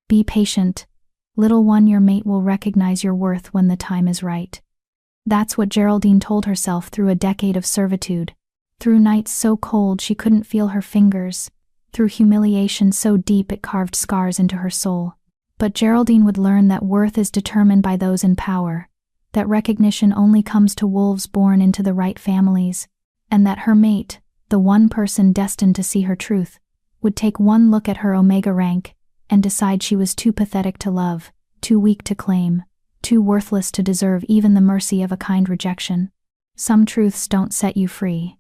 Be patient. Little one, your mate will recognize your worth when the time is right. That's what Geraldine told herself through a decade of servitude. Through nights so cold she couldn't feel her fingers. Through humiliation so deep it carved scars into her soul. But Geraldine would learn that worth is determined by those in power, that recognition only comes to wolves born into the right families, and that her mate, the one person destined to see her truth, would take one look at her Omega rank and decide she was too pathetic to love, too weak to claim, too worthless to deserve even the mercy of a kind rejection. Some truths don't set you free.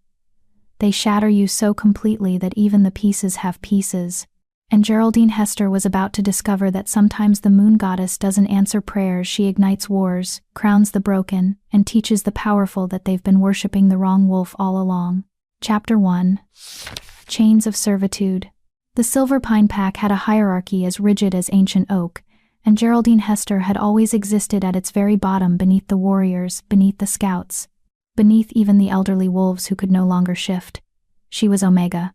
They shatter you so completely that even the pieces have pieces. And Geraldine Hester was about to discover that sometimes the moon goddess doesn't answer prayers, she ignites wars, crowns the broken, and teaches the powerful that they've been worshipping the wrong wolf all along. Chapter 1. Chains of Servitude. The Silver Pine Pack had a hierarchy as rigid as ancient oak, and Geraldine Hester had always existed at its very bottom, beneath the warriors, beneath the scouts, beneath even the elderly wolves who could no longer shift. She was Omega,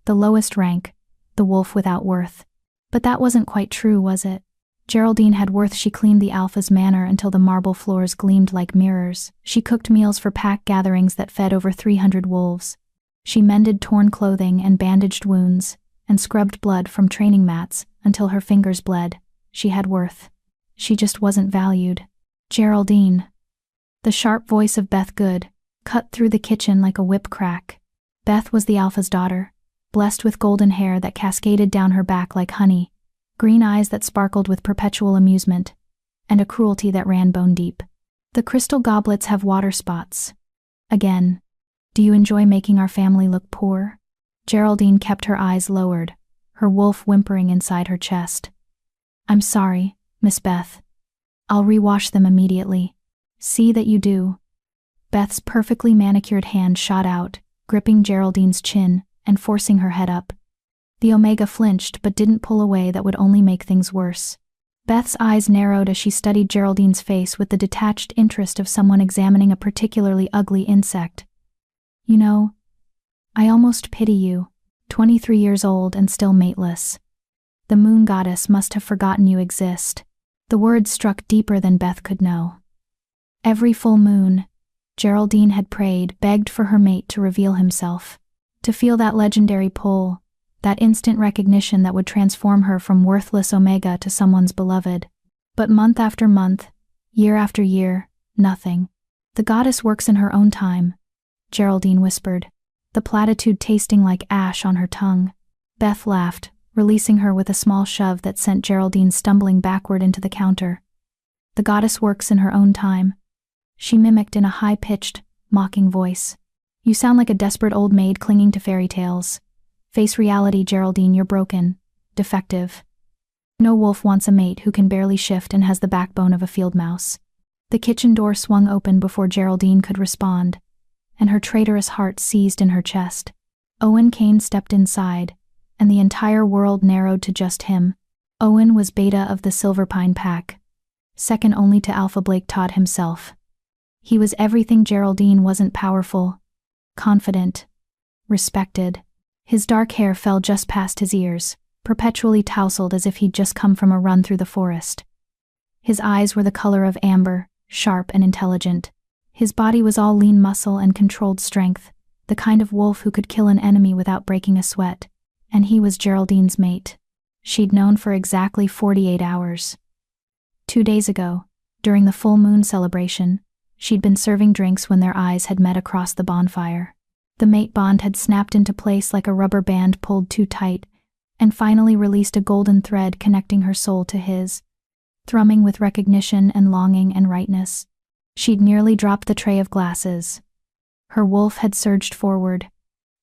the lowest rank, the wolf without worth. But that wasn't quite true, was it? Geraldine had worth. She cleaned the Alpha's manor until the marble floors gleamed like mirrors. She cooked meals for pack gatherings that fed over 300 wolves. She mended torn clothing and bandaged wounds, and scrubbed blood from training mats until her fingers bled. She had worth. She just wasn't valued. Geraldine. The sharp voice of Beth Good cut through the kitchen like a whip crack. Beth was the Alpha's daughter, blessed with golden hair that cascaded down her back like honey, green eyes that sparkled with perpetual amusement, and a cruelty that ran bone deep. The crystal goblets have water spots. Again. Do you enjoy making our family look poor? Geraldine kept her eyes lowered, her wolf whimpering inside her chest. I'm sorry, Miss Beth. I'll rewash them immediately. See that you do. Beth's perfectly manicured hand shot out, gripping Geraldine's chin and forcing her head up. The Omega flinched but didn't pull away. That would only make things worse. Beth's eyes narrowed as she studied Geraldine's face with the detached interest of someone examining a particularly ugly insect. You know, I almost pity you, 23 years old and still mateless. The moon goddess must have forgotten you exist. The words struck deeper than Beth could know. Every full moon, Geraldine had prayed, begged for her mate to reveal himself, to feel that legendary pull, that instant recognition that would transform her from worthless Omega to someone's beloved. But month after month, year after year, nothing. The goddess works in her own time, Geraldine whispered, the platitude tasting like ash on her tongue. Beth laughed, releasing her with a small shove that sent Geraldine stumbling backward into the counter. The goddess works in her own time. She mimicked in a high-pitched, mocking voice. You sound like a desperate old maid clinging to fairy tales. Face reality, Geraldine, you're broken, defective. No wolf wants a mate who can barely shift and has the backbone of a field mouse. The kitchen door swung open before Geraldine could respond, and her traitorous heart seized in her chest. Owen Kane stepped inside, and the entire world narrowed to just him. Owen was Beta of the Silver Pine Pack, second only to Alpha Blake Todd himself. He was everything Geraldine wasn't: powerful, confident, respected. His dark hair fell just past his ears, perpetually tousled as if he'd just come from a run through the forest. His eyes were the color of amber, sharp and intelligent. His body was all lean muscle and controlled strength, the kind of wolf who could kill an enemy without breaking a sweat. And he was Geraldine's mate. She'd known for exactly 48 hours. 2 days ago, during the full moon celebration, she'd been serving drinks when their eyes had met across the bonfire. The mate bond had snapped into place like a rubber band pulled too tight, and finally released a golden thread connecting her soul to his, thrumming with recognition and longing and rightness. She'd nearly dropped the tray of glasses. Her wolf had surged forward,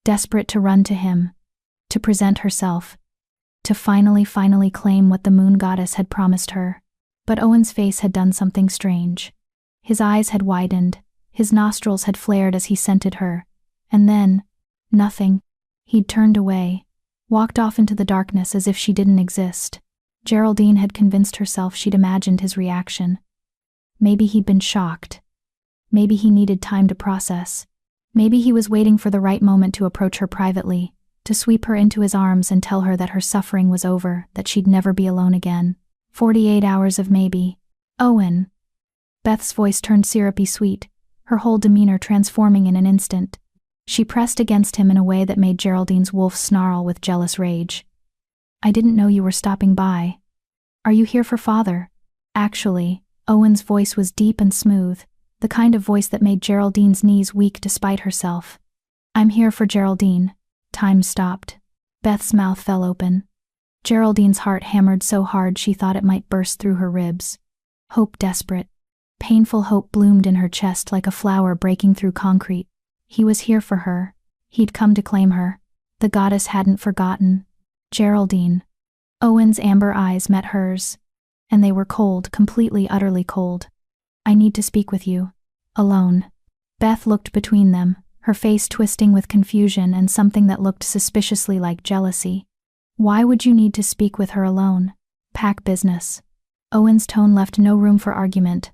desperate to run to him, to present herself, to finally claim what the moon goddess had promised her. But Owen's face had done something strange. His eyes had widened, his nostrils had flared as he scented her, and then, nothing. He'd turned away, walked off into the darkness as if she didn't exist. Geraldine had convinced herself she'd imagined his reaction. Maybe he'd been shocked. Maybe he needed time to process. Maybe he was waiting for the right moment to approach her privately, to sweep her into his arms and tell her that her suffering was over, that she'd never be alone again. 48 hours of maybe. Owen. Beth's voice turned syrupy sweet, her whole demeanor transforming in an instant. She pressed against him in a way that made Geraldine's wolf snarl with jealous rage. I didn't know you were stopping by. Are you here for father? Actually, Owen's voice was deep and smooth, the kind of voice that made Geraldine's knees weak despite herself. I'm here for Geraldine. Time stopped. Beth's mouth fell open. Geraldine's heart hammered so hard she thought it might burst through her ribs. Hope desperate. Painful hope bloomed in her chest like a flower breaking through concrete. He was here for her. He'd come to claim her. The goddess hadn't forgotten. Geraldine. Owen's amber eyes met hers. And they were cold, completely, utterly cold. I need to speak with you. Alone. Beth looked between them, her face twisting with confusion and something that looked suspiciously like jealousy. Why would you need to speak with her alone? Pack business. Owen's tone left no room for argument.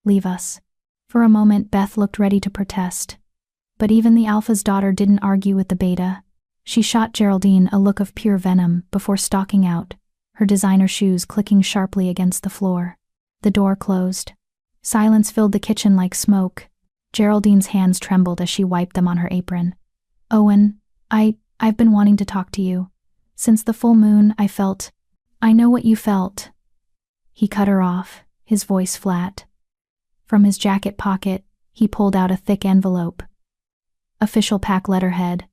Leave us. For a moment Beth looked ready to protest. But even the Alpha's daughter didn't argue with the beta. She shot Geraldine a look of pure venom before stalking out, her designer shoes clicking sharply against the floor. The door closed. Silence filled the kitchen like smoke. Geraldine's hands trembled as she wiped them on her apron. Owen, I've been wanting to talk to you. Since the full moon, I know what you felt. He cut her off, his voice flat. From his jacket pocket, he pulled out a thick envelope. Official pack letterhead.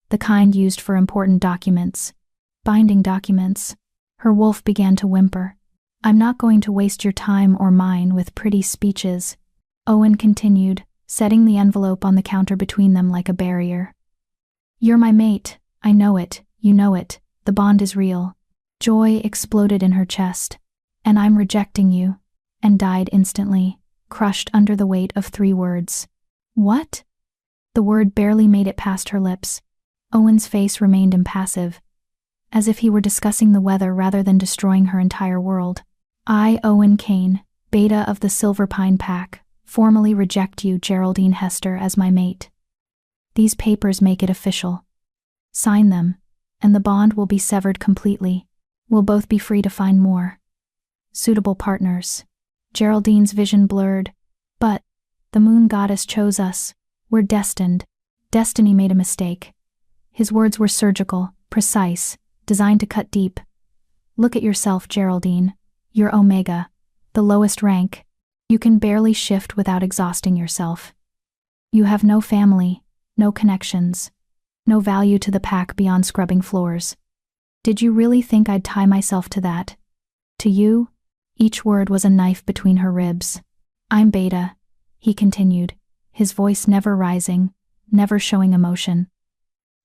The kind used for important documents. Binding documents. Her wolf began to whimper. I'm not going to waste your time or mine with pretty speeches. Owen continued, setting the envelope on the counter between them like a barrier. You're my mate, I know it, you know it, the bond is real. Joy exploded in her chest. And I'm rejecting you. And died instantly, crushed under the weight of 3 words. What? The word barely made it past her lips. Owen's face remained impassive, as if he were discussing the weather rather than destroying her entire world. I, Owen Kane, beta of the Silver Pine Pack, formally reject you, Geraldine Hester, as my mate. These papers make it official. Sign them, and the bond will be severed completely. We'll both be free to find more suitable partners. Geraldine's vision blurred. But the moon goddess chose us. We're destined. Destiny made a mistake. His words were surgical, precise, designed to cut deep. Look at yourself, Geraldine. You're Omega, the lowest rank. You can barely shift without exhausting yourself. You have no family, no connections, no value to the pack beyond scrubbing floors. Did you really think I'd tie myself to that? To you? Each word was a knife between her ribs. I'm beta, he continued, his voice never rising, never showing emotion.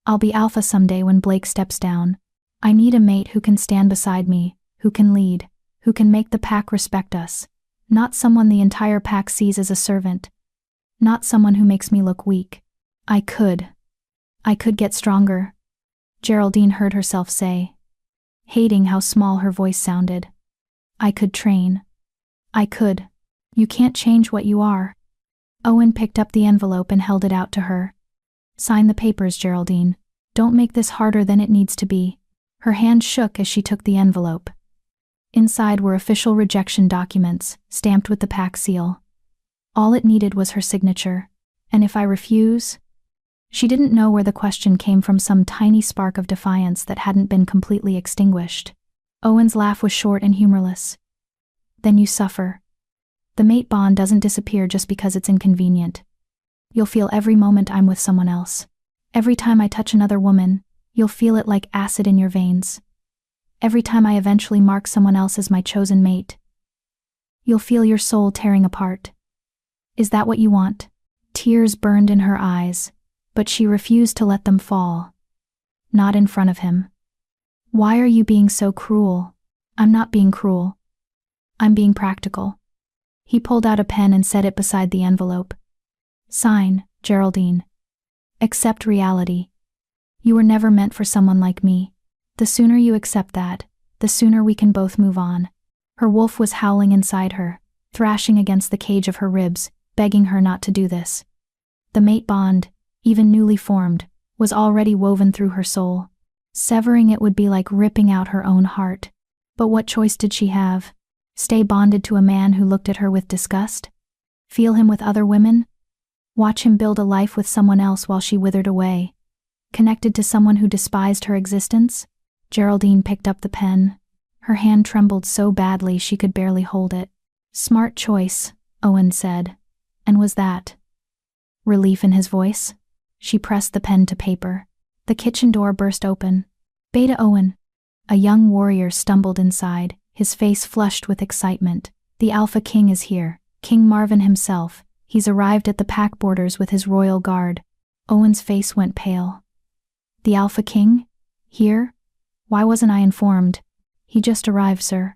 I'll be alpha someday when Blake steps down. I need a mate who can stand beside me, who can lead, who can make the pack respect us. Not someone the entire pack sees as a servant. Not someone who makes me look weak. I could get stronger, Geraldine heard herself say, hating how small her voice sounded. I could train. I could. You can't change what you are. Owen picked up the envelope and held it out to her. Sign the papers, Geraldine. Don't make this harder than it needs to be. Her hand shook as she took the envelope. Inside were official rejection documents, stamped with the pack seal. All it needed was her signature. And if I refuse? She didn't know where the question came from, some tiny spark of defiance that hadn't been completely extinguished. Owen's laugh was short and humorless. Then you suffer. The mate bond doesn't disappear just because it's inconvenient. You'll feel every moment I'm with someone else. Every time I touch another woman, you'll feel it like acid in your veins. Every time I eventually mark someone else as my chosen mate, you'll feel your soul tearing apart. Is that what you want? Tears burned in her eyes, but she refused to let them fall. Not in front of him. Why are you being so cruel? I'm not being cruel. I'm being practical. He pulled out a pen and set it beside the envelope. Sign, Geraldine. Accept reality. You were never meant for someone like me. The sooner you accept that, the sooner we can both move on. Her wolf was howling inside her, thrashing against the cage of her ribs, begging her not to do this. The mate bond, even newly formed, was already woven through her soul. Severing it would be like ripping out her own heart. But what choice did she have? Stay bonded to a man who looked at her with disgust? Feel him with other women? Watch him build a life with someone else while she withered away? Connected to someone who despised her existence? Geraldine picked up the pen. Her hand trembled so badly she could barely hold it. "Smart choice," Owen said. "And was that?" Relief in his voice. She pressed the pen to paper. The kitchen door burst open. "Beta Owen." A young warrior stumbled inside, his face flushed with excitement. "The Alpha King is here. King Marvin himself. He's arrived at the pack borders with his royal guard." Owen's face went pale. "The Alpha King? Here? Why wasn't I informed?" "He just arrived, sir.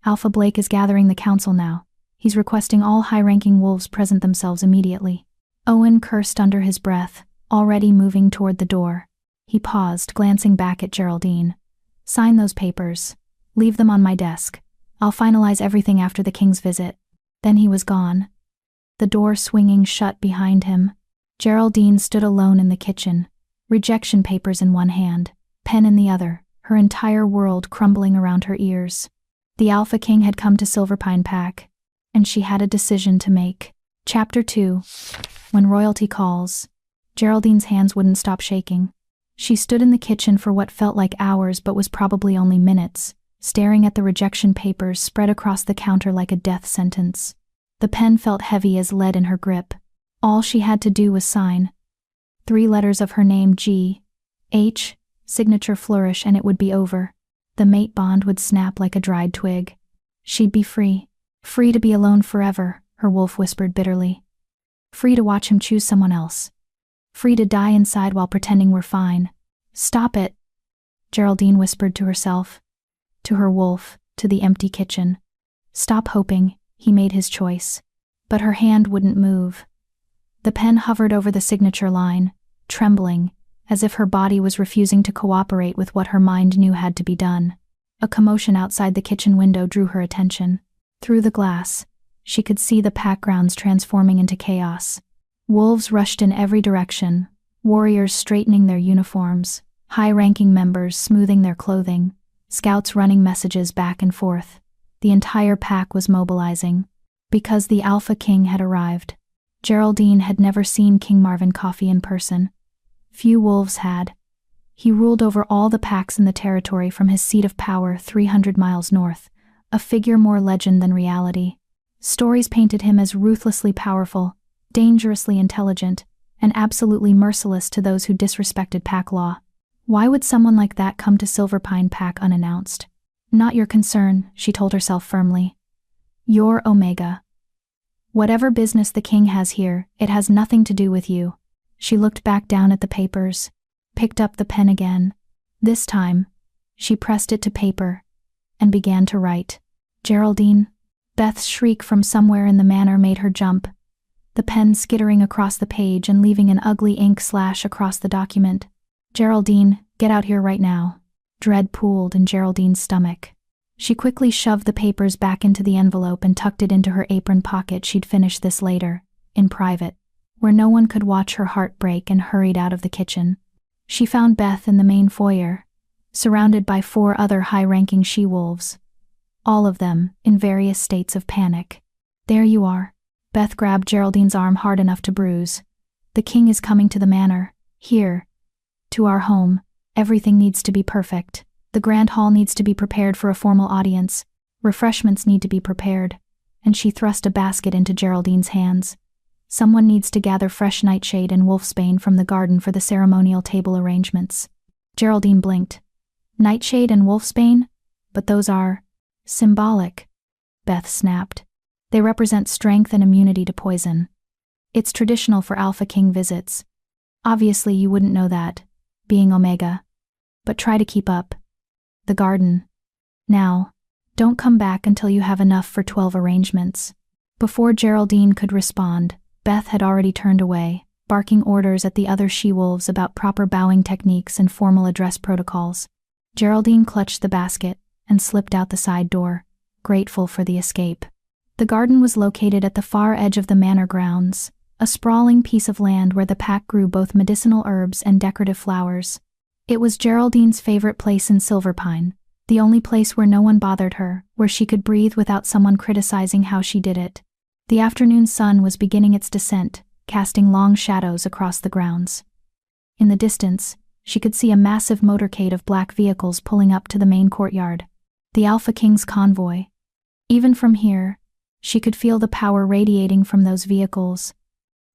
Alpha Blake is gathering the council now. He's requesting all high-ranking wolves present themselves immediately." Owen cursed under his breath, already moving toward the door. He paused, glancing back at Geraldine. "Sign those papers. Leave them on my desk. I'll finalize everything after the king's visit." Then he was gone. The door swinging shut behind him. Geraldine stood alone in the kitchen, rejection papers in one hand, pen in the other, her entire world crumbling around her ears. The Alpha King had come to Silverpine Pack, and she had a decision to make. Chapter 2. When Royalty Calls. Geraldine's hands wouldn't stop shaking. She stood in the kitchen for what felt like hours but was probably only minutes, staring at the rejection papers spread across the counter like a death sentence. The pen felt heavy as lead in her grip. All she had to do was sign. 3 letters of her name, G, H, signature flourish, and it would be over. The mate bond would snap like a dried twig. She'd be free. Free to be alone forever, her wolf whispered bitterly. Free to watch him choose someone else. Free to die inside while pretending we're fine. "Stop it," Geraldine whispered to herself, to her wolf, to the empty kitchen. "Stop hoping." He made his choice. But her hand wouldn't move. The pen hovered over the signature line, trembling, as if her body was refusing to cooperate with what her mind knew had to be done. A commotion outside the kitchen window drew her attention. Through the glass, she could see the pack grounds transforming into chaos. Wolves rushed in every direction, warriors straightening their uniforms, high-ranking members smoothing their clothing, scouts running messages back and forth. The entire pack was mobilizing, because the Alpha King had arrived. Geraldine had never seen King Marvin Coffee in person. Few wolves had. He ruled over all the packs in the territory from his seat of power 300 miles north, a figure more legend than reality. Stories painted him as ruthlessly powerful, dangerously intelligent, and absolutely merciless to those who disrespected pack law. Why would someone like that come to Silverpine Pack unannounced? "Not your concern," she told herself firmly. "You're Omega. Whatever business the king has here, it has nothing to do with you." She looked back down at the papers, picked up the pen again. This time, she pressed it to paper, and began to write. "Geraldine." Beth's shriek from somewhere in the manor made her jump, the pen skittering across the page and leaving an ugly ink slash across the document. "Geraldine, get out here right now." Dread pooled in Geraldine's stomach. She quickly shoved the papers back into the envelope and tucked it into her apron pocket. She'd finish this later, in private, where no one could watch her heart break, and hurried out of the kitchen. She found Beth in the main foyer, surrounded by 4 other high-ranking she-wolves, all of them in various states of panic. "There you are." Beth grabbed Geraldine's arm hard enough to bruise. "The king is coming to the manor. Here. To our home. Everything needs to be perfect. The grand hall needs to be prepared for a formal audience. Refreshments need to be prepared." And she thrust a basket into Geraldine's hands. "Someone needs to gather fresh nightshade and wolfsbane from the garden for the ceremonial table arrangements." Geraldine blinked. "Nightshade and wolfsbane? But those are symbolic," Beth snapped. "They represent strength and immunity to poison. It's traditional for Alpha King visits. Obviously you wouldn't know that, being Omega. But try to keep up. The garden. Now, don't come back until you have enough for 12 arrangements." Before Geraldine could respond, Beth had already turned away, barking orders at the other she-wolves about proper bowing techniques and formal address protocols. Geraldine clutched the basket and slipped out the side door, grateful for the escape. The garden was located at the far edge of the manor grounds, a sprawling piece of land where the pack grew both medicinal herbs and decorative flowers. It was Geraldine's favorite place in Silverpine, the only place where no one bothered her, where she could breathe without someone criticizing how she did it. The afternoon sun was beginning its descent, casting long shadows across the grounds. In the distance, she could see a massive motorcade of black vehicles pulling up to the main courtyard. The Alphaking's convoy. Even from here, she could feel the power radiating from those vehicles.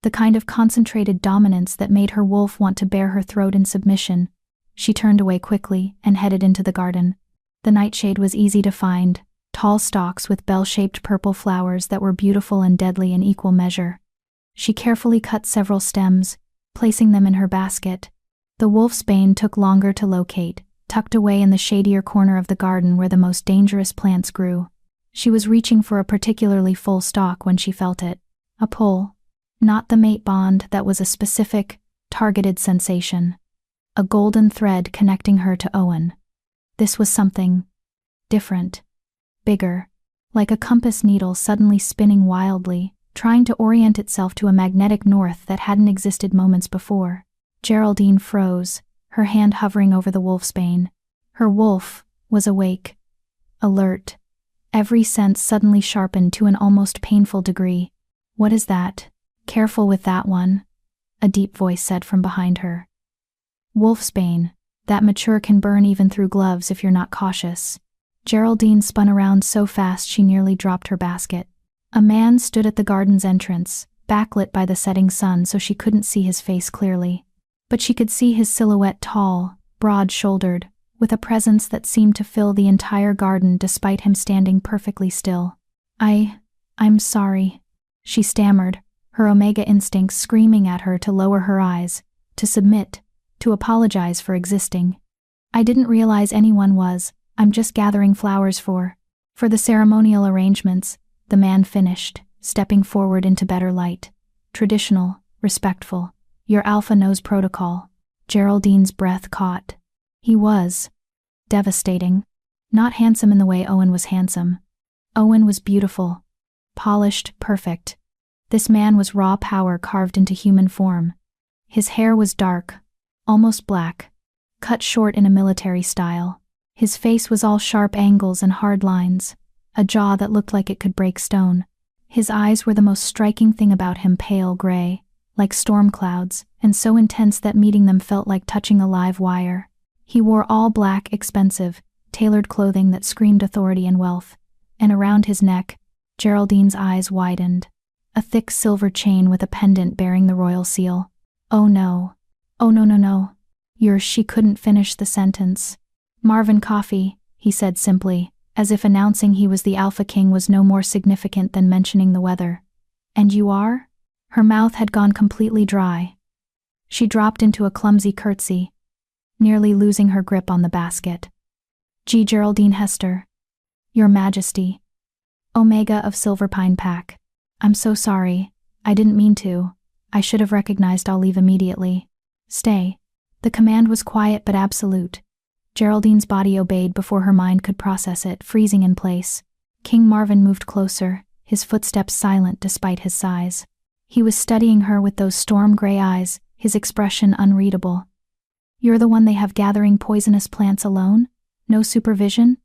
The kind of concentrated dominance that made her wolf want to bare her throat in submission. She turned away quickly and headed into the garden. The nightshade was easy to find, tall stalks with bell-shaped purple flowers that were beautiful and deadly in equal measure. She carefully cut several stems, placing them in her basket. The wolfsbane took longer to locate, tucked away in the shadier corner of the garden where the most dangerous plants grew. She was reaching for a particularly full stalk when she felt it. A pull. Not the mate bond that was a specific, targeted sensation. A golden thread connecting her to Owen. This was something different. Bigger. Like a compass needle suddenly spinning wildly, trying to orient itself to a magnetic north that hadn't existed moments before. Geraldine froze, her hand hovering over the wolfsbane. Her wolf was awake. Alert. Every sense suddenly sharpened to an almost painful degree. "What is that? Careful with that one," a deep voice said from behind her. "Wolfsbane, that mature can burn even through gloves if you're not cautious." Geraldine spun around so fast she nearly dropped her basket. A man stood at the garden's entrance, backlit by the setting sun so she couldn't see his face clearly. But she could see his silhouette tall, broad-shouldered, with a presence that seemed to fill the entire garden despite him standing perfectly still. I'm sorry," she stammered, her Omega instincts screaming at her to lower her eyes, to submit, to apologize for existing. "I didn't realize anyone was. I'm just gathering flowers for the ceremonial arrangements," the man finished, stepping forward into better light. "Traditional, respectful. Your Alpha knows protocol." Geraldine's breath caught. He was devastating. Not handsome in the way Owen was handsome. Owen was beautiful. Polished, perfect. This man was raw power carved into human form. His hair was dark, almost black, cut short in a military style. His face was all sharp angles and hard lines, a jaw that looked like it could break stone. His eyes were the most striking thing about him, pale gray, like storm clouds, and so intense that meeting them felt like touching a live wire. He wore all black, expensive, tailored clothing that screamed authority and wealth, and around his neck, Geraldine's eyes widened. A thick silver chain with a pendant bearing the royal seal. "Oh no. Oh no. She couldn't finish the sentence. "Marvin Coffee," he said simply, as if announcing he was the Alpha King was no more significant than mentioning the weather. "And you are?" Her mouth had gone completely dry. She dropped into a clumsy curtsy, nearly losing her grip on the basket. "G. Geraldine Hester. Your Majesty. Omega of Silverpine Pack. I'm so sorry. I didn't mean to. I should have recognized. I'll leave immediately." "Stay." The command was quiet but absolute. Geraldine's body obeyed before her mind could process it, freezing in place. King Marvin moved closer, his footsteps silent despite his size. He was studying her with those storm-gray eyes, his expression unreadable. "You're the one they have gathering poisonous plants alone? No supervision?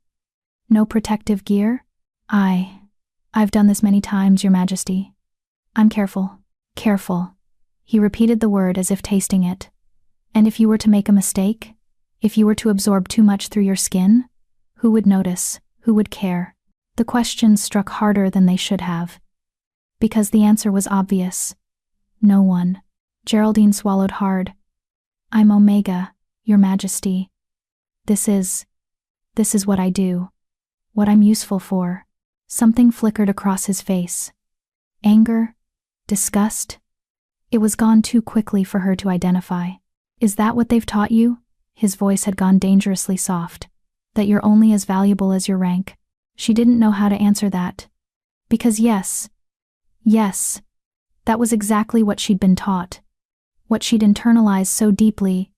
No protective gear?" I've done this many times, Your Majesty. I'm careful." "Careful." He repeated the word as if tasting it. "And if you were to make a mistake? If you were to absorb too much through your skin? Who would notice? Who would care?" The questions struck harder than they should have. Because the answer was obvious. No one. Geraldine swallowed hard. "I'm Omega, Your Majesty. This is what I do. What I'm useful for." Something flickered across his face. Anger? Disgust? It was gone too quickly for her to identify. "Is that what they've taught you?" His voice had gone dangerously soft. "That you're only as valuable as your rank?" She didn't know how to answer that. Because yes, that was exactly what she'd been taught. What she'd internalized so deeply.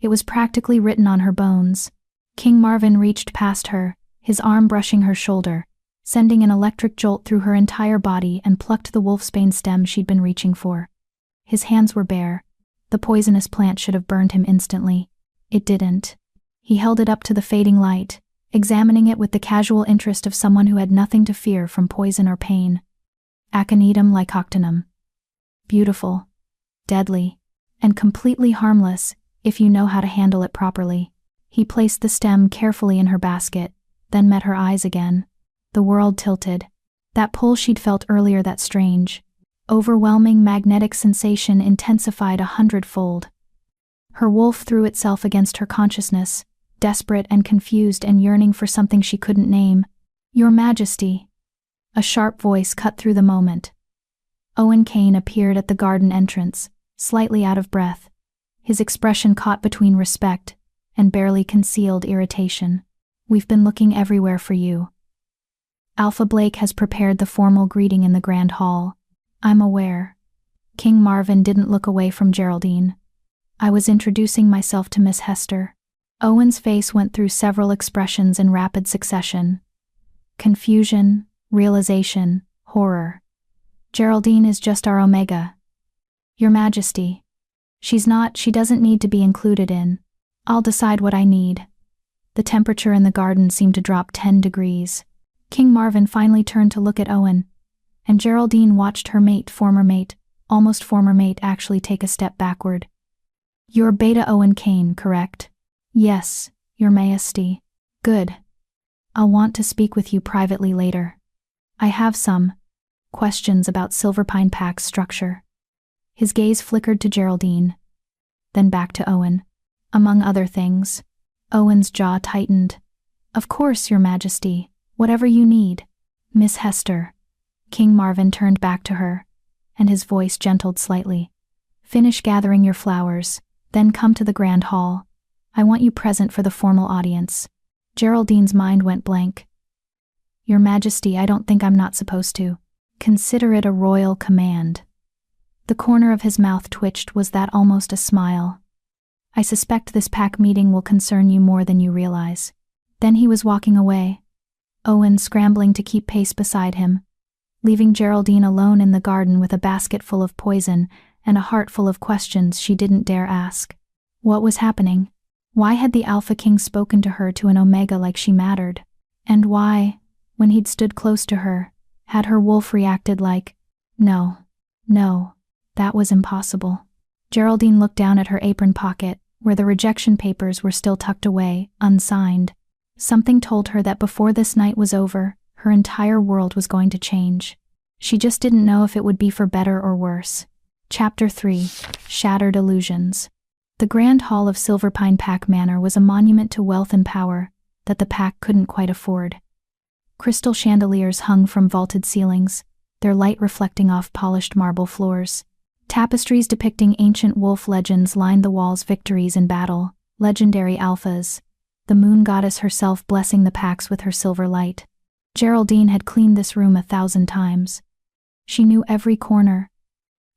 It was practically written on her bones. King Marvin reached past her, his arm brushing her shoulder, sending an electric jolt through her entire body, and plucked the wolfsbane stem she'd been reaching for. His hands were bare. The poisonous plant should have burned him instantly. It didn't. He held it up to the fading light, examining it with the casual interest of someone who had nothing to fear from poison or pain. Aconitum lycoctonum. Beautiful, deadly, and completely harmless if you know how to handle it properly. He placed the stem carefully in her basket, then met her eyes again. The world tilted. That pull she'd felt earlier, that strange, overwhelming magnetic sensation intensified 100-fold. Her wolf threw itself against her consciousness, desperate and confused and yearning for something she couldn't name. "Your Majesty." A sharp voice cut through the moment. Owen Kane appeared at the garden entrance, slightly out of breath, his expression caught between respect and barely concealed irritation. "We've been looking everywhere for you. Alpha Blake has prepared the formal greeting in the Grand Hall." "I'm aware." King Marvin didn't look away from Geraldine. "I was introducing myself to Miss Hester." Owen's face went through several expressions in rapid succession. Confusion, realization, horror. "Geraldine is just our Omega." "Your Majesty. She doesn't need to be included in. I'll decide what I need." The temperature in the garden seemed to drop 10 degrees. King Marvin finally turned to look at Owen, and Geraldine watched her almost former mate actually take a step backward. "You're Beta Owen Kane, correct?" "Yes, Your Majesty." "Good. I'll want to speak with you privately later. I have some questions about Silverpine Pack's structure." His gaze flickered to Geraldine, then back to Owen. "Among other things." Owen's jaw tightened. "Of course, Your Majesty. Whatever you need." "Miss Hester." King Marvin turned back to her, and his voice gentled slightly. "Finish gathering your flowers, then come to the Grand Hall. I want you present for the formal audience." Geraldine's mind went blank. "Your Majesty, I don't think I'm not supposed to." "Consider it a royal command." The corner of his mouth twitched. Was that almost a smile? "I suspect this pack meeting will concern you more than you realize." Then he was walking away, Owen scrambling to keep pace beside him, leaving Geraldine alone in the garden with a basket full of poison and a heart full of questions she didn't dare ask. What was happening? Why had the Alphaking spoken to her to an Omega like she mattered? And why, when he'd stood close to her, had her wolf reacted like, no, that was impossible. Geraldine looked down at her apron pocket, where the rejection papers were still tucked away, unsigned. Something told her that before this night was over, her entire world was going to change. She just didn't know if it would be for better or worse. Chapter 3: Shattered Illusions. The Grand Hall of Silverpine Pack Manor was a monument to wealth and power that the pack couldn't quite afford. Crystal chandeliers hung from vaulted ceilings, their light reflecting off polished marble floors. Tapestries depicting ancient wolf legends lined the walls. Victories in battle, legendary alphas, the moon goddess herself blessing the packs with her silver light. Geraldine had cleaned this room 1,000 times. She knew every corner,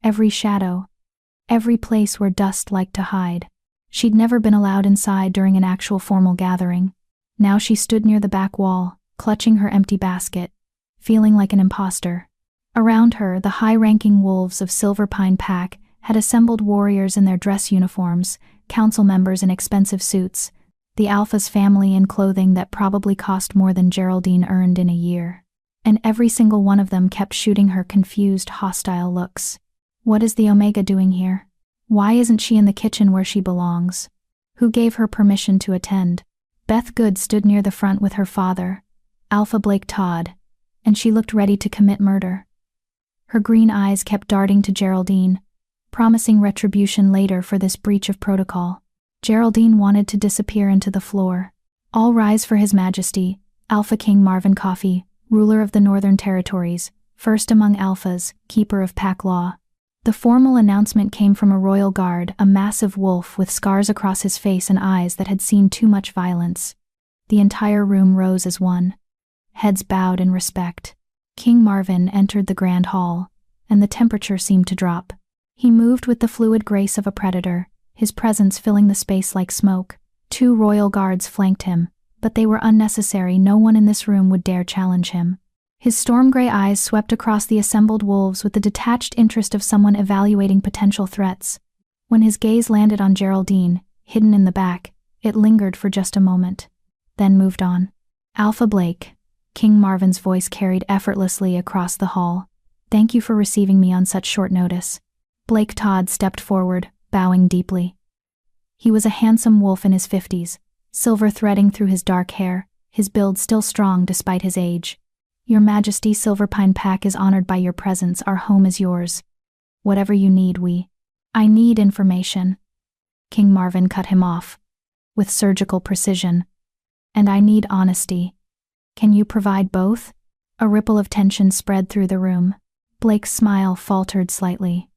every shadow, every place where dust liked to hide. She'd never been allowed inside during an actual formal gathering. Now she stood near the back wall, clutching her empty basket, feeling like an imposter. Around her, the high-ranking wolves of Silverpine Pack had assembled, warriors in their dress uniforms, council members in expensive suits, the Alpha's family in clothing that probably cost more than Geraldine earned in a year. And every single one of them kept shooting her confused, hostile looks. What is the Omega doing here? Why isn't she in the kitchen where she belongs? Who gave her permission to attend? Beth Good stood near the front with her father, Alpha Blake Todd, and she looked ready to commit murder. Her green eyes kept darting to Geraldine, promising retribution later for this breach of protocol. Geraldine wanted to disappear into the floor. All rise for His Majesty, Alphaking Marvin Coffey, ruler of the Northern Territories, first among Alphas, keeper of pack law. The formal announcement came from a royal guard, a massive wolf with scars across his face and eyes that had seen too much violence. The entire room rose as one. Heads bowed in respect. King Marvin entered the Grand Hall, and the temperature seemed to drop. He moved with the fluid grace of a predator, his presence filling the space like smoke. 2 royal guards flanked him, but they were unnecessary. No one in this room would dare challenge him. His storm-gray eyes swept across the assembled wolves with the detached interest of someone evaluating potential threats. When his gaze landed on Geraldine, hidden in the back, it lingered for just a moment, then moved on. Alpha Blake, King Marvin's voice carried effortlessly across the hall. Thank you for receiving me on such short notice. Blake Todd stepped forward, bowing deeply. He was a handsome wolf in his 50s, silver threading through his dark hair, his build still strong despite his age. Your Majesty, Silverpine Pack is honored by your presence. Our home is yours. Whatever you need, I need information. King Marvin cut him off, with surgical precision. And I need honesty. Can you provide both? A ripple of tension spread through the room. Blake's smile faltered slightly.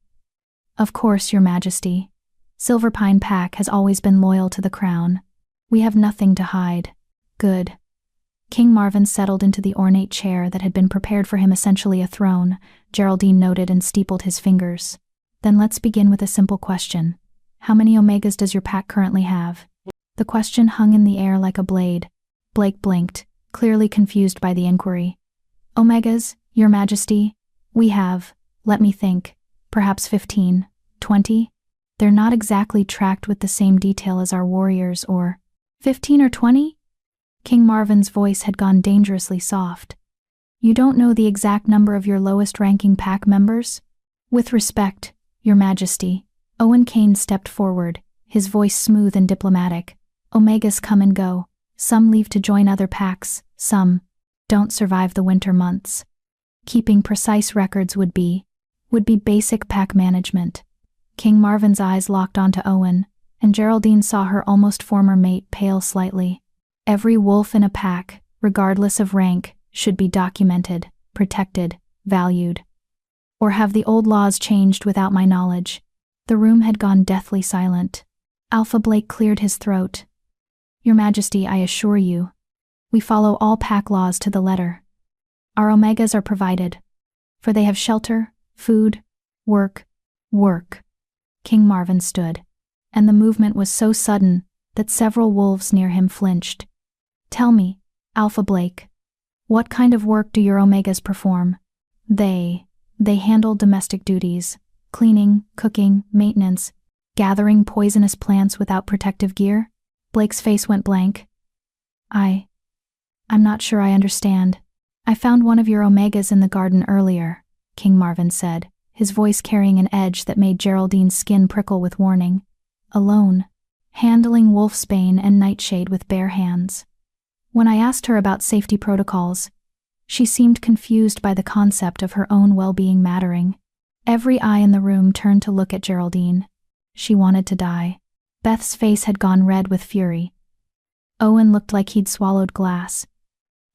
Of course, Your Majesty. Silverpine Pack has always been loyal to the crown. We have nothing to hide. Good. King Marvin settled into the ornate chair that had been prepared for him, essentially a throne, Geraldine noted and steepled his fingers. Then let's begin with a simple question. How many Omegas does your pack currently have? The question hung in the air like a blade. Blake blinked, clearly confused by the inquiry. Omegas, Your Majesty? We have, let me think, perhaps 15, 20? They're not exactly tracked with the same detail as our warriors, or 15 or 20? King Marvin's voice had gone dangerously soft. You don't know the exact number of your lowest-ranking pack members? With respect, Your Majesty, Owen Kane stepped forward, his voice smooth and diplomatic. Omegas come and go. Some leave to join other packs, some don't survive the winter months. Keeping precise records would be basic pack management. King Marvin's eyes locked onto Owen, and Geraldine saw her almost former mate pale slightly. Every wolf in a pack, regardless of rank, should be documented, protected, valued. Or have the old laws changed without my knowledge? The room had gone deathly silent. Alpha Blake cleared his throat. Your Majesty, I assure you, we follow all pack laws to the letter. Our Omegas are provided, for they have shelter, food, work. King Marvin stood, and the movement was so sudden that several wolves near him flinched. Tell me, Alpha Blake, what kind of work do your Omegas perform? They handle domestic duties, cleaning, cooking, maintenance, gathering poisonous plants without protective gear? Blake's face went blank. I'm not sure I understand. I found one of your Omegas in the garden earlier, King Marvin said, his voice carrying an edge that made Geraldine's skin prickle with warning. Alone, handling wolfsbane and nightshade with bare hands. When I asked her about safety protocols, she seemed confused by the concept of her own well-being mattering. Every eye in the room turned to look at Geraldine. She wanted to die. Beth's face had gone red with fury. Owen looked like he'd swallowed glass.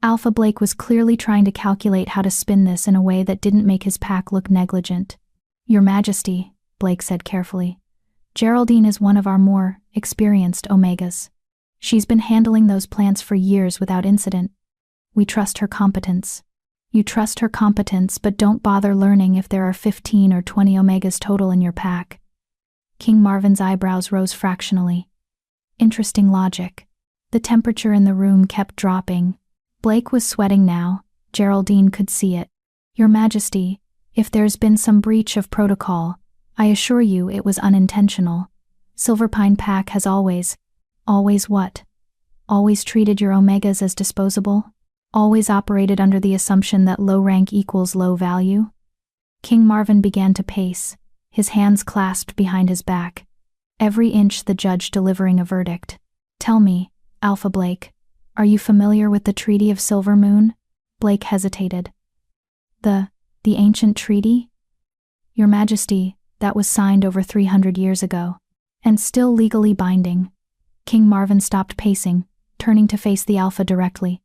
Alpha Blake was clearly trying to calculate how to spin this in a way that didn't make his pack look negligent. Your Majesty, Blake said carefully, Geraldine is one of our more experienced Omegas. She's been handling those plants for years without incident. We trust her competence. You trust her competence, but don't bother learning if there are 15 or 20 Omegas total in your pack. King Marvin's eyebrows rose fractionally. Interesting logic. The temperature in the room kept dropping. Blake was sweating now. Geraldine could see it. Your Majesty, if there's been some breach of protocol, I assure you it was unintentional. Silverpine Pack has always what? Always treated your Omegas as disposable? Always operated under the assumption that low rank equals low value? King Marvin began to pace, his hands clasped behind his back, every inch the judge delivering a verdict. Tell me, Alpha Blake, are you familiar with the Treaty of Silver Moon? Blake hesitated. The ancient treaty? Your Majesty, that was signed over 300 years ago, and still legally binding. King Marvin stopped pacing, turning to face the Alpha directly.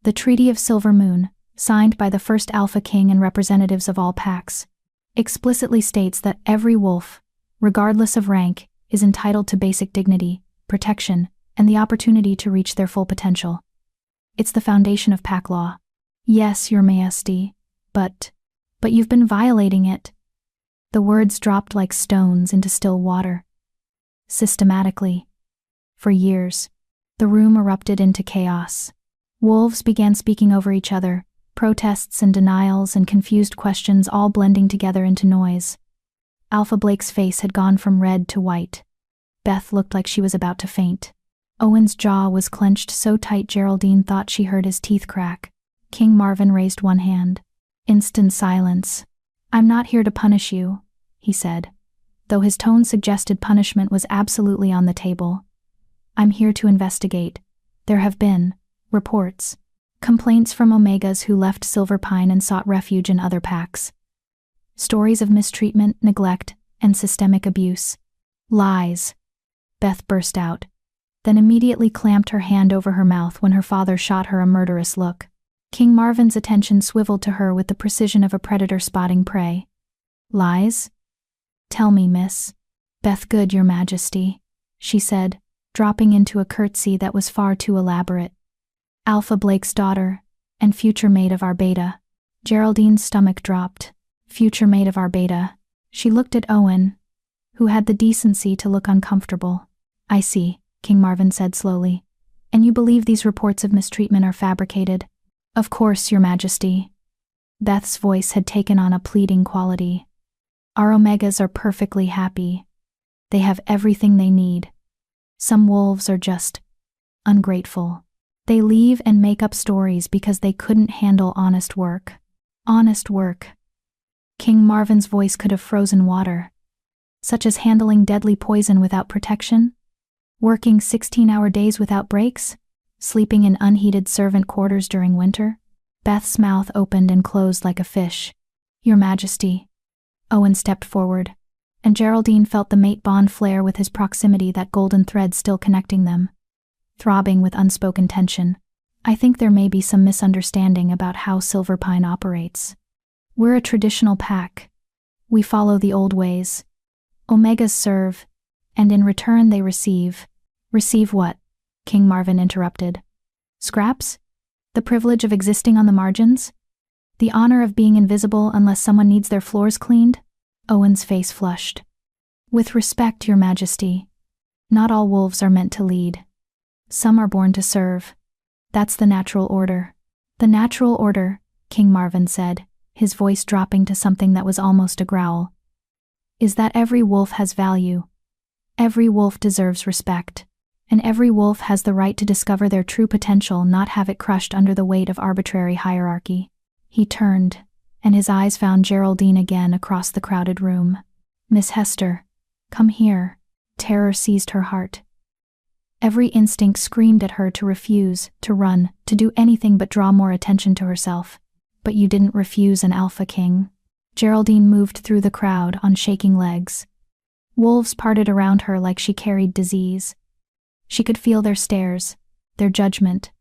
The Treaty of Silver Moon, signed by the first Alpha King and representatives of all packs, explicitly states that every wolf, regardless of rank, is entitled to basic dignity, protection, and the opportunity to reach their full potential. It's the foundation of pack law. Yes, Your Majesty, but you've been violating it. The words dropped like stones into still water. Systematically. For years, the room erupted into chaos. Wolves began speaking over each other, Protests and denials and confused questions all blending together into noise. Alpha Blake's face had gone from red to white. Beth looked like she was about to faint. Owen's jaw was clenched so tight Geraldine thought she heard his teeth crack. King Marvin raised one hand. Instant silence. "I'm not here to punish you," he said, though his tone suggested punishment was absolutely on the table. "I'm here to investigate. There have been reports, complaints from Omegas who left Silverpine and sought refuge in other packs. Stories of mistreatment, neglect, and systemic abuse. Lies," Beth burst out, then immediately clamped her hand over her mouth when her father shot her a murderous look. King Marvin's attention swiveled to her with the precision of a predator spotting prey. "Lies? Tell me, miss." "Beth Good, your majesty," she said, dropping into a curtsy that was far too elaborate. "Alpha Blake's daughter, and future maid of our beta." Geraldine's stomach dropped. Future maid of our beta. She looked at Owen, who had the decency to look uncomfortable. "I see," King Marvin said slowly. "And you believe these reports of mistreatment are fabricated?" "Of course, your majesty." Beth's voice had taken on a pleading quality. "Our Omegas are perfectly happy. They have everything they need. Some wolves are just ungrateful. They leave and make up stories because they couldn't handle honest work." Honest work. King Marvin's voice could have frozen water. Such as handling deadly poison without protection? Working 16-hour days without breaks? Sleeping in unheated servant quarters during winter? Beth's mouth opened and closed like a fish. "Your Majesty." Owen stepped forward, and Geraldine felt the mate bond flare with his proximity, that golden thread still connecting them, throbbing with unspoken tension. "I think there may be some misunderstanding about how Silverpine operates. We're a traditional pack. We follow the old ways. Omegas serve, and in return they receive." "Receive what?" King Marvin interrupted. "Scraps? The privilege of existing on the margins? The honor of being invisible unless someone needs their floors cleaned?" Owen's face flushed. "With respect, your majesty, not all wolves are meant to lead. Some are born to serve. That's the natural order." "The natural order," King Marvin said, his voice dropping to something that was almost a growl, "is that every wolf has value. Every wolf deserves respect. And every wolf has the right to discover their true potential, not have it crushed under the weight of arbitrary hierarchy." He turned, and his eyes found Geraldine again across the crowded room. "Miss Hester, come here." Terror seized her heart. Every instinct screamed at her to refuse, to run, to do anything but draw more attention to herself. "But you didn't refuse an Alpha King." Geraldine moved through the crowd on shaking legs. Wolves parted around her like she carried disease. She could feel their stares, their judgment,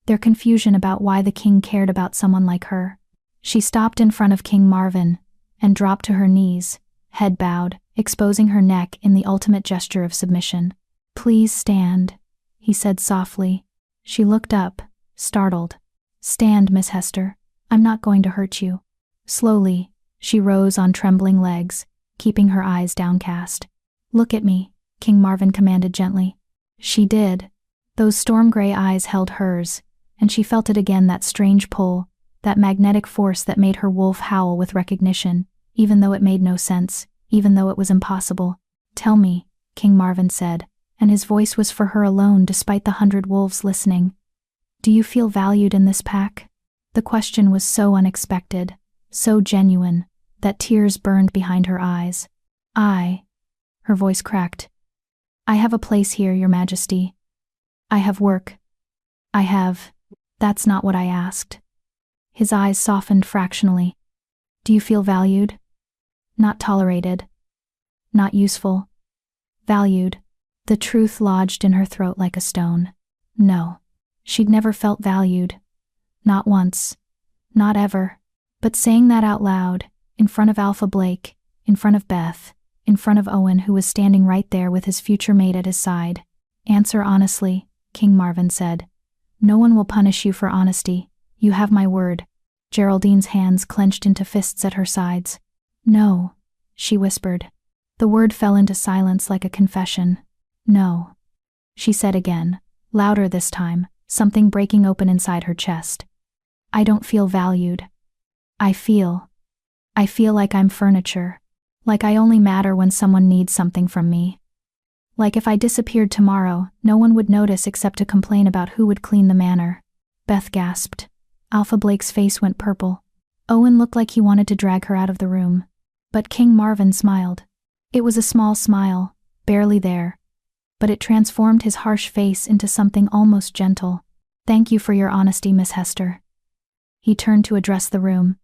their confusion about why the king cared about someone like her. She stopped in front of King Marvin and dropped to her knees, head bowed, exposing her neck in the ultimate gesture of submission. "Please stand," he said softly. She looked up, startled. "Stand, Miss Hester. I'm not going to hurt you." Slowly, she rose on trembling legs, keeping her eyes downcast. "Look at me," King Marvin commanded gently. She did. Those storm-gray eyes held hers, and she felt it again, that strange pull, that magnetic force that made her wolf howl with recognition, even though it made no sense, even though it was impossible. "Tell me," King Marvin said, and his voice was for her alone despite the 100 wolves listening. "Do you feel valued in this pack?" The question was so unexpected, so genuine, that tears burned behind her eyes. Her voice cracked. "I have a place here, your majesty. I have work. That's not what I asked." His eyes softened fractionally. "Do you feel valued? Not tolerated. Not useful. Valued." The truth lodged in her throat like a stone. No. She'd never felt valued. Not once. Not ever. But saying that out loud, in front of Alpha Blake, in front of Beth, in front of Owen, who was standing right there with his future mate at his side. "Answer honestly," King Marvin said. "No one will punish you for honesty. You have my word." Geraldine's hands clenched into fists at her sides. "No," she whispered. The word fell into silence like a confession. "No," she said again, louder this time, something breaking open inside her chest. I don't feel valued. I feel like I'm furniture. Like I only matter when someone needs something from me. Like if I disappeared tomorrow, no one would notice except to complain about who would clean the manor. Beth gasped. Alpha Blake's face went purple. Owen looked like he wanted to drag her out of the room. But King Marvin smiled. It was a small smile, barely there. But it transformed his harsh face into something almost gentle. Thank you for your honesty, Miss Hester. He turned to address the room.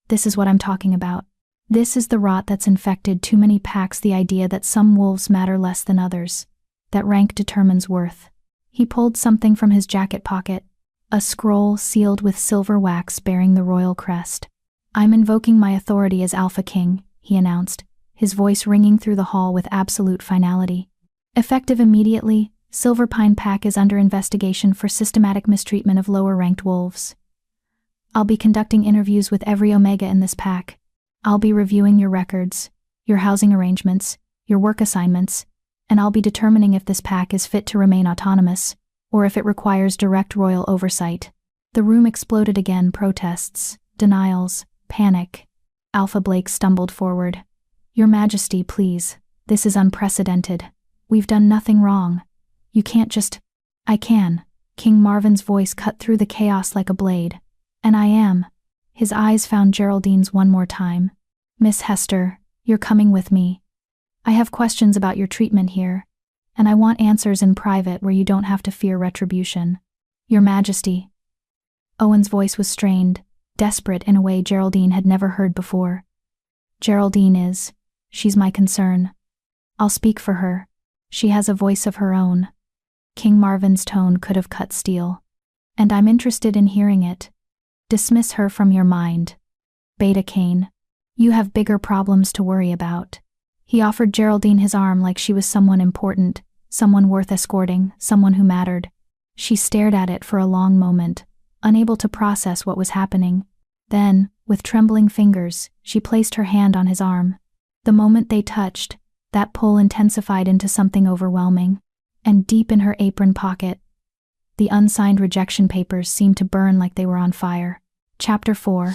This is what I'm talking about. This is the rot that's infected too many packs, the idea that some wolves matter less than others, that rank determines worth. He pulled something from his jacket pocket, a scroll sealed with silver wax bearing the royal crest. I'm invoking my authority as Alpha King, he announced, his voice ringing through the hall with absolute finality. Effective immediately, Silver Pine Pack is under investigation for systematic mistreatment of lower-ranked wolves. I'll be conducting interviews with every Omega in this pack. I'll be reviewing your records, your housing arrangements, your work assignments, and I'll be determining if this pack is fit to remain autonomous, or if it requires direct royal oversight. The room exploded again, protests, denials, panic. Alpha Blake stumbled forward. Your Majesty, please. This is unprecedented. We've done nothing wrong. You can't just... I can. King Marvin's voice cut through the chaos like a blade. And I am. His eyes found Geraldine's one more time. Miss Hester, you're coming with me. I have questions about your treatment here, and I want answers in private where you don't have to fear retribution. Your Majesty. Owen's voice was strained, desperate in a way Geraldine had never heard before. Geraldine is. She's my concern. I'll speak for her. She has a voice of her own. King Marvin's tone could have cut steel. And I'm interested in hearing it. Dismiss her from your mind. Beta Cain. You have bigger problems to worry about. He offered Geraldine his arm like she was someone important, someone worth escorting, someone who mattered. She stared at it for a long moment, unable to process what was happening. Then, with trembling fingers, she placed her hand on his arm. The moment they touched, that pull intensified into something overwhelming. And deep in her apron pocket, the unsigned rejection papers seemed to burn like they were on fire. Chapter 4.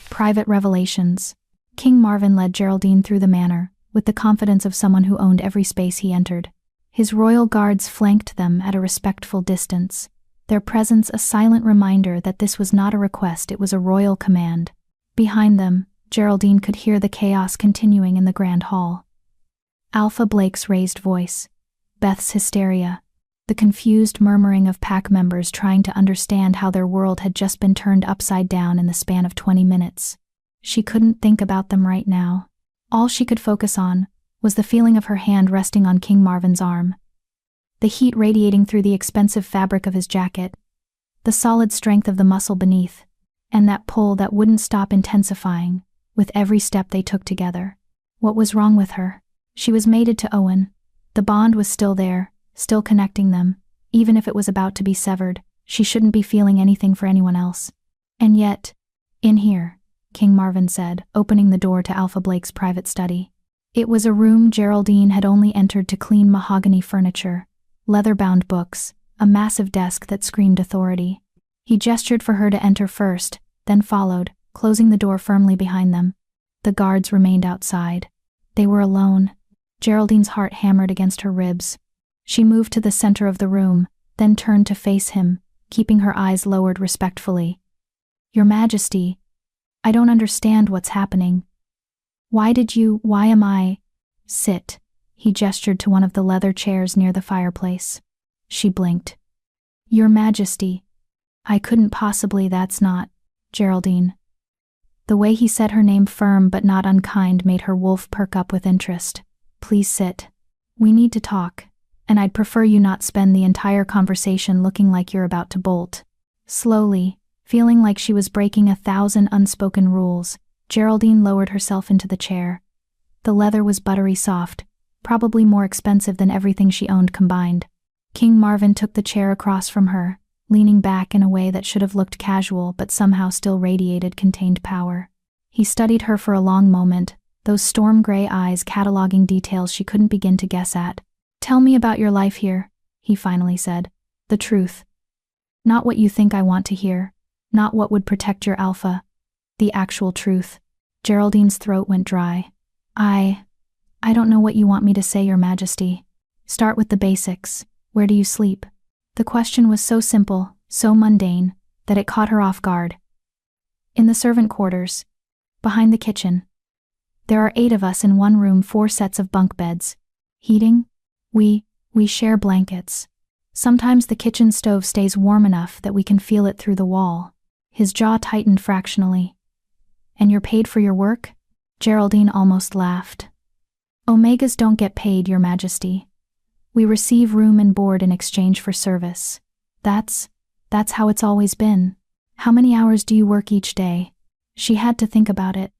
Private Revelations. King Marvin led Geraldine through the manor, with the confidence of someone who owned every space he entered. His royal guards flanked them at a respectful distance, their presence a silent reminder that this was not a request, it was a royal command. Behind them, Geraldine could hear the chaos continuing in the grand hall. Alpha Blake's raised voice, Beth's hysteria, the confused murmuring of pack members trying to understand how their world had just been turned upside down in the span of 20 minutes. She couldn't think about them right now. All she could focus on was the feeling of her hand resting on King Marvin's arm, the heat radiating through the expensive fabric of his jacket, the solid strength of the muscle beneath, and that pull that wouldn't stop intensifying with every step they took together. What was wrong with her? She was mated to Owen. The bond was still there, still connecting them. Even if it was about to be severed, she shouldn't be feeling anything for anyone else. And yet, in here, King Marvin said, opening the door to Alpha Blake's private study. It was a room Geraldine had only entered to clean mahogany furniture, leather-bound books, a massive desk that screamed authority. He gestured for her to enter first, then followed, closing the door firmly behind them. The guards remained outside. They were alone. Geraldine's heart hammered against her ribs. She moved to the center of the room, then turned to face him, keeping her eyes lowered respectfully. Your Majesty, I don't understand what's happening. Why am I? Sit. He gestured to one of the leather chairs near the fireplace. She blinked. Your Majesty. I couldn't possibly, that's not. Geraldine. The way he said her name firm but not unkind made her wolf perk up with interest. Please sit. We need to talk, and I'd prefer you not spend the entire conversation looking like you're about to bolt. Slowly, feeling like she was breaking 1,000 unspoken rules, Geraldine lowered herself into the chair. The leather was buttery soft, probably more expensive than everything she owned combined. King Marvin took the chair across from her, leaning back in a way that should have looked casual but somehow still radiated contained power. He studied her for a long moment, those storm-gray eyes cataloging details she couldn't begin to guess at. Tell me about your life here, he finally said. The truth. Not what you think I want to hear. not what would protect your alpha. The actual truth. Geraldine's throat went dry. I don't know what you want me to say, Your Majesty. Start with the basics. Where do you sleep? The question was so simple, so mundane, that it caught her off guard. In the servant quarters. Behind the kitchen. There are 8 of us in one room, 4 sets of bunk beds. Heating? We share blankets. Sometimes the kitchen stove stays warm enough that we can feel it through the wall. His jaw tightened fractionally. And you're paid for your work? Geraldine almost laughed. Omegas don't get paid, Your Majesty. We receive room and board in exchange for service. That's how it's always been. How many hours do you work each day? She had to think about it.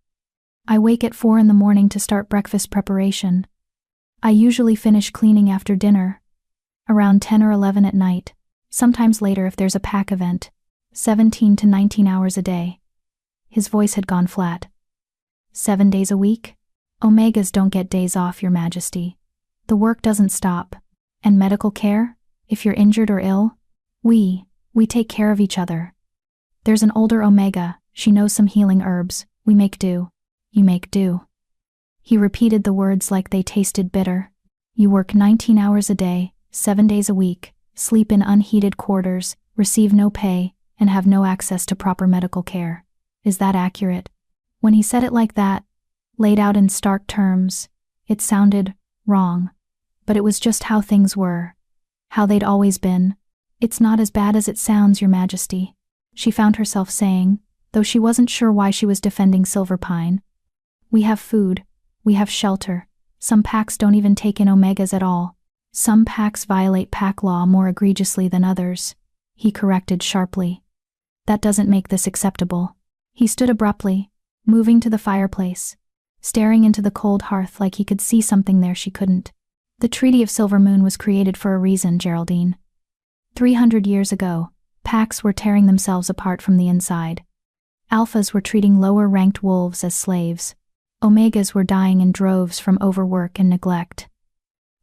I wake at 4 in the morning to start breakfast preparation. I usually finish cleaning after dinner, around 10 or 11 at night, sometimes later if there's a pack event, 17 to 19 hours a day. His voice had gone flat. 7 days a week? Omegas don't get days off, Your Majesty. The work doesn't stop. And medical care? If you're injured or ill? We take care of each other. There's an older Omega, she knows some healing herbs. We make do. You make do. He repeated the words like they tasted bitter. You work 19 hours a day, 7 days a week, sleep in unheated quarters, receive no pay, and have no access to proper medical care. Is that accurate? When he said it like that, laid out in stark terms, it sounded wrong. But it was just how things were. How they'd always been. It's not as bad as it sounds, Your Majesty, she found herself saying, though she wasn't sure why she was defending Silverpine. We have food. We have shelter. Some packs don't even take in Omegas at all. Some packs violate pack law more egregiously than others. He corrected sharply. That doesn't make this acceptable. He stood abruptly, moving to the fireplace, staring into the cold hearth like he could see something there she couldn't. The Treaty of Silver Moon was created for a reason, Geraldine. 300 years ago, packs were tearing themselves apart from the inside. Alphas were treating lower-ranked wolves as slaves. Omegas were dying in droves from overwork and neglect.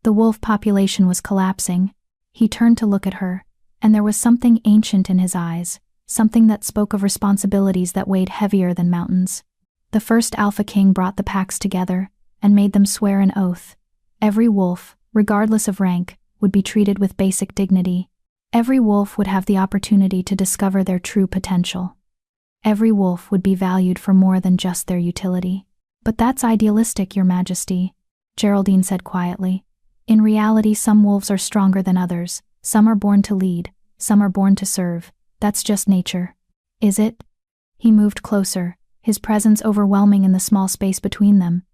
The wolf population was collapsing. He turned to look at her, and there was something ancient in his eyes, something that spoke of responsibilities that weighed heavier than mountains. The first Alphaking brought the packs together and made them swear an oath. Every wolf, regardless of rank, would be treated with basic dignity. Every wolf would have the opportunity to discover their true potential. Every wolf would be valued for more than just their utility. But that's idealistic, Your Majesty, Geraldine said quietly. In reality, some wolves are stronger than others. Some are born to lead. Some are born to serve. That's just nature. Is it? He moved closer, his presence overwhelming in the small space between them.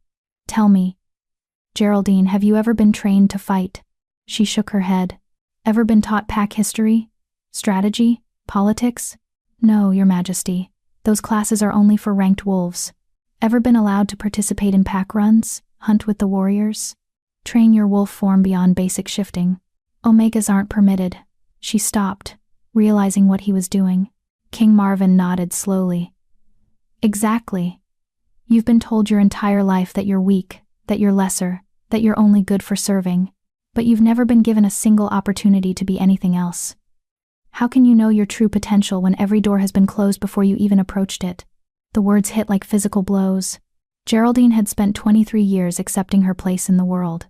Tell me. Geraldine, have you ever been trained to fight? She shook her head. Ever been taught pack history? Strategy? Politics? No, Your Majesty. Those classes are only for ranked wolves. Ever been allowed to participate in pack runs? Hunt with the warriors? Train your wolf form beyond basic shifting? Omegas aren't permitted. She stopped, realizing what he was doing. King Marvin nodded slowly. Exactly. You've been told your entire life that you're weak, that you're lesser, that you're only good for serving. But you've never been given a single opportunity to be anything else. How can you know your true potential when every door has been closed before you even approached it? The words hit like physical blows. Geraldine had spent 23 years accepting her place in the world.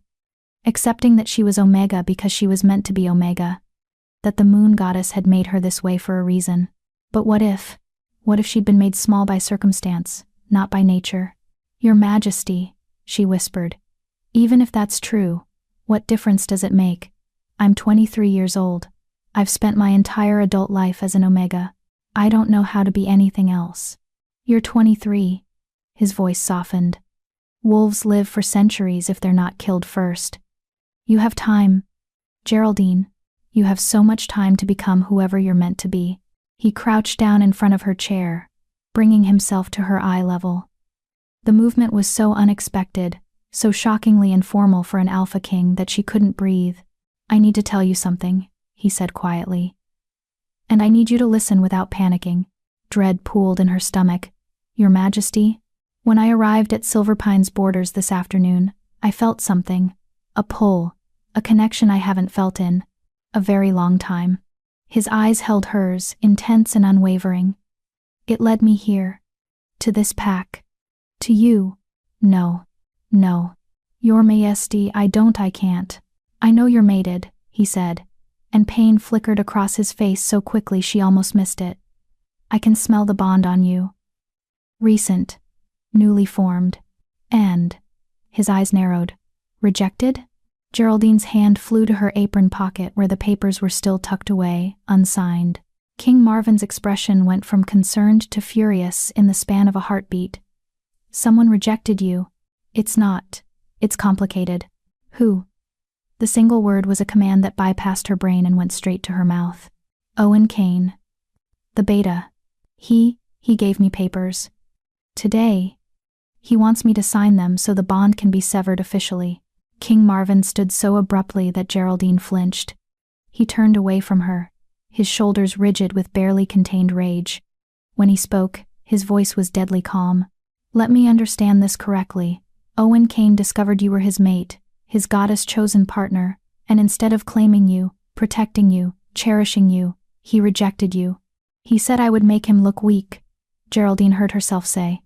Accepting that she was Omega because she was meant to be Omega. That the moon goddess had made her this way for a reason. But what if? What if she'd been made small by circumstance, not by nature? Your Majesty, she whispered. Even if that's true, what difference does it make? I'm 23 years old. I've spent my entire adult life as an Omega. I don't know how to be anything else. You're 23. His voice softened. Wolves live for centuries if they're not killed first. You have time. Geraldine, you have so much time to become whoever you're meant to be. He crouched down in front of her chair, bringing himself to her eye level. The movement was so unexpected, so shockingly informal for an Alphaking that she couldn't breathe. I need to tell you something, he said quietly. And I need you to listen without panicking. Dread pooled in her stomach. Your Majesty, when I arrived at Silverpine's borders this afternoon, I felt something. A pull, a connection I haven't felt in a very long time. His eyes held hers, intense and unwavering. It led me here. To this pack. To you. No. No. Your Majesty, I can't. I know you're mated, he said, and pain flickered across his face so quickly she almost missed it. I can smell the bond on you. Recent. Newly formed. And. His eyes narrowed. Rejected? Geraldine's hand flew to her apron pocket where the papers were still tucked away, unsigned. King Marvin's expression went from concerned to furious in the span of a heartbeat. Someone rejected you. It's complicated. Who? The single word was a command that bypassed her brain and went straight to her mouth. Owen Kane. The beta. He gave me papers. Today. He wants me to sign them so the bond can be severed officially. King Marvin stood so abruptly that Geraldine flinched. He turned away from her, his shoulders rigid with barely contained rage. When he spoke, his voice was deadly calm. Let me understand this correctly. Owen Kane discovered you were his mate, his goddess-chosen partner, and instead of claiming you, protecting you, cherishing you, he rejected you. He said I would make him look weak, Geraldine heard herself say.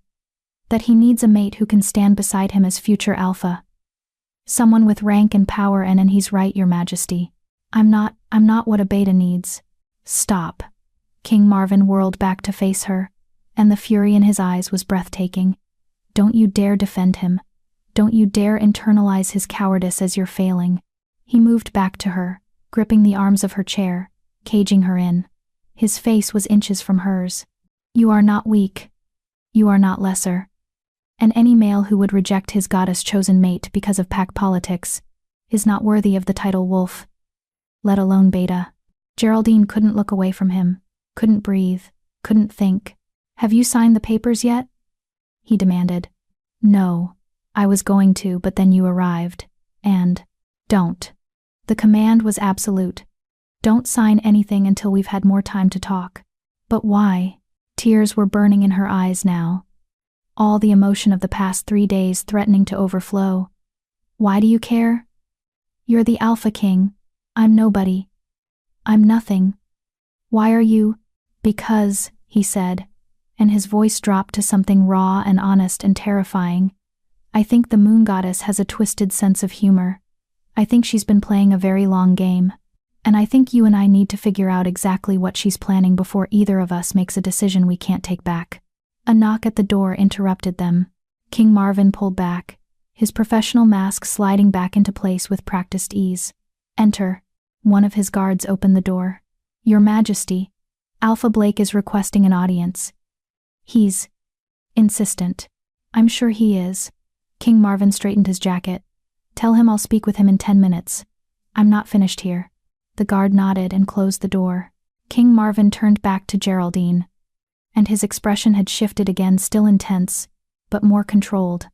That he needs a mate who can stand beside him as future alpha. Someone with rank and power, and he's right, Your Majesty. I'm not what a beta needs. Stop. King Marvin whirled back to face her, and the fury in his eyes was breathtaking. Don't you dare defend him. Don't you dare internalize his cowardice as you're failing. He moved back to her, gripping the arms of her chair, caging her in. His face was inches from hers. You are not weak. You are not lesser. And any male who would reject his goddess-chosen mate because of pack politics is not worthy of the title wolf. Let alone beta. Geraldine couldn't look away from him, couldn't breathe, couldn't think. Have you signed the papers yet? He demanded. No. I was going to, but then you arrived. And, don't. The command was absolute. Don't sign anything until we've had more time to talk. But why? Tears were burning in her eyes now. All the emotion of the past 3 days threatening to overflow. Why do you care? You're the Alpha King. I'm nobody. I'm nothing. Why are you? Because, he said, and his voice dropped to something raw and honest and terrifying. I think the moon goddess has a twisted sense of humor. I think she's been playing a very long game. And I think you and I need to figure out exactly what she's planning before either of us makes a decision we can't take back. A knock at the door interrupted them. King Marvin pulled back, his professional mask sliding back into place with practiced ease. Enter. One of his guards opened the door. Your Majesty, Alpha Blake is requesting an audience. He's insistent. I'm sure he is. King Marvin straightened his jacket. Tell him I'll speak with him in 10 minutes. I'm not finished here. The guard nodded and closed the door. King Marvin turned back to Geraldine, and his expression had shifted again, still intense, but more controlled.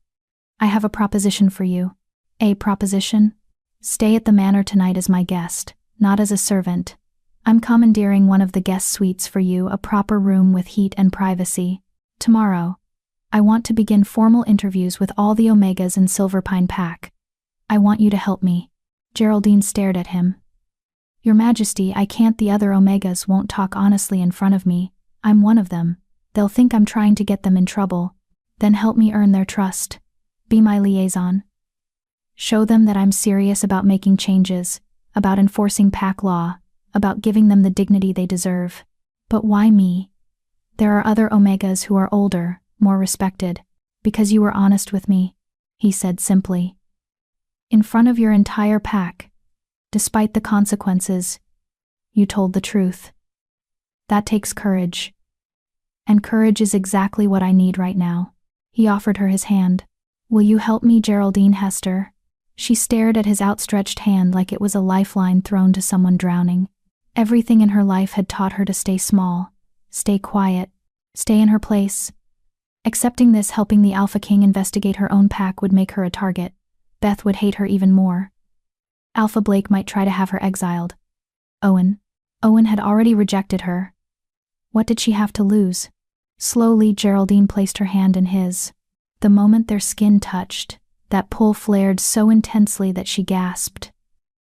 I have a proposition for you. A proposition? Stay at the manor tonight as my guest, not as a servant. I'm commandeering one of the guest suites for you, a proper room with heat and privacy. Tomorrow, I want to begin formal interviews with all the Omegas in Silverpine Pack. I want you to help me. Geraldine stared at him. Your Majesty, I can't. The other Omegas won't talk honestly in front of me. I'm one of them. They'll think I'm trying to get them in trouble. Then help me earn their trust. Be my liaison. Show them that I'm serious about making changes, about enforcing pack law, about giving them the dignity they deserve. But why me? There are other Omegas who are older, more respected. Because you were honest with me, he said simply. In front of your entire pack, despite the consequences, you told the truth. That takes courage. And courage is exactly what I need right now. He offered her his hand. Will you help me, Geraldine Hester? She stared at his outstretched hand like it was a lifeline thrown to someone drowning. Everything in her life had taught her to stay small, stay quiet, stay in her place. Accepting this, helping the Alpha King investigate her own pack, would make her a target. Beth would hate her even more. Alpha Blake might try to have her exiled. Owen had already rejected her. What did she have to lose? Slowly, Geraldine placed her hand in his. The moment their skin touched, that pull flared so intensely that she gasped.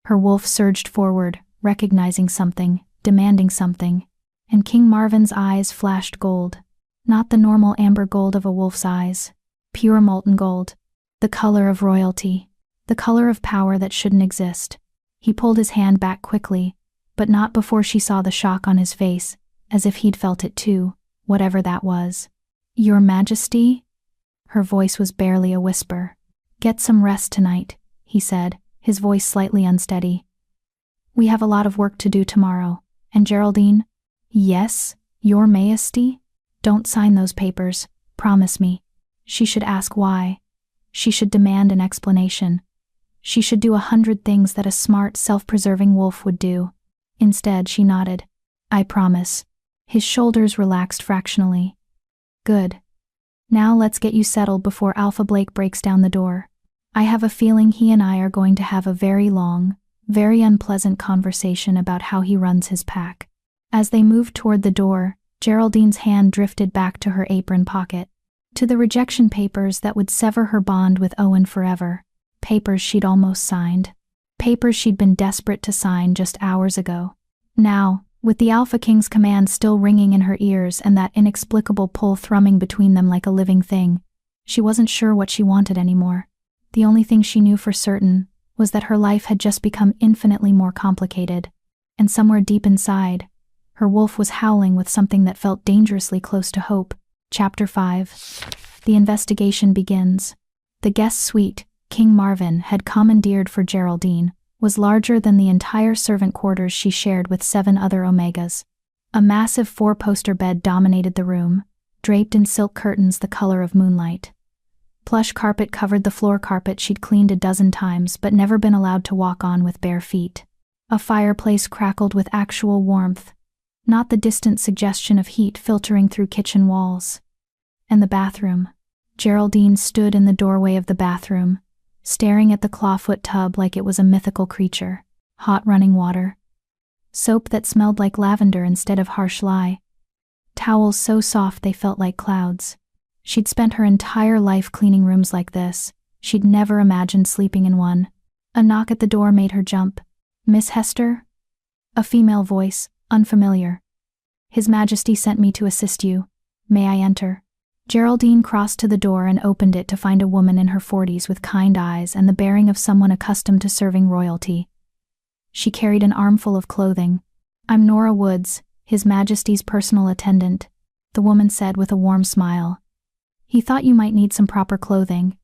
Her wolf surged forward, recognizing something, demanding something, and King Marvin's eyes flashed gold. Not the normal amber gold of a wolf's eyes. Pure molten gold. The color of royalty. The color of power that shouldn't exist. He pulled his hand back quickly, but not before she saw the shock on his face, as if he'd felt it too, whatever that was. "Your Majesty?" Her voice was barely a whisper. "Get some rest tonight," he said, his voice slightly unsteady. "We have a lot of work to do tomorrow. And Geraldine?" "Yes, Your Majesty?" "Don't sign those papers, promise me." She should ask why. She should demand an explanation. She should do 100 things that a smart, self-preserving wolf would do. Instead, she nodded. "I promise." His shoulders relaxed fractionally. "Good. Now let's get you settled before Alpha Blake breaks down the door. I have a feeling he and I are going to have a very long, very unpleasant conversation about how he runs his pack." As they moved toward the door, Geraldine's hand drifted back to her apron pocket. To the rejection papers that would sever her bond with Owen forever. Papers she'd almost signed. Papers she'd been desperate to sign just hours ago. Now, with the Alpha King's command still ringing in her ears and that inexplicable pull thrumming between them like a living thing, she wasn't sure what she wanted anymore. The only thing she knew for certain was that her life had just become infinitely more complicated, and somewhere deep inside, her wolf was howling with something that felt dangerously close to hope. Chapter 5. The investigation begins. The guest suite King Marvin had commandeered for Geraldine was larger than the entire servant quarters she shared with 7 other Omegas. A massive 4-poster bed dominated the room, draped in silk curtains the color of moonlight. Plush carpet covered the floor carpet she'd cleaned a dozen times but never been allowed to walk on with bare feet. A fireplace crackled with actual warmth, not the distant suggestion of heat filtering through kitchen walls. And the bathroom. Geraldine stood in the doorway of the bathroom, staring at the clawfoot tub like it was a mythical creature. Hot running water. Soap that smelled like lavender instead of harsh lye. Towels so soft they felt like clouds. She'd spent her entire life cleaning rooms like this. She'd never imagined sleeping in one. A knock at the door made her jump. "Miss Hester?" A female voice, unfamiliar. "His Majesty sent me to assist you. May I enter?" Geraldine crossed to the door and opened it to find a woman in her 40s with kind eyes and the bearing of someone accustomed to serving royalty. She carried an armful of clothing. "I'm Nora Woods, His Majesty's personal attendant," the woman said with a warm smile. "He thought you might need some proper clothing.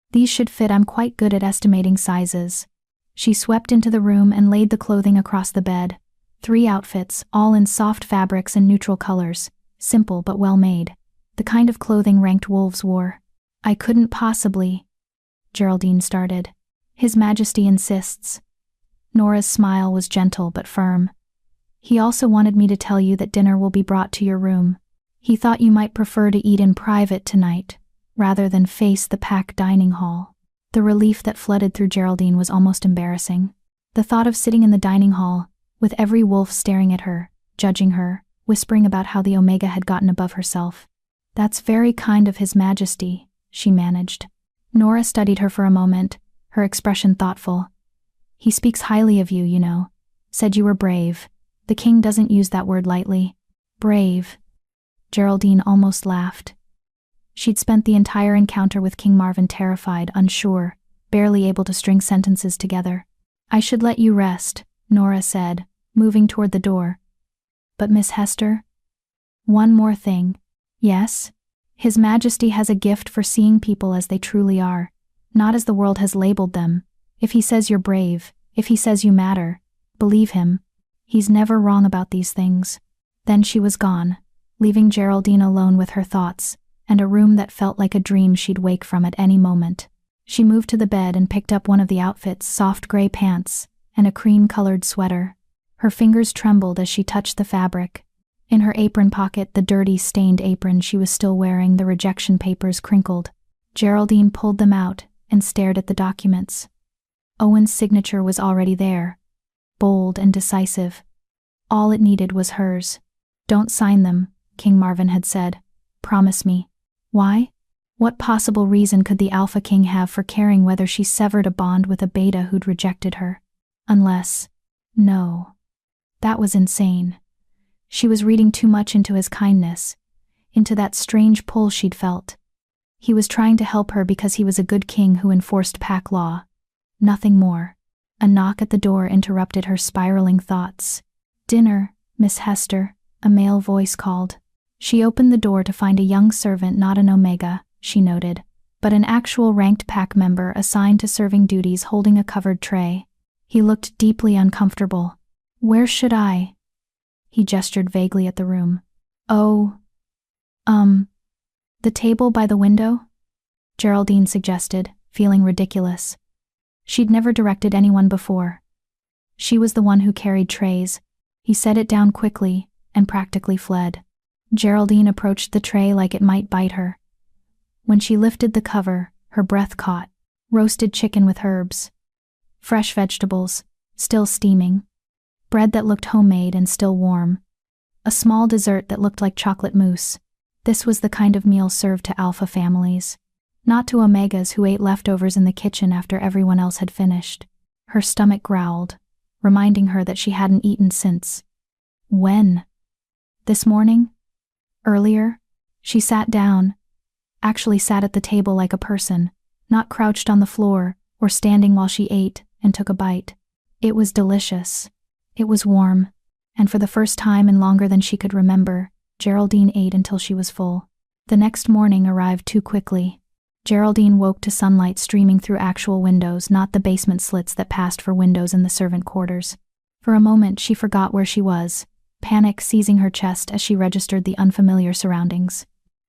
These should fit. I'm quite good at estimating sizes." She swept into the room and laid the clothing across the bed. 3 outfits, all in soft fabrics and neutral colors, simple but well made. The kind of clothing ranked wolves wore. "I couldn't possibly," Geraldine started. "His Majesty insists." Nora's smile was gentle but firm. "He also wanted me to tell you that dinner will be brought to your room. He thought you might prefer to eat in private tonight, rather than face the packed dining hall." The relief that flooded through Geraldine was almost embarrassing. The thought of sitting in the dining hall, with every wolf staring at her, judging her, whispering about how the Omega had gotten above herself. "That's very kind of His Majesty," she managed. Nora studied her for a moment, her expression thoughtful. "He speaks highly of you, you know. Said you were brave. The king doesn't use that word lightly." "Brave." Geraldine almost laughed. She'd spent the entire encounter with King Marvin terrified, unsure, barely able to string sentences together. "I should let you rest," Nora said, moving toward the door. "But Miss Hester?" "One more thing." "Yes?" "His Majesty has a gift for seeing people as they truly are, not as the world has labeled them. If he says you're brave, if he says you matter, believe him. He's never wrong about these things." Then she was gone, leaving Geraldine alone with her thoughts, and a room that felt like a dream she'd wake from at any moment. She moved to the bed and picked up one of the outfit's soft gray pants and a cream-colored sweater. Her fingers trembled as she touched the fabric. In her apron pocket, the dirty, stained apron she was still wearing, the rejection papers crinkled. Geraldine pulled them out and stared at the documents. Owen's signature was already there, bold and decisive. All it needed was hers. "Don't sign them," King Marvin had said. "Promise me." Why? What possible reason could the Alpha King have for caring whether she severed a bond with a beta who'd rejected her? Unless… No. That was insane. She was reading too much into his kindness, into that strange pull she'd felt. He was trying to help her because he was a good king who enforced pack law. Nothing more. A knock at the door interrupted her spiraling thoughts. "Dinner, Miss Hester," a male voice called. She opened the door to find a young servant, not an Omega, she noted, but an actual ranked pack member assigned to serving duties holding a covered tray. He looked deeply uncomfortable. "Where should I?" He gestured vaguely at the room. "Oh, the table by the window?" Geraldine suggested, feeling ridiculous. She'd never directed anyone before. She was the one who carried trays. He set it down quickly and practically fled. Geraldine approached the tray like it might bite her. When she lifted the cover, her breath caught. Roasted chicken with herbs. Fresh vegetables, still steaming. Bread that looked homemade and still warm. A small dessert that looked like chocolate mousse. This was the kind of meal served to alpha families. Not to Omegas who ate leftovers in the kitchen after everyone else had finished. Her stomach growled, reminding her that she hadn't eaten since. When? This morning? Earlier? She sat down. Actually sat at the table like a person, not crouched on the floor or standing while she ate and took a bite. It was delicious. It was warm, and for the first time in longer than she could remember, Geraldine ate until she was full. The next morning arrived too quickly. Geraldine woke to sunlight streaming through actual windows, not the basement slits that passed for windows in the servant quarters. For a moment she forgot where she was, panic seizing her chest as she registered the unfamiliar surroundings.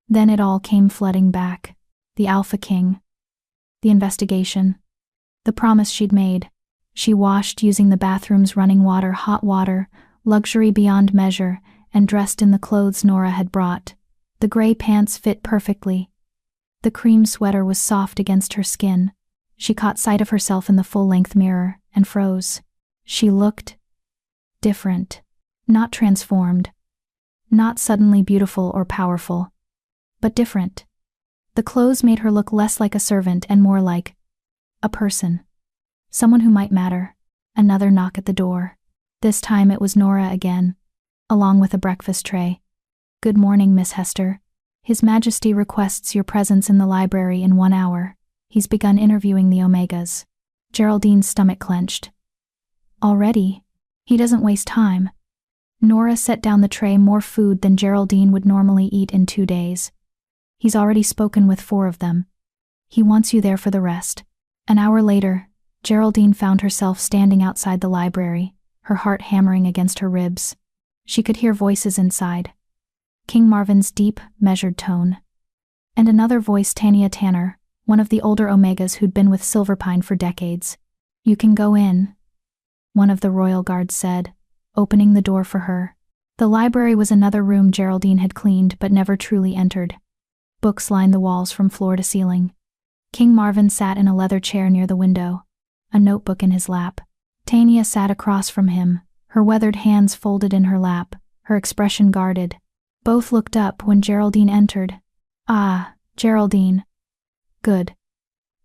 Then it all came flooding back. The Alphaking. The investigation. The promise she'd made. She washed using the bathroom's running water, hot water, luxury beyond measure, and dressed in the clothes Nora had brought. The gray pants fit perfectly. The cream sweater was soft against her skin. She caught sight of herself in the full-length mirror and froze. She looked different. Not transformed. Not suddenly beautiful or powerful. But different. The clothes made her look less like a servant and more like a person. Someone who might matter. Another knock at the door. This time it was Nora again, along with a breakfast tray. "Good morning, Miss Hester. His Majesty requests your presence in the library in 1 hour. He's begun interviewing the Omegas." Geraldine's stomach clenched. "Already? He doesn't waste time." Nora set down the tray, more food than Geraldine would normally eat in 2 days. "He's already spoken with 4 of them. He wants you there for the rest." An hour later, Geraldine found herself standing outside the library, her heart hammering against her ribs. She could hear voices inside. King Marvin's deep, measured tone. And another voice, Tanya Tanner, one of the older Omegas who'd been with Silverpine for decades. "You can go in," one of the royal guards said, opening the door for her. The library was another room Geraldine had cleaned but never truly entered. Books lined the walls from floor to ceiling. King Marvin sat in a leather chair near the window, a notebook in his lap. Tanya sat across from him, her weathered hands folded in her lap, her expression guarded. Both looked up when Geraldine entered. "Ah, Geraldine." "Good."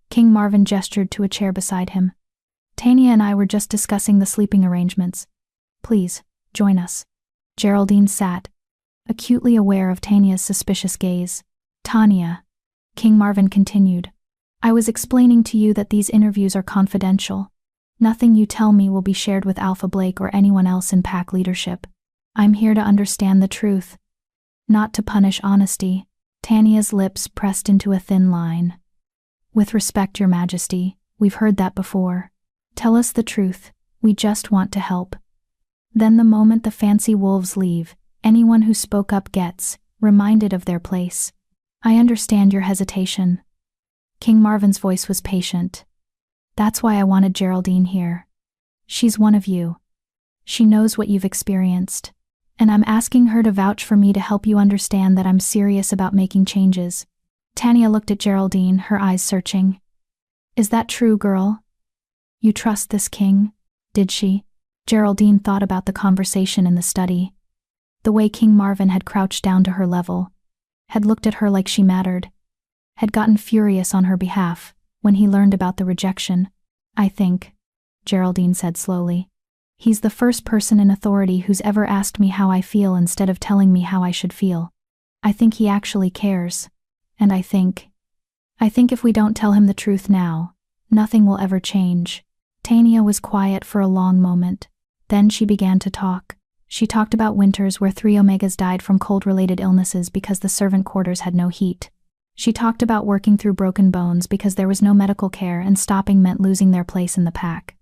King Marvin gestured to a chair beside him. "Tanya and I were just discussing the sleeping arrangements. Please, join us." Geraldine sat, acutely aware of Tanya's suspicious gaze. "Tanya," King Marvin continued, "I was explaining to you that these interviews are confidential. Nothing you tell me will be shared with Alpha Blake or anyone else in pack leadership. I'm here to understand the truth. Not to punish honesty." Tanya's lips pressed into a thin line. "With respect, Your Majesty, we've heard that before. Tell us the truth, we just want to help." Then the moment the fancy wolves leave, anyone who spoke up gets reminded of their place. "I understand your hesitation." King Marvin's voice was patient. "That's why I wanted Geraldine here. She's one of you. She knows what you've experienced. And I'm asking her to vouch for me to help you understand that I'm serious about making changes." Tanya looked at Geraldine, her eyes searching. "Is that true, girl? You trust this king?" Did she? Geraldine thought about the conversation in the study. The way King Marvin had crouched down to her level, had looked at her like she mattered, had gotten furious on her behalf when he learned about the rejection. "I think," Geraldine said slowly, "he's the first person in authority who's ever asked me how I feel instead of telling me how I should feel." I think he actually cares. And I think if we don't tell him the truth now, nothing will ever change. Tanya was quiet for a long moment. Then she began to talk. She talked about winters where 3 Omegas died from cold-related illnesses because the servant quarters had no heat. She talked about working through broken bones because there was no medical care and stopping meant losing their place in the pack.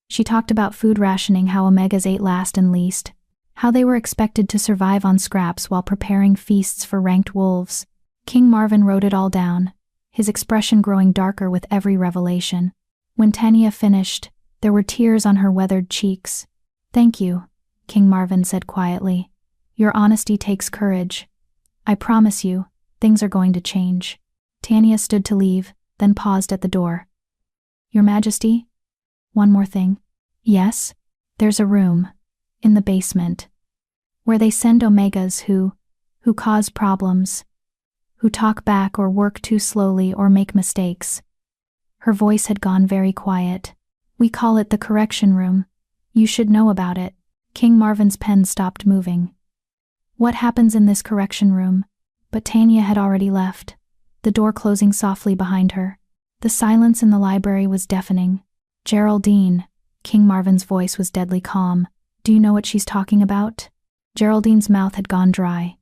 She talked about food rationing, how Omegas ate last and least, how they were expected to survive on scraps while preparing feasts for ranked wolves. King Marvin wrote it all down, his expression growing darker with every revelation. When Tanya finished, there were tears on her weathered cheeks. "Thank you," King Marvin said quietly. "Your honesty takes courage. I promise you, things are going to change." Tanya stood to leave, then paused at the door. "Your Majesty? One more thing." "Yes? There's a room, in the basement, where they send Omegas who cause problems, who talk back or work too slowly or make mistakes." Her voice had gone very quiet. "We call it the correction room. You should know about it." King Marvin's pen stopped moving. "What happens in this correction room?" But Tanya had already left, the door closing softly behind her. The silence in the library was deafening. "Geraldine," King Marvin's voice was deadly calm. "Do you know what she's talking about?" Geraldine's mouth had gone dry.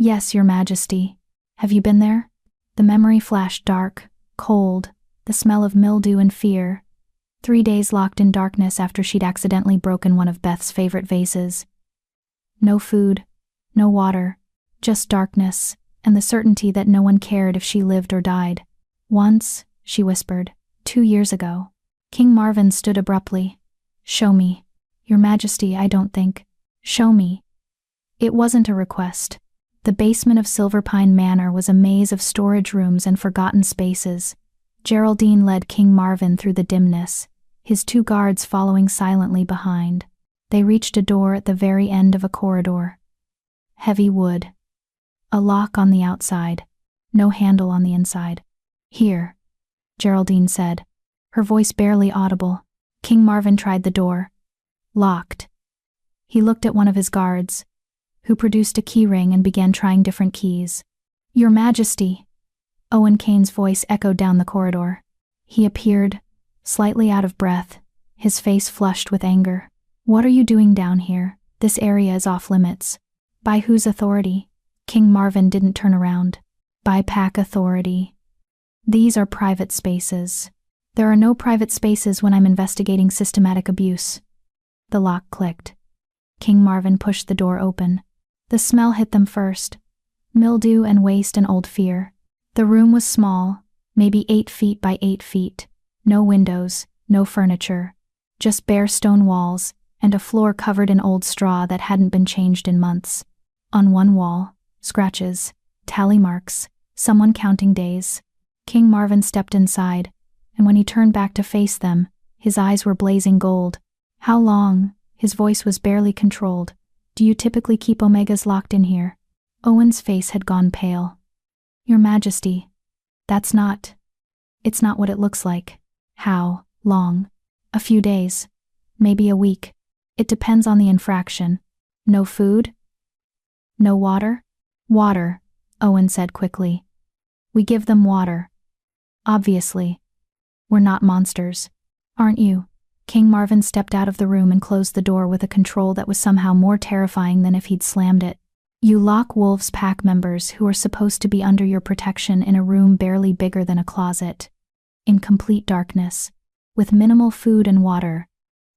Yes, Your Majesty. Have you been there?" The memory flashed dark, cold, the smell of mildew and fear. 3 days locked in darkness after she'd accidentally broken one of Beth's favorite vases. No food, no water, just darkness, and the certainty that no one cared if she lived or died. "Once," she whispered, 2 years ago." King Marvin stood abruptly. "Show me." "Your Majesty, I don't think." "Show me." It wasn't a request. The basement of Silverpine Manor was a maze of storage rooms and forgotten spaces. Geraldine led King Marvin through the dimness, his 2 guards following silently behind. They reached a door at the very end of a corridor. Heavy wood. A lock on the outside, no handle on the inside. "Here," Geraldine said, her voice barely audible. King Marvin tried the door. Locked. He looked at one of his guards, who produced a key ring and began trying different keys. "Your Majesty!" Owen Kane's voice echoed down the corridor. He appeared, slightly out of breath, his face flushed with anger. "What are you doing down here? This area is off limits." "By whose authority?" King Marvin didn't turn around. "By pack authority. These are private spaces." "There are no private spaces when I'm investigating systematic abuse." The lock clicked. King Marvin pushed the door open. The smell hit them first. Mildew and waste and old fear. The room was small, maybe 8 feet by 8 feet. No windows, no furniture. Just bare stone walls, and a floor covered in old straw that hadn't been changed in months. On one wall, scratches, tally marks, someone counting days. King Marvin stepped inside, and when he turned back to face them, his eyes were blazing gold. "How long?" His voice was barely controlled. "Do you typically keep Omegas locked in here?" Owen's face had gone pale. "Your Majesty, it's not what it looks like." "How long?" "A few days. Maybe a week. It depends on the infraction." "No food?" "No water?" "Water," Owen said quickly. "We give them water. Obviously. We're not monsters." "Aren't you?" King Marvin stepped out of the room and closed the door with a control that was somehow more terrifying than if he'd slammed it. "You lock Wolves pack members who are supposed to be under your protection in a room barely bigger than a closet, in complete darkness, with minimal food and water.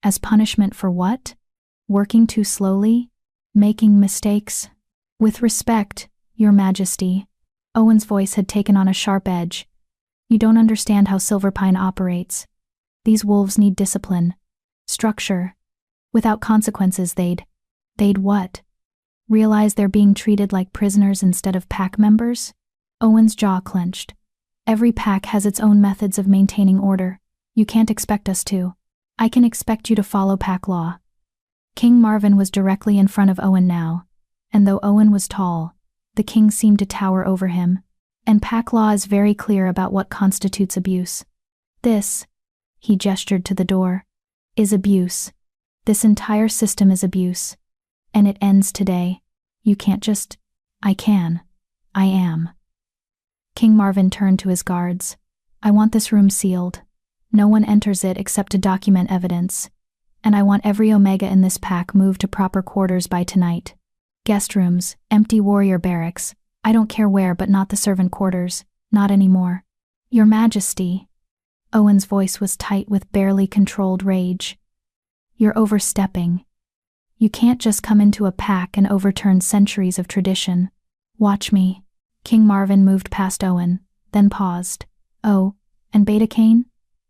As punishment for what? Working too slowly? Making mistakes?" "With respect, Your Majesty." Owen's voice had taken on a sharp edge. "You don't understand how Silverpine operates. These wolves need discipline. Structure. Without consequences they'd what? Realize they're being treated like prisoners instead of pack members?" Owen's jaw clenched. "Every pack has its own methods of maintaining order. You can't expect us to." "I can expect you to follow pack law." King Marvin was directly in front of Owen now, and though Owen was tall, the king seemed to tower over him. "And pack law is very clear about what constitutes abuse. This," he gestured to the door, "is abuse. This entire system is abuse. And it ends today. You can't just I can. I am. King Marvin turned to his guards. I want this room sealed. No one enters it except to document evidence. And I want every Omega in this pack moved to proper quarters by tonight. Guest rooms, empty warrior barracks. I don't care where, but not the servant quarters. Not anymore. Your Majesty. Owen's voice was tight with barely controlled rage. You're overstepping. You can't just come into a pack and overturn centuries of tradition. Watch me. King Marvin moved past Owen, then paused. Oh, and Beta Cain?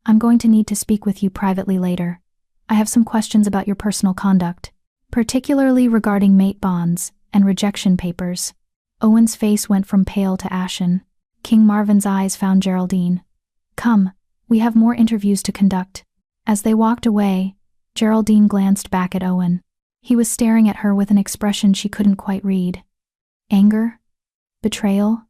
I'm going to need to speak with you privately later. I have some questions about your personal conduct, particularly regarding mate bonds and rejection papers. Owen's face went from pale to ashen. King Marvin's eyes found Geraldine. Come, we have more interviews to conduct. As they walked away, Geraldine glanced back at Owen. He was staring at her with an expression she couldn't quite read. Anger? Betrayal?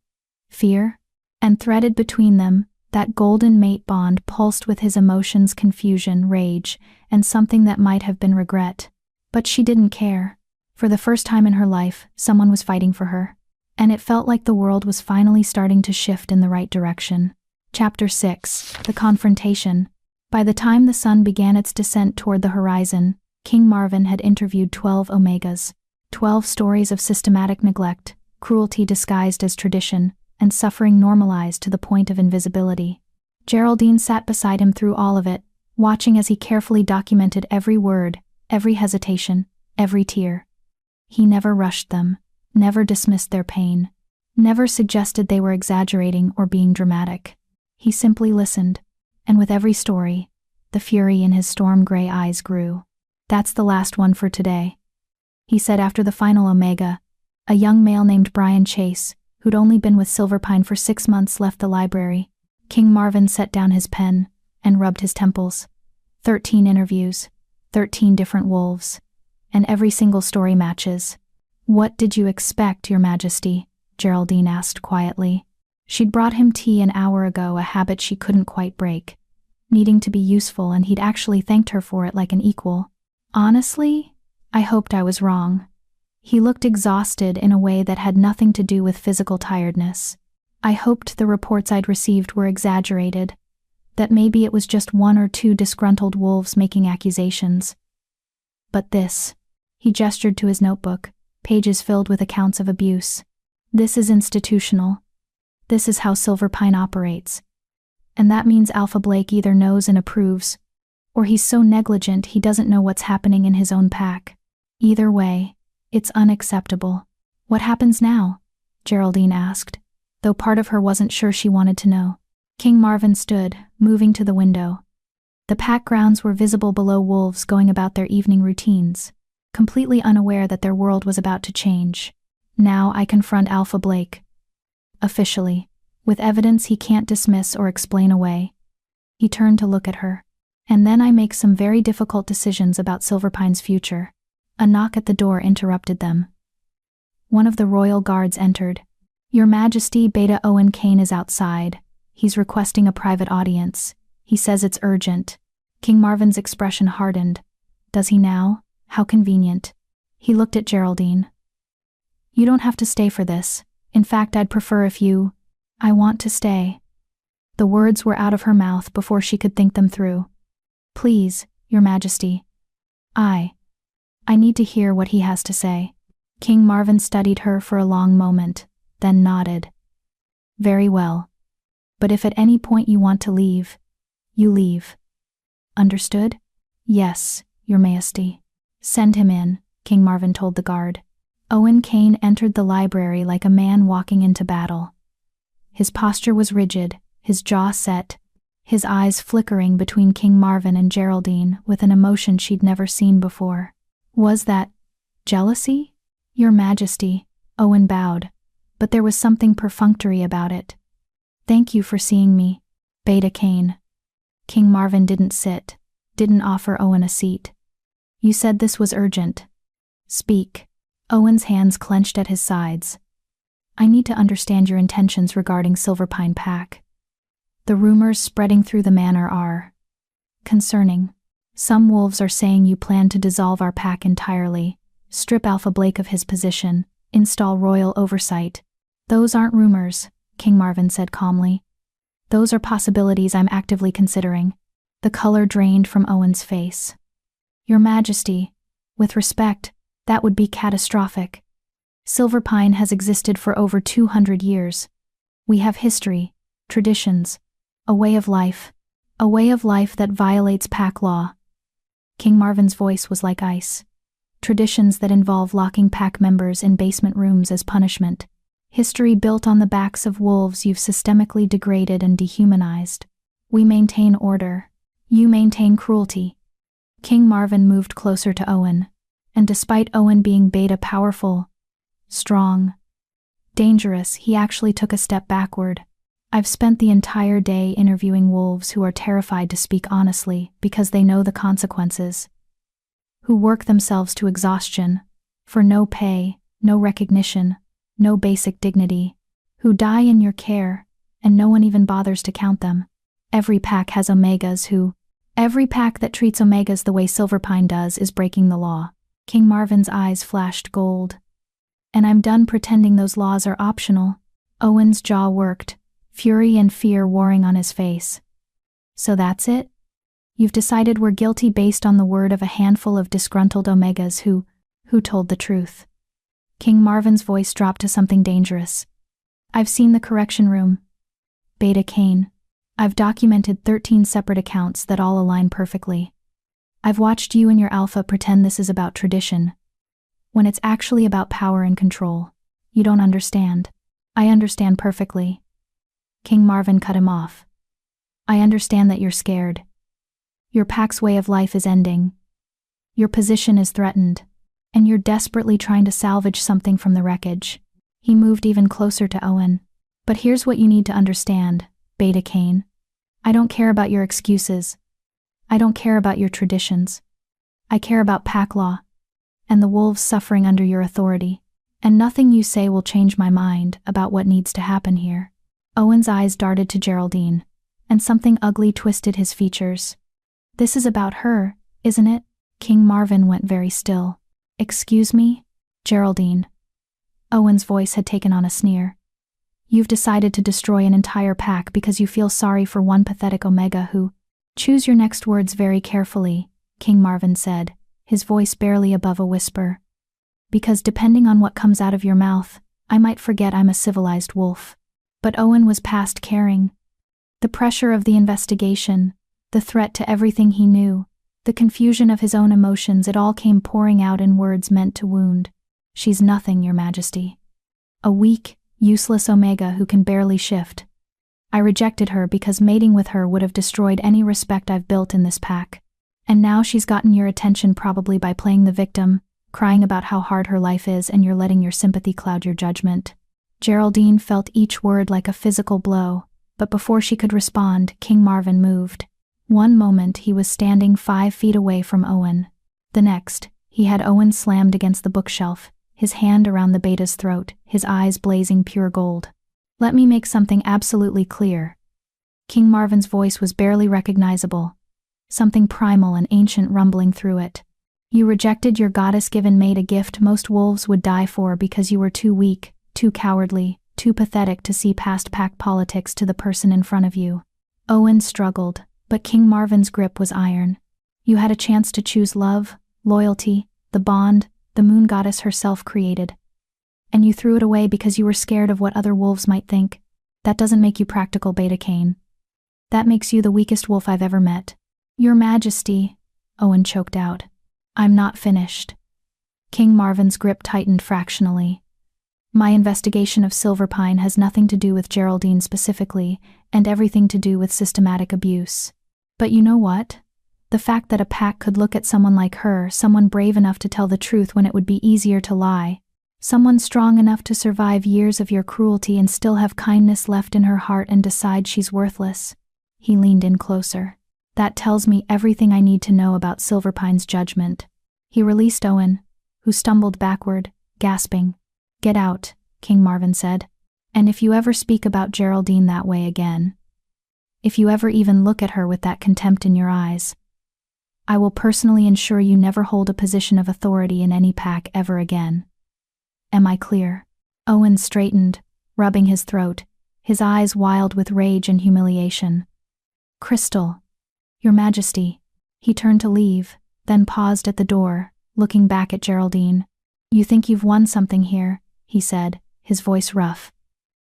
Fear? And threaded between them, that golden mate bond pulsed with his emotions, confusion, rage, and something that might have been regret. But she didn't care. For the first time in her life, someone was fighting for her. And it felt like the world was finally starting to shift in the right direction. Chapter 6. The Confrontation. By the time the sun began its descent toward the horizon, King Marvin had interviewed 12 Omegas. 12 stories of systematic neglect, cruelty disguised as tradition, and suffering normalized to the point of invisibility. Geraldine sat beside him through all of it, watching as he carefully documented every word, every hesitation, every tear. He never rushed them, never dismissed their pain, never suggested they were exaggerating or being dramatic. He simply listened, and with every story, the fury in his storm-gray eyes grew. That's the last one for today, he said after the final Omega. A young male named Brian Chase, who'd only been with Silverpine for 6 months, left the library. King Marvin set down his pen and rubbed his temples. 13 interviews, 13 different wolves, and every single story matches. What did you expect, Your Majesty? Geraldine asked quietly. She'd brought him tea an hour ago, a habit she couldn't quite break. Needing to be useful, and he'd actually thanked her for it like an equal. Honestly, I hoped I was wrong. He looked exhausted in a way that had nothing to do with physical tiredness. I hoped the reports I'd received were exaggerated, that maybe it was just 1 or 2 disgruntled wolves making accusations. But this, he gestured to his notebook, pages filled with accounts of abuse. This is institutional. This is how Silverpine operates. And that means Alpha Blake either knows and approves, or he's so negligent he doesn't know what's happening in his own pack. Either way, it's unacceptable. What happens now? Geraldine asked, though part of her wasn't sure she wanted to know. King Marvin stood, moving to the window. The pack grounds were visible below wolves going about their evening routines, completely unaware that their world was about to change. Now I confront Alpha Blake. Officially, with evidence he can't dismiss or explain away. He turned to look at her. And then I make some very difficult decisions about Silverpine's future. A knock at the door interrupted them. One of the royal guards entered. Your Majesty, Beta Owen Cain is outside. He's requesting a private audience. He says it's urgent. King Marvin's expression hardened. Does he now? How convenient. He looked at Geraldine. You don't have to stay for this. In fact, I'd prefer if you... I want to stay. The words were out of her mouth before she could think them through. Please, Your Majesty. I need to hear what he has to say. King Marvin studied her for a long moment, then nodded. Very well. But if at any point you want to leave, you leave. Understood? Yes, Your Majesty. Send him in, King Marvin told the guard. Owen Cain entered the library like a man walking into battle. His posture was rigid, his jaw set, his eyes flickering between King Marvin and Geraldine with an emotion she'd never seen before. Was that jealousy? Your Majesty, Owen bowed, but there was something perfunctory about it. Thank you for seeing me, Beta Cain. King Marvin didn't sit, didn't offer Owen a seat. You said this was urgent. Speak. Owen's hands clenched at his sides. I need to understand your intentions regarding Silverpine Pack. The rumors spreading through the manor are concerning. Some wolves are saying you plan to dissolve our pack entirely, strip Alpha Blake of his position, Install royal oversight. Those aren't rumors, King Marvin said calmly. Those are possibilities I'm actively considering. The color drained from Owen's face. Your Majesty, with respect, that would be catastrophic. Silverpine has existed for over 200 years. We have history, traditions, a way of life that violates pack law. King Marvin's voice was like ice. Traditions that involve locking pack members in basement rooms as punishment. History built on the backs of wolves you've systemically degraded and dehumanized. We maintain order. You maintain cruelty. King Marvin moved closer to Owen, and despite Owen being beta powerful, strong, dangerous, he actually took a step backward. I've spent the entire day interviewing wolves who are terrified to speak honestly because they know the consequences, who work themselves to exhaustion, for no pay, no recognition, no basic dignity, who die in your care, and no one even bothers to count them. Every pack has omegas every pack that treats omegas the way Silverpine does is breaking the law. King Marvin's eyes flashed gold. And I'm done pretending those laws are optional. Owen's jaw worked, fury and fear warring on his face. So that's it? You've decided we're guilty based on the word of a handful of disgruntled omegas who told the truth. King Marvin's voice dropped to something dangerous. I've seen the correction room. Beta Cain. I've documented 13 separate accounts that all align perfectly. I've watched you and your alpha pretend this is about tradition, when it's actually about power and control. You don't understand. I understand perfectly. King Marvin cut him off. I understand that you're scared. Your pack's way of life is ending. Your position is threatened, and you're desperately trying to salvage something from the wreckage. He moved even closer to Owen. But here's what you need to understand, Beta Cain. I don't care about your excuses. I don't care about your traditions. I care about pack law, and the wolves suffering under your authority. And nothing you say will change my mind about what needs to happen here. Owen's eyes darted to Geraldine, and something ugly twisted his features. This is about her, isn't it? King Marvin went very still. Excuse me, Geraldine. Owen's voice had taken on a sneer. You've decided to destroy an entire pack because you feel sorry for one pathetic omega who— Choose your next words very carefully, King Marvin said, his voice barely above a whisper. Because depending on what comes out of your mouth, I might forget I'm a civilized wolf. But Owen was past caring. The pressure of the investigation, the threat to everything he knew, the confusion of his own emotions, it all came pouring out in words meant to wound. She's nothing, Your Majesty. A weak, useless omega who can barely shift. I rejected her because mating with her would have destroyed any respect I've built in this pack. And now she's gotten your attention probably by playing the victim, crying about how hard her life is, and you're letting your sympathy cloud your judgment. Geraldine felt each word like a physical blow, but before she could respond, King Marvin moved. One moment he was standing 5 feet away from Owen. The next, he had Owen slammed against the bookshelf, his hand around the beta's throat, his eyes blazing pure gold. Let me make something absolutely clear. King Marvin's voice was barely recognizable, something primal and ancient rumbling through it. You rejected your goddess-given mate, a gift most wolves would die for, because you were too weak, too cowardly, too pathetic to see past pack politics to the person in front of you. Owen struggled, but King Marvin's grip was iron. You had a chance to choose love, loyalty, the bond the moon goddess herself created. And you threw it away because you were scared of what other wolves might think. That doesn't make you practical, Beta Cain. That makes you the weakest wolf I've ever met. Your Majesty, Owen choked out. I'm not finished. King Marvin's grip tightened fractionally. My investigation of Silverpine has nothing to do with Geraldine specifically, and everything to do with systematic abuse. But you know what? The fact that a pack could look at someone like her, someone brave enough to tell the truth when it would be easier to lie, someone strong enough to survive years of your cruelty and still have kindness left in her heart and decide she's worthless. He leaned in closer. That tells me everything I need to know about Silverpine's judgment. He released Owen, who stumbled backward, gasping. Get out, King Marvin said. And if you ever speak about Geraldine that way again, if you ever even look at her with that contempt in your eyes, I will personally ensure you never hold a position of authority in any pack ever again. Am I clear? Owen straightened, rubbing his throat, his eyes wild with rage and humiliation. Crystal. Your Majesty. He turned to leave, then paused at the door, looking back at Geraldine. You think you've won something here, he said, his voice rough.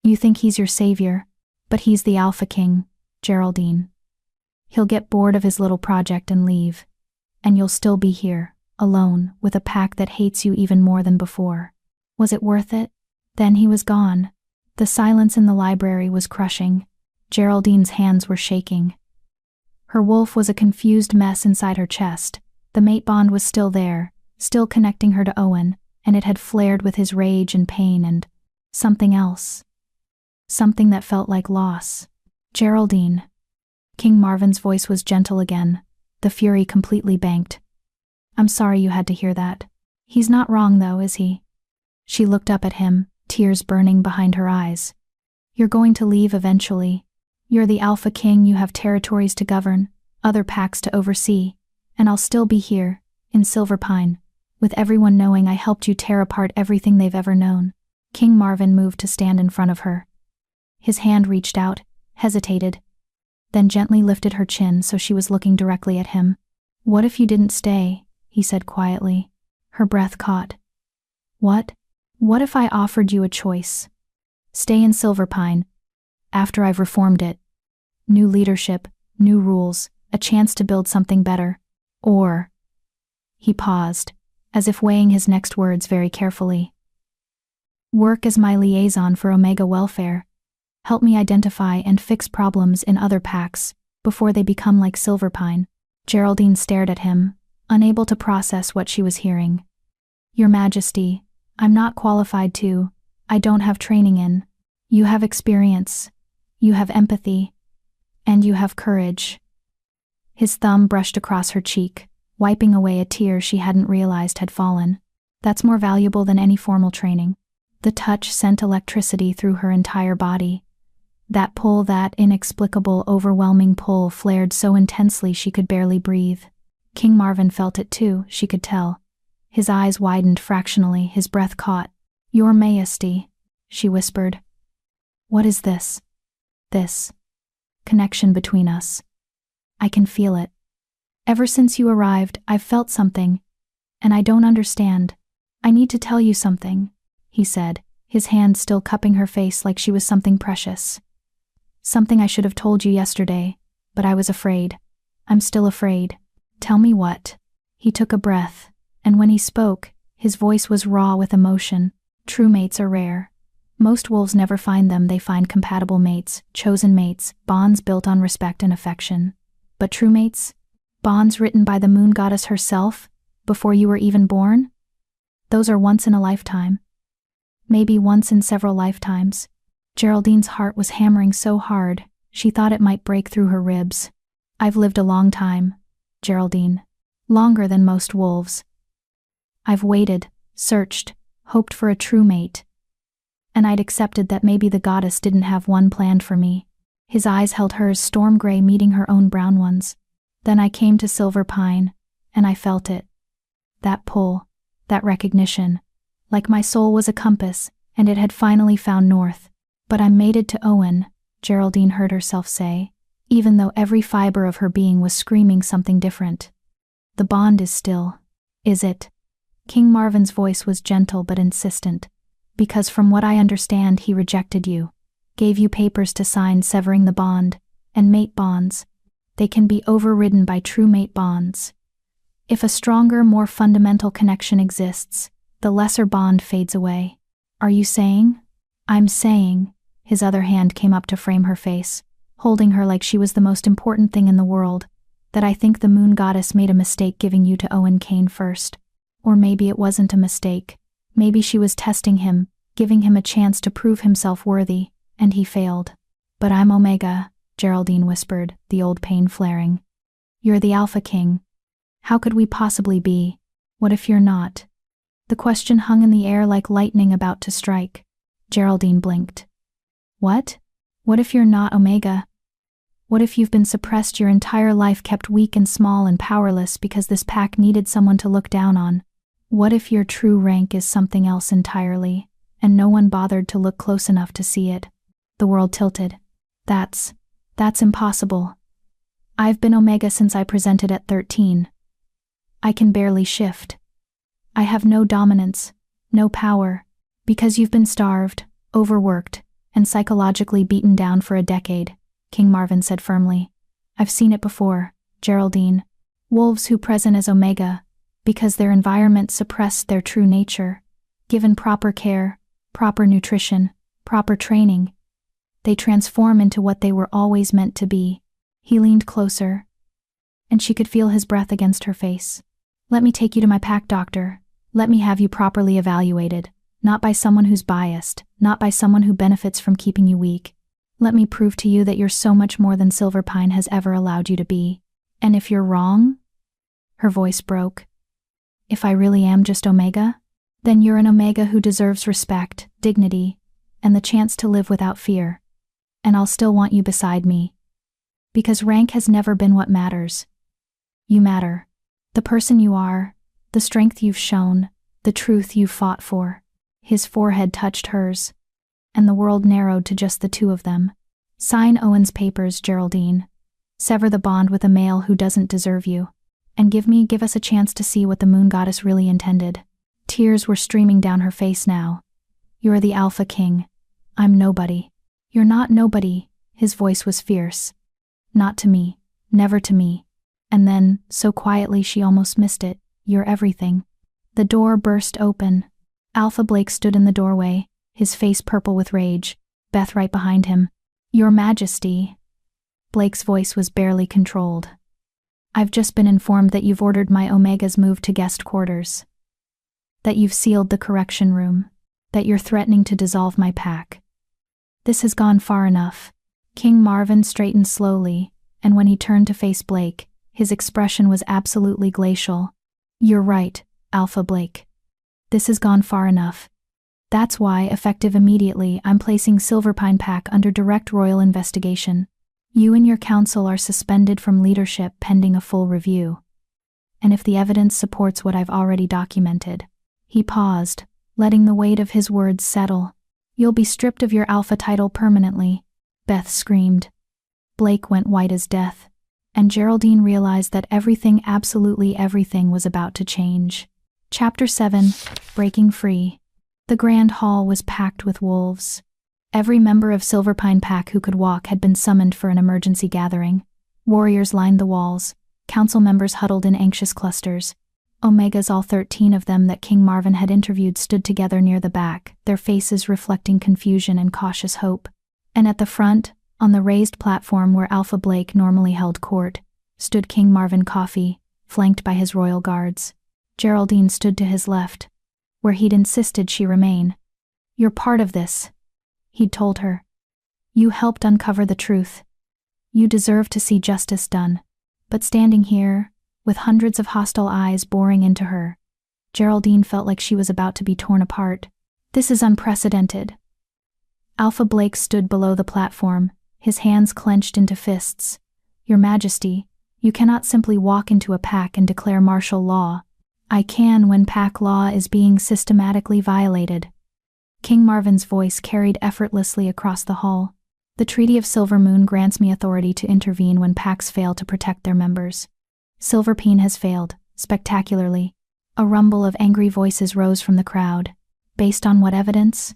You think he's your savior, but he's the Alpha King, Geraldine. He'll get bored of his little project and leave. And you'll still be here, alone, with a pack that hates you even more than before. Was it worth it? Then he was gone. The silence in the library was crushing. Geraldine's hands were shaking. Her wolf was a confused mess inside her chest. The mate bond was still there, still connecting her to Owen, and it had flared with his rage and pain and something else. Something that felt like loss. Geraldine. King Marvin's voice was gentle again, the fury completely banked. I'm sorry you had to hear that. He's not wrong though, is he? She looked up at him, tears burning behind her eyes. You're going to leave eventually. You're the Alpha King, you have territories to govern, other packs to oversee, and I'll still be here, in Silverpine, with everyone knowing I helped you tear apart everything they've ever known. King Marvin moved to stand in front of her. His hand reached out, hesitated, then gently lifted her chin so she was looking directly at him. What if you didn't stay? He said quietly. Her breath caught. What? What if I offered you a choice? Stay in Silverpine, after I've reformed it. New leadership, new rules, a chance to build something better. Or… He paused, as if weighing his next words very carefully. Work as my liaison for Omega welfare. Help me identify and fix problems in other packs before they become like Silverpine. Geraldine stared at him, unable to process what she was hearing. Your Majesty, I'm not qualified to. I don't have training in. You have experience. You have empathy. And you have courage. His thumb brushed across her cheek, wiping away a tear she hadn't realized had fallen. That's more valuable than any formal training. The touch sent electricity through her entire body. That pull, that inexplicable, overwhelming pull flared so intensely she could barely breathe. King Marvin felt it too, she could tell. His eyes widened fractionally, his breath caught. Your Majesty, she whispered. What is this? This connection between us. I can feel it. Ever since you arrived, I've felt something, and I don't understand. I need to tell you something, he said, his hand still cupping her face like she was something precious. Something I should have told you yesterday, but I was afraid. I'm still afraid. Tell me what. He took a breath, and when he spoke, his voice was raw with emotion. True mates are rare. Most wolves never find them, they find compatible mates, chosen mates, bonds built on respect and affection. But true mates? Bonds written by the moon goddess herself, before you were even born? Those are once in a lifetime. Maybe once in several lifetimes. Geraldine's heart was hammering so hard, she thought it might break through her ribs. I've lived a long time, Geraldine. Longer than most wolves. I've waited, searched, hoped for a true mate. And I'd accepted that maybe the goddess didn't have one planned for me. His eyes held hers, storm gray meeting her own brown ones. Then I came to Silverpine, and I felt it. That pull, that recognition, like my soul was a compass, and it had finally found north. But I'm mated to Owen, Geraldine heard herself say, even though every fiber of her being was screaming something different. The bond is still, is it? King Marvin's voice was gentle but insistent. Because from what I understand, he rejected you, gave you papers to sign severing the bond, and mate bonds. They can be overridden by true mate bonds. If a stronger, more fundamental connection exists, the lesser bond fades away. Are you saying? I'm saying. His other hand came up to frame her face, holding her like she was the most important thing in the world, that I think the moon goddess made a mistake giving you to Owen Kane first. Or maybe it wasn't a mistake. Maybe she was testing him, giving him a chance to prove himself worthy, and he failed. But I'm Omega, Geraldine whispered, the old pain flaring. You're the Alpha King. How could we possibly be? What if you're not? The question hung in the air like lightning about to strike. Geraldine blinked. What? What if you're not Omega? What if you've been suppressed your entire life, kept weak and small and powerless because this pack needed someone to look down on? What if your true rank is something else entirely, and no one bothered to look close enough to see it? The world tilted. That's impossible. I've been Omega since I presented at 13. I can barely shift. I have no dominance, no power, because you've been starved, overworked, and psychologically beaten down for a decade, King Marvin said firmly. I've seen it before, Geraldine. Wolves who present as Omega, because their environment suppressed their true nature. Given proper care, proper nutrition, proper training, they transform into what they were always meant to be. He leaned closer, and she could feel his breath against her face. Let me take you to my pack, doctor. Let me have you properly evaluated, not by someone who's biased, not by someone who benefits from keeping you weak. Let me prove to you that you're so much more than Silverpine has ever allowed you to be. And if you're wrong? Her voice broke. If I really am just Omega? Then you're an Omega who deserves respect, dignity, and the chance to live without fear. And I'll still want you beside me. Because rank has never been what matters. You matter. The person you are, the strength you've shown, the truth you've fought for. His forehead touched hers, and the world narrowed to just the two of them. Sign Owen's papers, Geraldine. Sever the bond with a male who doesn't deserve you. And give us a chance to see what the moon goddess really intended. Tears were streaming down her face now. You're the Alpha King. I'm nobody. You're not nobody. His voice was fierce. Not to me. Never to me. And then, so quietly she almost missed it, you're everything. The door burst open. Alpha Blake stood in the doorway, his face purple with rage, Beth right behind him. Your Majesty. Blake's voice was barely controlled. I've just been informed that you've ordered my Omegas moved to guest quarters. That you've sealed the correction room. That you're threatening to dissolve my pack. This has gone far enough. King Marvin straightened slowly, and when he turned to face Blake, his expression was absolutely glacial. You're right, Alpha Blake. This has gone far enough. That's why, effective immediately, I'm placing Silverpine Pack under direct royal investigation. You and your council are suspended from leadership pending a full review. And if the evidence supports what I've already documented. He paused, letting the weight of his words settle. You'll be stripped of your Alpha title permanently, Beth screamed. Blake went white as death, and Geraldine realized that everything, absolutely everything, was about to change. Chapter 7, Breaking Free. The Grand Hall was packed with wolves. Every member of Silverpine Pack who could walk had been summoned for an emergency gathering. Warriors lined the walls, council members huddled in anxious clusters. Omegas, all 13 of them that King Marvin had interviewed, stood together near the back, their faces reflecting confusion and cautious hope. And at the front, on the raised platform where Alpha Blake normally held court, stood King Marvin Coffey, flanked by his royal guards. Geraldine stood to his left, where he'd insisted she remain. You're part of this, he'd told her. You helped uncover the truth. You deserve to see justice done. But standing here, with hundreds of hostile eyes boring into her, Geraldine felt like she was about to be torn apart. This is unprecedented. Alpha Blake stood below the platform, his hands clenched into fists. Your Majesty, you cannot simply walk into a pack and declare martial law. I can when pack law is being systematically violated. King Marvin's voice carried effortlessly across the hall. The Treaty of Silver Moon grants me authority to intervene when packs fail to protect their members. Silverpine has failed, spectacularly. A rumble of angry voices rose from the crowd. Based on what evidence?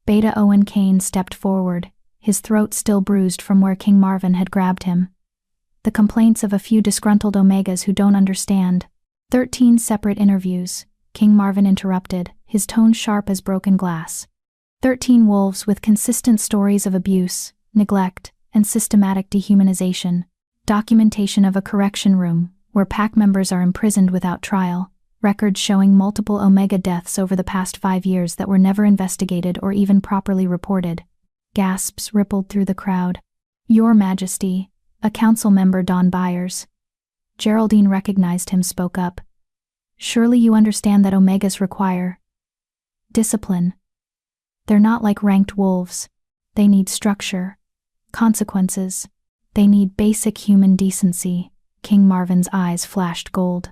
Beta Owen Kane stepped forward, his throat still bruised from where King Marvin had grabbed him. The complaints of a few disgruntled Omegas who don't understand. 13 separate interviews, King Marvin interrupted, his tone sharp as broken glass. 13 wolves with consistent stories of abuse, neglect, and systematic dehumanization. Documentation of a correction room, where pack members are imprisoned without trial. Records showing multiple Omega deaths over the past 5 years that were never investigated or even properly reported. Gasps rippled through the crowd. Your Majesty, a council member, Don Byers. Geraldine recognized him, spoke up. Surely you understand that Omegas require discipline. They're not like ranked wolves. They need structure, consequences. They need basic human decency. King Marvin's eyes flashed gold.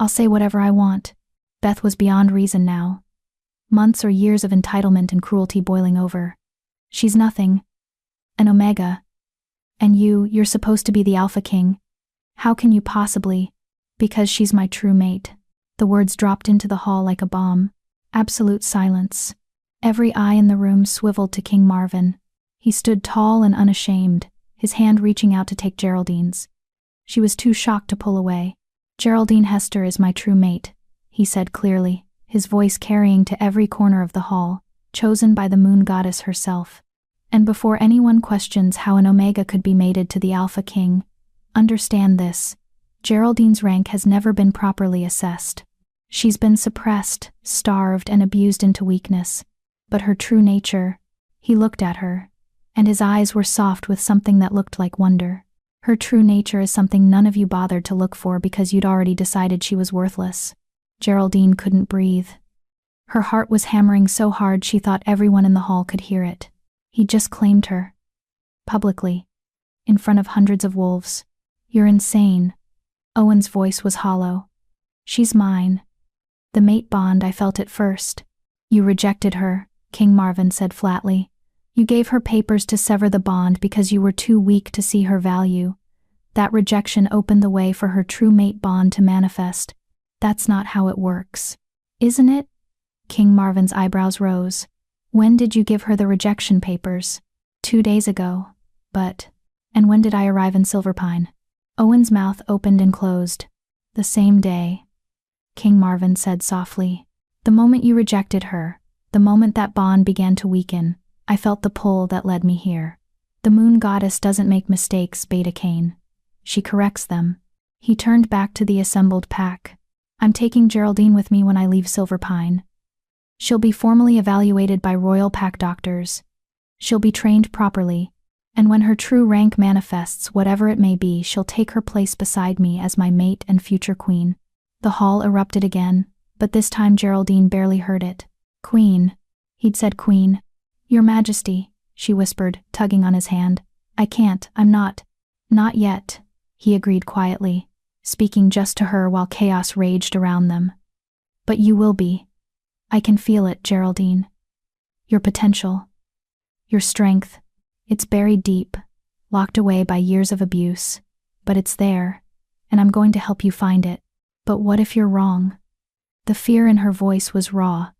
I'll say whatever I want. Beth was beyond reason now. Months or years of entitlement and cruelty boiling over. She's nothing. An Omega. And you're supposed to be the Alphaking. How can you possibly? Because she's my true mate. The words dropped into the hall like a bomb. Absolute silence. Every eye in the room swiveled to King Marvin. He stood tall and unashamed, his hand reaching out to take Geraldine's. She was too shocked to pull away. Geraldine Hester is my true mate, he said clearly, his voice carrying to every corner of the hall, chosen by the moon goddess herself. And before anyone questions how an Omega could be mated to the Alpha King, understand this: Geraldine's rank has never been properly assessed. She's been suppressed, starved, and abused into weakness. But her true nature— he looked at her, and his eyes were soft with something that looked like wonder. Her true nature is something none of you bothered to look for because you'd already decided she was worthless. Geraldine couldn't breathe. Her heart was hammering so hard she thought everyone in the hall could hear it. He just claimed her. Publicly. In front of hundreds of wolves. You're insane. Owen's voice was hollow. She's mine. The mate bond, I felt it first. You rejected her, King Marvin said flatly. You gave her papers to sever the bond because you were too weak to see her value. That rejection opened the way for her true mate bond to manifest. That's not how it works. Isn't it? King Marvin's eyebrows rose. When did you give her the rejection papers? 2 days ago. But— and when did I arrive in Silverpine? Owen's mouth opened and closed. The same day. King Marvin said softly. The moment you rejected her, the moment that bond began to weaken, I felt the pull that led me here. The moon goddess doesn't make mistakes, Beta Cain. She corrects them. He turned back to the assembled pack. I'm taking Geraldine with me when I leave Silverpine. She'll be formally evaluated by royal pack doctors. She'll be trained properly, and when her true rank manifests, whatever it may be, she'll take her place beside me as my mate and future queen. The hall erupted again, but this time Geraldine barely heard it. Queen. He'd said queen. Your Majesty, she whispered, tugging on his hand. I can't, I'm not. Not yet, he agreed quietly, speaking just to her while chaos raged around them. But you will be. I can feel it, Geraldine. Your potential. Your strength. It's buried deep, locked away by years of abuse. But it's there, and I'm going to help you find it. But what if you're wrong? The fear in her voice was raw.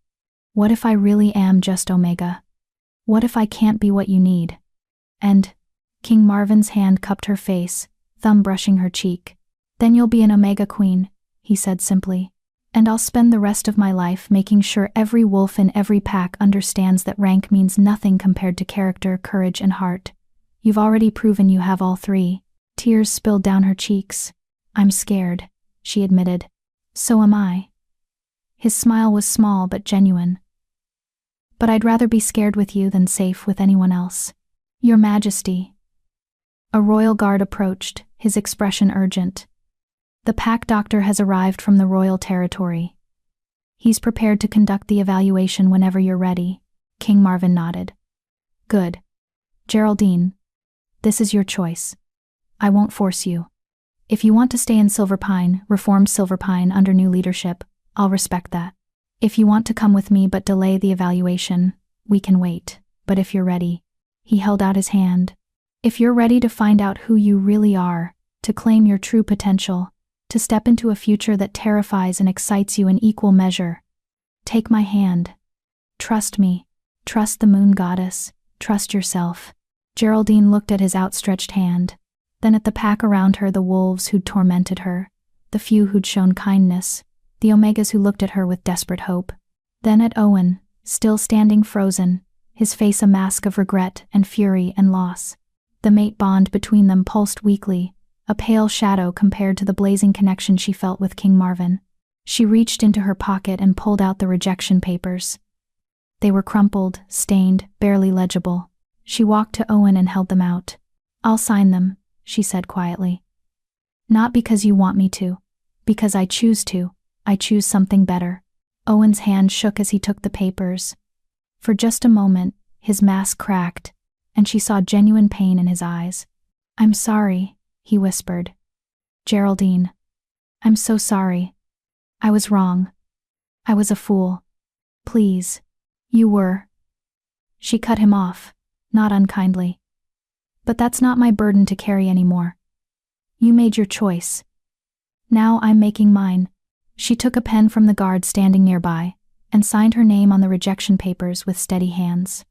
What if I really am just Omega? What if I can't be what you need? And— King Marvin's hand cupped her face, thumb brushing her cheek. Then you'll be an Omega Queen, he said simply. And I'll spend the rest of my life making sure every wolf in every pack understands that rank means nothing compared to character, courage, and heart. You've already proven you have all three. Tears spilled down her cheeks. I'm scared, she admitted. So am I. His smile was small but genuine. But I'd rather be scared with you than safe with anyone else. Your Majesty. A royal guard approached, his expression urgent. The pack doctor has arrived from the royal territory. He's prepared to conduct the evaluation whenever you're ready. King Marvin nodded. Good. Geraldine, this is your choice. I won't force you. If you want to stay in Silverpine, reformed Silverpine under new leadership, I'll respect that. If you want to come with me but delay the evaluation, we can wait. But if you're ready— he held out his hand. If you're ready to find out who you really are, to claim your true potential, to step into a future that terrifies and excites you in equal measure, take my hand. Trust me. Trust the moon goddess. Trust yourself. Geraldine looked at his outstretched hand, then at the pack around her, the wolves who'd tormented her, the few who'd shown kindness, the Omegas who looked at her with desperate hope. Then at Owen, still standing frozen, his face a mask of regret and fury and loss. The mate bond between them pulsed weakly, a pale shadow compared to the blazing connection she felt with King Marvin. She reached into her pocket and pulled out the rejection papers. They were crumpled, stained, barely legible. She walked to Owen and held them out. I'll sign them, she said quietly. Not because you want me to. Because I choose to. I choose something better. Owen's hand shook as he took the papers. For just a moment, his mask cracked, and she saw genuine pain in his eyes. I'm sorry, he whispered. Geraldine. I'm so sorry. I was wrong. I was a fool. Please. You were. She cut him off, not unkindly. But that's not my burden to carry anymore. You made your choice. Now I'm making mine. She took a pen from the guard standing nearby and signed her name on the rejection papers with steady hands.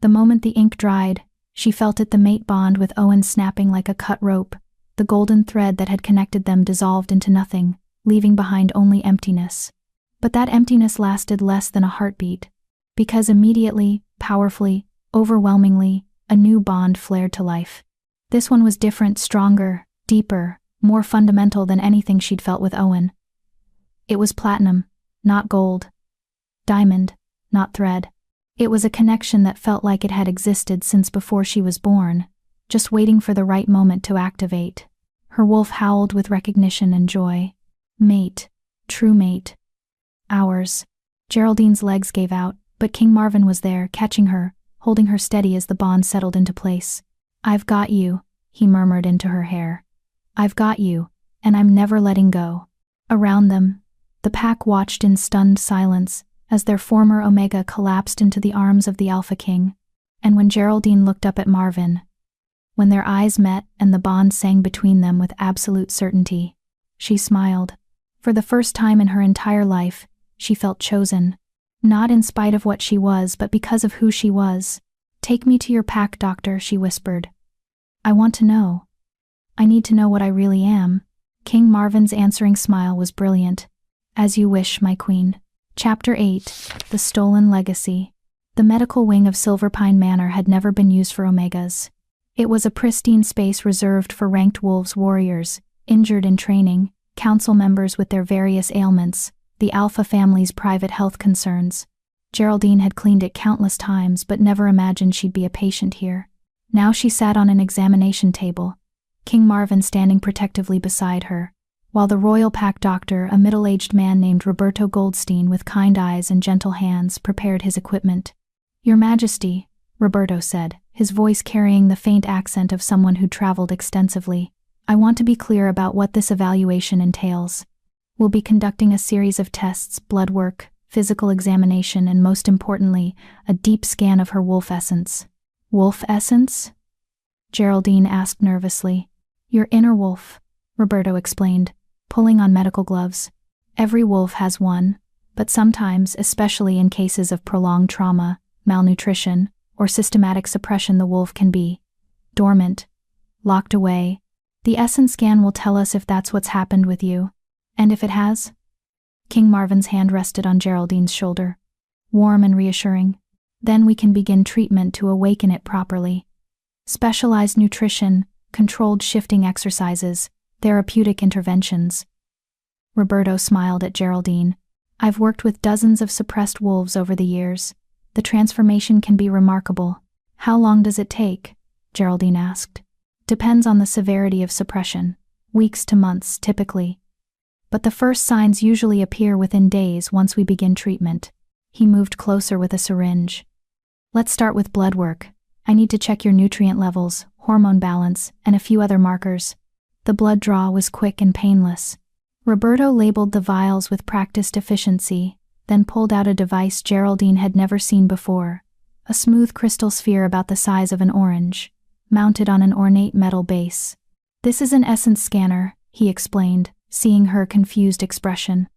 The moment the ink dried, she felt it, the mate bond with Owen snapping like a cut rope. The golden thread that had connected them dissolved into nothing, leaving behind only emptiness. But that emptiness lasted less than a heartbeat, because immediately, powerfully, overwhelmingly, a new bond flared to life. This one was different, stronger, deeper, more fundamental than anything she'd felt with Owen. It was platinum, not gold. Diamond, not thread. It was a connection that felt like it had existed since before she was born, just waiting for the right moment to activate. Her wolf howled with recognition and joy. Mate. True mate. Ours. Geraldine's legs gave out, but King Marvin was there, catching her, holding her steady as the bond settled into place. I've got you, he murmured into her hair. I've got you, and I'm never letting go. Around them, the pack watched in stunned silence as their former Omega collapsed into the arms of the Alphaking, and when Geraldine looked up at Marvin, when their eyes met and the bond sang between them with absolute certainty, she smiled. For the first time in her entire life, she felt chosen. Not in spite of what she was, but because of who she was. Take me to your pack, doctor, she whispered. I want to know. I need to know what I really am. King Marvin's answering smile was brilliant. As you wish, my queen. Chapter 8. The Stolen Legacy. The medical wing of Silverpine Manor had never been used for Omegas. It was a pristine space reserved for ranked wolves warriors, injured in training, council members with their various ailments, the Alpha family's private health concerns. Geraldine had cleaned it countless times but never imagined she'd be a patient here. Now she sat on an examination table, King Marvin standing protectively beside her, while the royal pack doctor, a middle-aged man named Roberto Goldstein with kind eyes and gentle hands, prepared his equipment. Your Majesty, Roberto said, his voice carrying the faint accent of someone who'd traveled extensively. I want to be clear about what this evaluation entails. We'll be conducting a series of tests, blood work, physical examination, and most importantly, a deep scan of her wolf essence. Wolf essence? Geraldine asked nervously. Your inner wolf, Roberto explained, pulling on medical gloves. Every wolf has one, but sometimes, especially in cases of prolonged trauma, malnutrition, or systematic suppression, the wolf can be dormant, locked away. The essence scan will tell us if that's what's happened with you. And if it has? King Marvin's hand rested on Geraldine's shoulder, warm and reassuring. Then we can begin treatment to awaken it properly. Specialized nutrition, controlled shifting exercises, therapeutic interventions. Roberto smiled at Geraldine. I've worked with dozens of suppressed wolves over the years. The transformation can be remarkable. How long does it take? Geraldine asked. Depends on the severity of suppression. Weeks to months, typically. But the first signs usually appear within days once we begin treatment. He moved closer with a syringe. Let's start with blood work. I need to check your nutrient levels, hormone balance, and a few other markers. The blood draw was quick and painless. Roberto labeled the vials with practiced efficiency, then pulled out a device Geraldine had never seen before, a smooth crystal sphere about the size of an orange, mounted on an ornate metal base. This is an essence scanner, he explained, seeing her confused expression.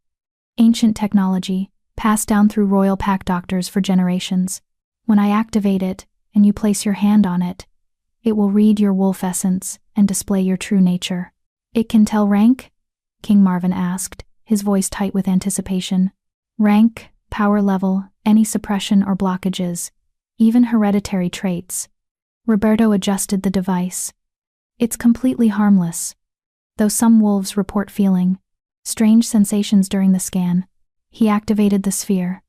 Ancient technology, passed down through royal pack doctors for generations. When I activate it, and you place your hand on it, it will read your wolf essence and display your true nature. It can tell rank? King Marvin asked, his voice tight with anticipation. Rank, power level, any suppression or blockages, even hereditary traits. Roberto adjusted the device. It's completely harmless, though some wolves report feeling strange sensations during the scan. He activated the sphere.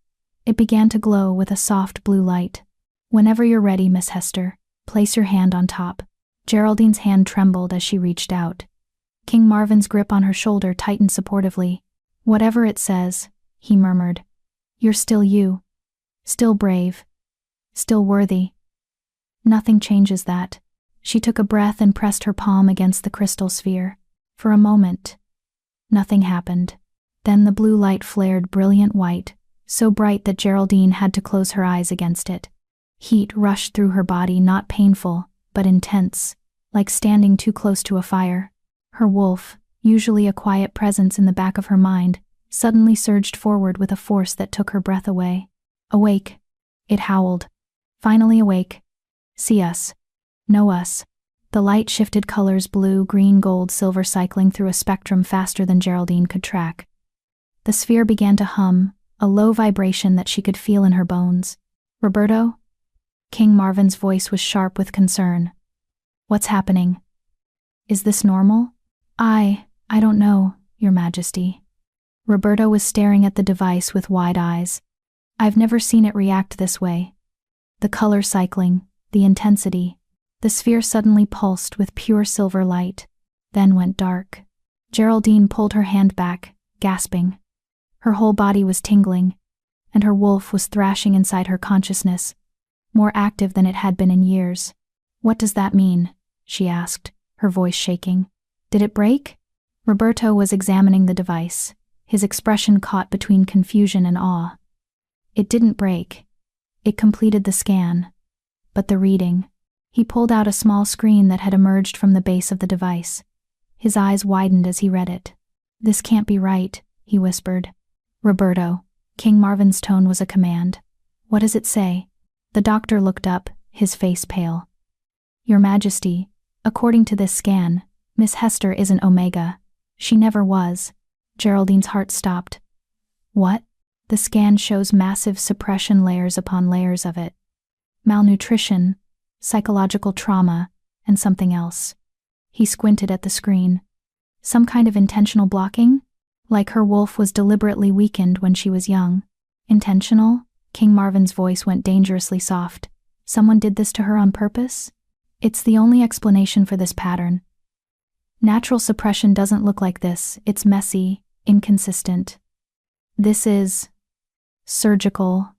It began to glow with a soft blue light. Whenever you're ready, Miss Hester, place your hand on top. Geraldine's hand trembled as she reached out. King Marvin's grip on her shoulder tightened supportively. Whatever it says, he murmured. You're still you. Still brave. Still worthy. Nothing changes that. She took a breath and pressed her palm against the crystal sphere. For a moment, nothing happened. Then the blue light flared brilliant white, so bright that Geraldine had to close her eyes against it. Heat rushed through her body, not painful, but intense, like standing too close to a fire. Her wolf, usually a quiet presence in the back of her mind, suddenly surged forward with a force that took her breath away. "Awake," it howled. "Finally awake. See us. Know us." The light shifted colors: blue, green, gold, silver, cycling through a spectrum faster than Geraldine could track. The sphere began to hum, a low vibration that she could feel in her bones. "Roberto?" King Marvin's voice was sharp with concern. "What's happening? Is this normal?" I don't know, Your Majesty." Roberto was staring at the device with wide eyes. "I've never seen it react this way. The color cycling, the intensity." The sphere suddenly pulsed with pure silver light, then went dark. Geraldine pulled her hand back, gasping. Her whole body was tingling, and her wolf was thrashing inside her consciousness, more active than it had been in years. "What does that mean?" she asked, her voice shaking. "Did it break?" Roberto was examining the device, his expression caught between confusion and awe. "It didn't break. It completed the scan. But the reading." He pulled out a small screen that had emerged from the base of the device. His eyes widened as he read it. "This can't be right," he whispered. "Roberto." King Marvin's tone was a command. "What does it say?" The doctor looked up, his face pale. "Your Majesty, according to this scan, Miss Hester isn't Omega. She never was." Geraldine's heart stopped. "What?" "The scan shows massive suppression, layers upon layers of it. Malnutrition, psychological trauma, and something else." He squinted at the screen. "Some kind of intentional blocking? Like her wolf was deliberately weakened when she was young." "Intentional?" King Marvin's voice went dangerously soft. "Someone did this to her on purpose?" "It's the only explanation for this pattern. Natural suppression doesn't look like this. It's messy, inconsistent. This is surgical,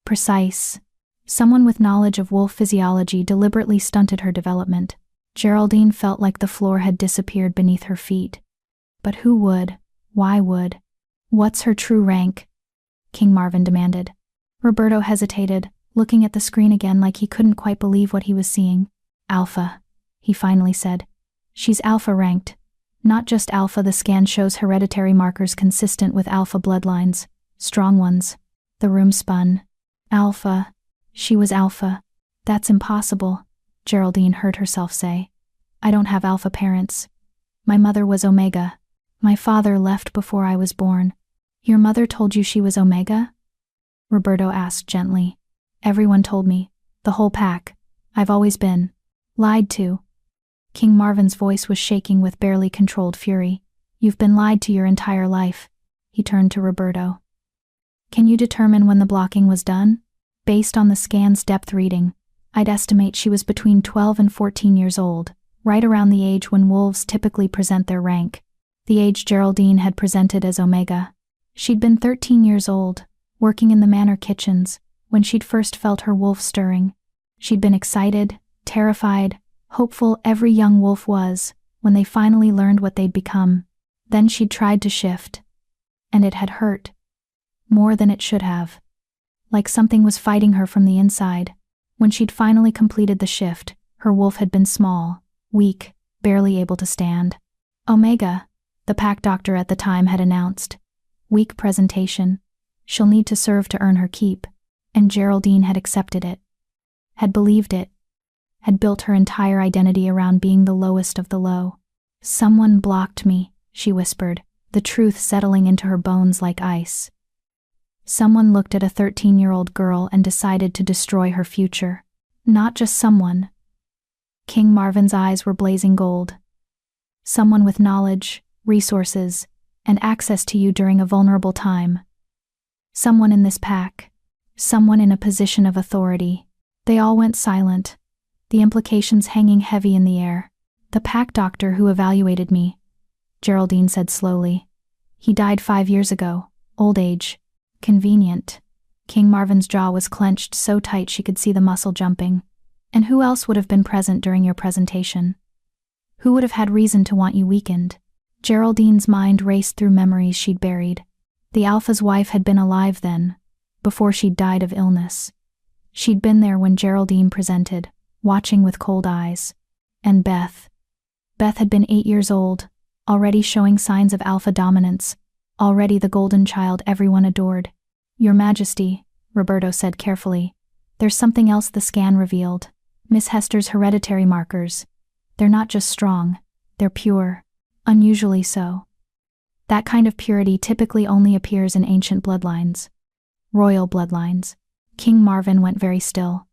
precise. Someone with knowledge of wolf physiology deliberately stunted her development." Geraldine felt like the floor had disappeared beneath her feet. "But who would? Why would? What's her true rank?" King Marvin demanded. Roberto hesitated, looking at the screen again like he couldn't quite believe what he was seeing. "Alpha," he finally said. "She's Alpha ranked. Not just Alpha, the scan shows hereditary markers consistent with Alpha bloodlines, strong ones." The room spun. "Alpha. She was Alpha. That's impossible," Geraldine heard herself say. "I don't have Alpha parents. My mother was Omega. My father left before I was born." "Your mother told you she was Omega?" Roberto asked gently. "Everyone told me. The whole pack. I've always been lied to." King Marvin's voice was shaking with barely controlled fury. "You've been lied to your entire life." He turned to Roberto. "Can you determine when the blocking was done?" "Based on the scan's depth reading, I'd estimate she was between 12 and 14 years old, right around the age when wolves typically present their rank. The age Geraldine had presented as Omega. She'd been 13 years old, working in the manor kitchens, when she'd first felt her wolf stirring. She'd been excited, terrified, hopeful, every young wolf was, when they finally learned what they'd become. Then she'd tried to shift. And it had hurt. More than it should have. Like something was fighting her from the inside. When she'd finally completed the shift, her wolf had been small, weak, barely able to stand. "Omega," the pack doctor at the time had announced. "Weak presentation. She'll need to serve to earn her keep." And Geraldine had accepted it. Had believed it. Had built her entire identity around being the lowest of the low. "Someone blocked me," she whispered, the truth settling into her bones like ice. Someone looked at a 13-year-old girl and decided to destroy her future. Not just someone. King Marvin's eyes were blazing gold. Someone with knowledge, resources, and access to you during a vulnerable time. Someone in this pack. Someone in a position of authority. They all went silent, the implications hanging heavy in the air. "The pack doctor who evaluated me," Geraldine said slowly. "He died 5 years ago. Old age. Convenient." King Marvin's jaw was clenched so tight she could see the muscle jumping. "And who else would have been present during your presentation? Who would have had reason to want you weakened?" Geraldine's mind raced through memories she'd buried. The Alpha's wife had been alive then, before she'd died of illness. She'd been there when Geraldine presented, watching with cold eyes. And Beth. Beth had been 8 years old, already showing signs of Alpha dominance, already the golden child everyone adored. "Your Majesty," Roberto said carefully, "there's something else the scan revealed. Miss Hester's hereditary markers. They're not just strong, they're pure. Unusually so. That kind of purity typically only appears in ancient bloodlines. Royal bloodlines." King Marvin went very still.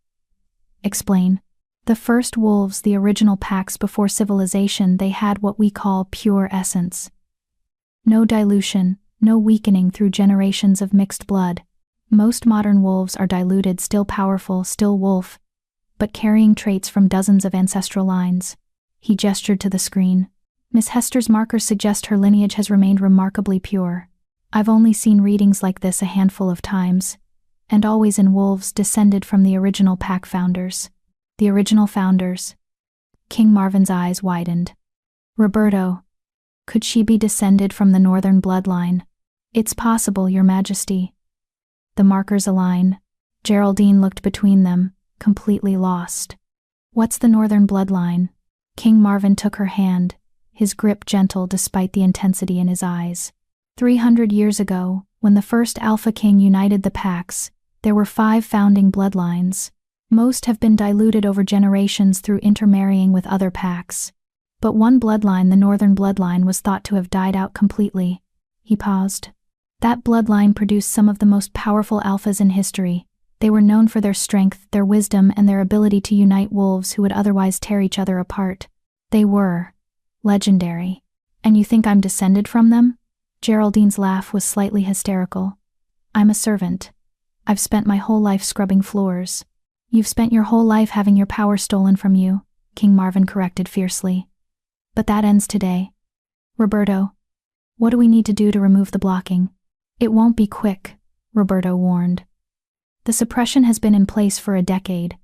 "Explain." "The first wolves, the original packs before civilization, they had what we call pure essence. No dilution, no weakening through generations of mixed blood. Most modern wolves are diluted, still powerful, still wolf, but carrying traits from dozens of ancestral lines." He gestured to the screen. "Miss Hester's markers suggest her lineage has remained remarkably pure. I've only seen readings like this a handful of times, and always in wolves descended from the original pack founders." "The original founders?" King Marvin's eyes widened. "Roberto, could she be descended from the northern bloodline?" "It's possible, Your Majesty." The markers align. Geraldine looked between them, completely lost. "What's the northern bloodline?" King Marvin took her hand, his grip gentle despite the intensity in his eyes. 300 years ago, when the first Alphaking united the packs, there were 5 founding bloodlines. Most have been diluted over generations through intermarrying with other packs. But one bloodline, the northern bloodline, was thought to have died out completely. He paused. That bloodline produced some of the most powerful alphas in history. They were known for their strength, their wisdom, and their ability to unite wolves who would otherwise tear each other apart. They were legendary. "And you think I'm descended from them?" Geraldine's laugh was slightly hysterical. "I'm a servant. I've spent my whole life scrubbing floors." "You've spent your whole life having your power stolen from you," King Marvin corrected fiercely. "But that ends today. Roberto, what do we need to do to remove the blocking?" "It won't be quick," Roberto warned. "The suppression has been in place for a decade.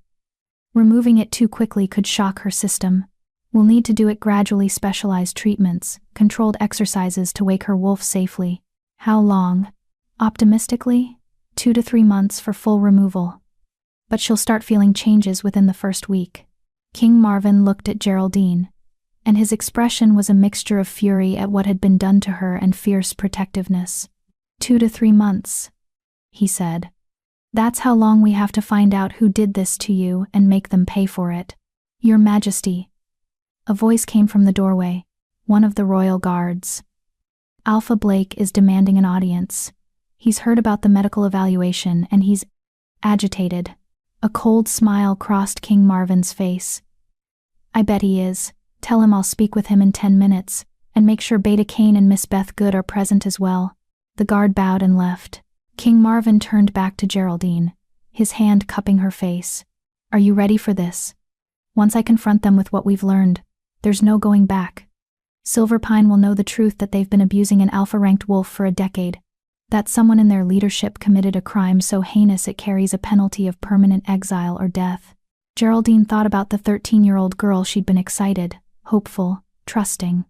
Removing it too quickly could shock her system. We'll need to do it gradually, specialized treatments, controlled exercises to wake her wolf safely." "How long?" "Optimistically, 2 to 3 months for full removal. But she'll start feeling changes within the first week." King Marvin looked at Geraldine, and his expression was a mixture of fury at what had been done to her and fierce protectiveness. 2 to 3 months, he said. "That's how long we have to find out who did this to you and make them pay for it." "Your Majesty." A voice came from the doorway, one of the royal guards. "Alpha Blake is demanding an audience. He's heard about the medical evaluation and he's agitated." A cold smile crossed King Marvin's face. "I bet he is. Tell him I'll speak with him in 10 minutes, and make sure Beta Kane and Miss Beth Good are present as well." The guard bowed and left. King Marvin turned back to Geraldine, his hand cupping her face. "Are you ready for this? Once I confront them with what we've learned, there's no going back. Silverpine will know the truth that they've been abusing an alpha-ranked wolf for a decade. That someone in their leadership committed a crime so heinous it carries a penalty of permanent exile or death." Geraldine thought about the 13-year-old girl she'd been excited, hopeful, trusting.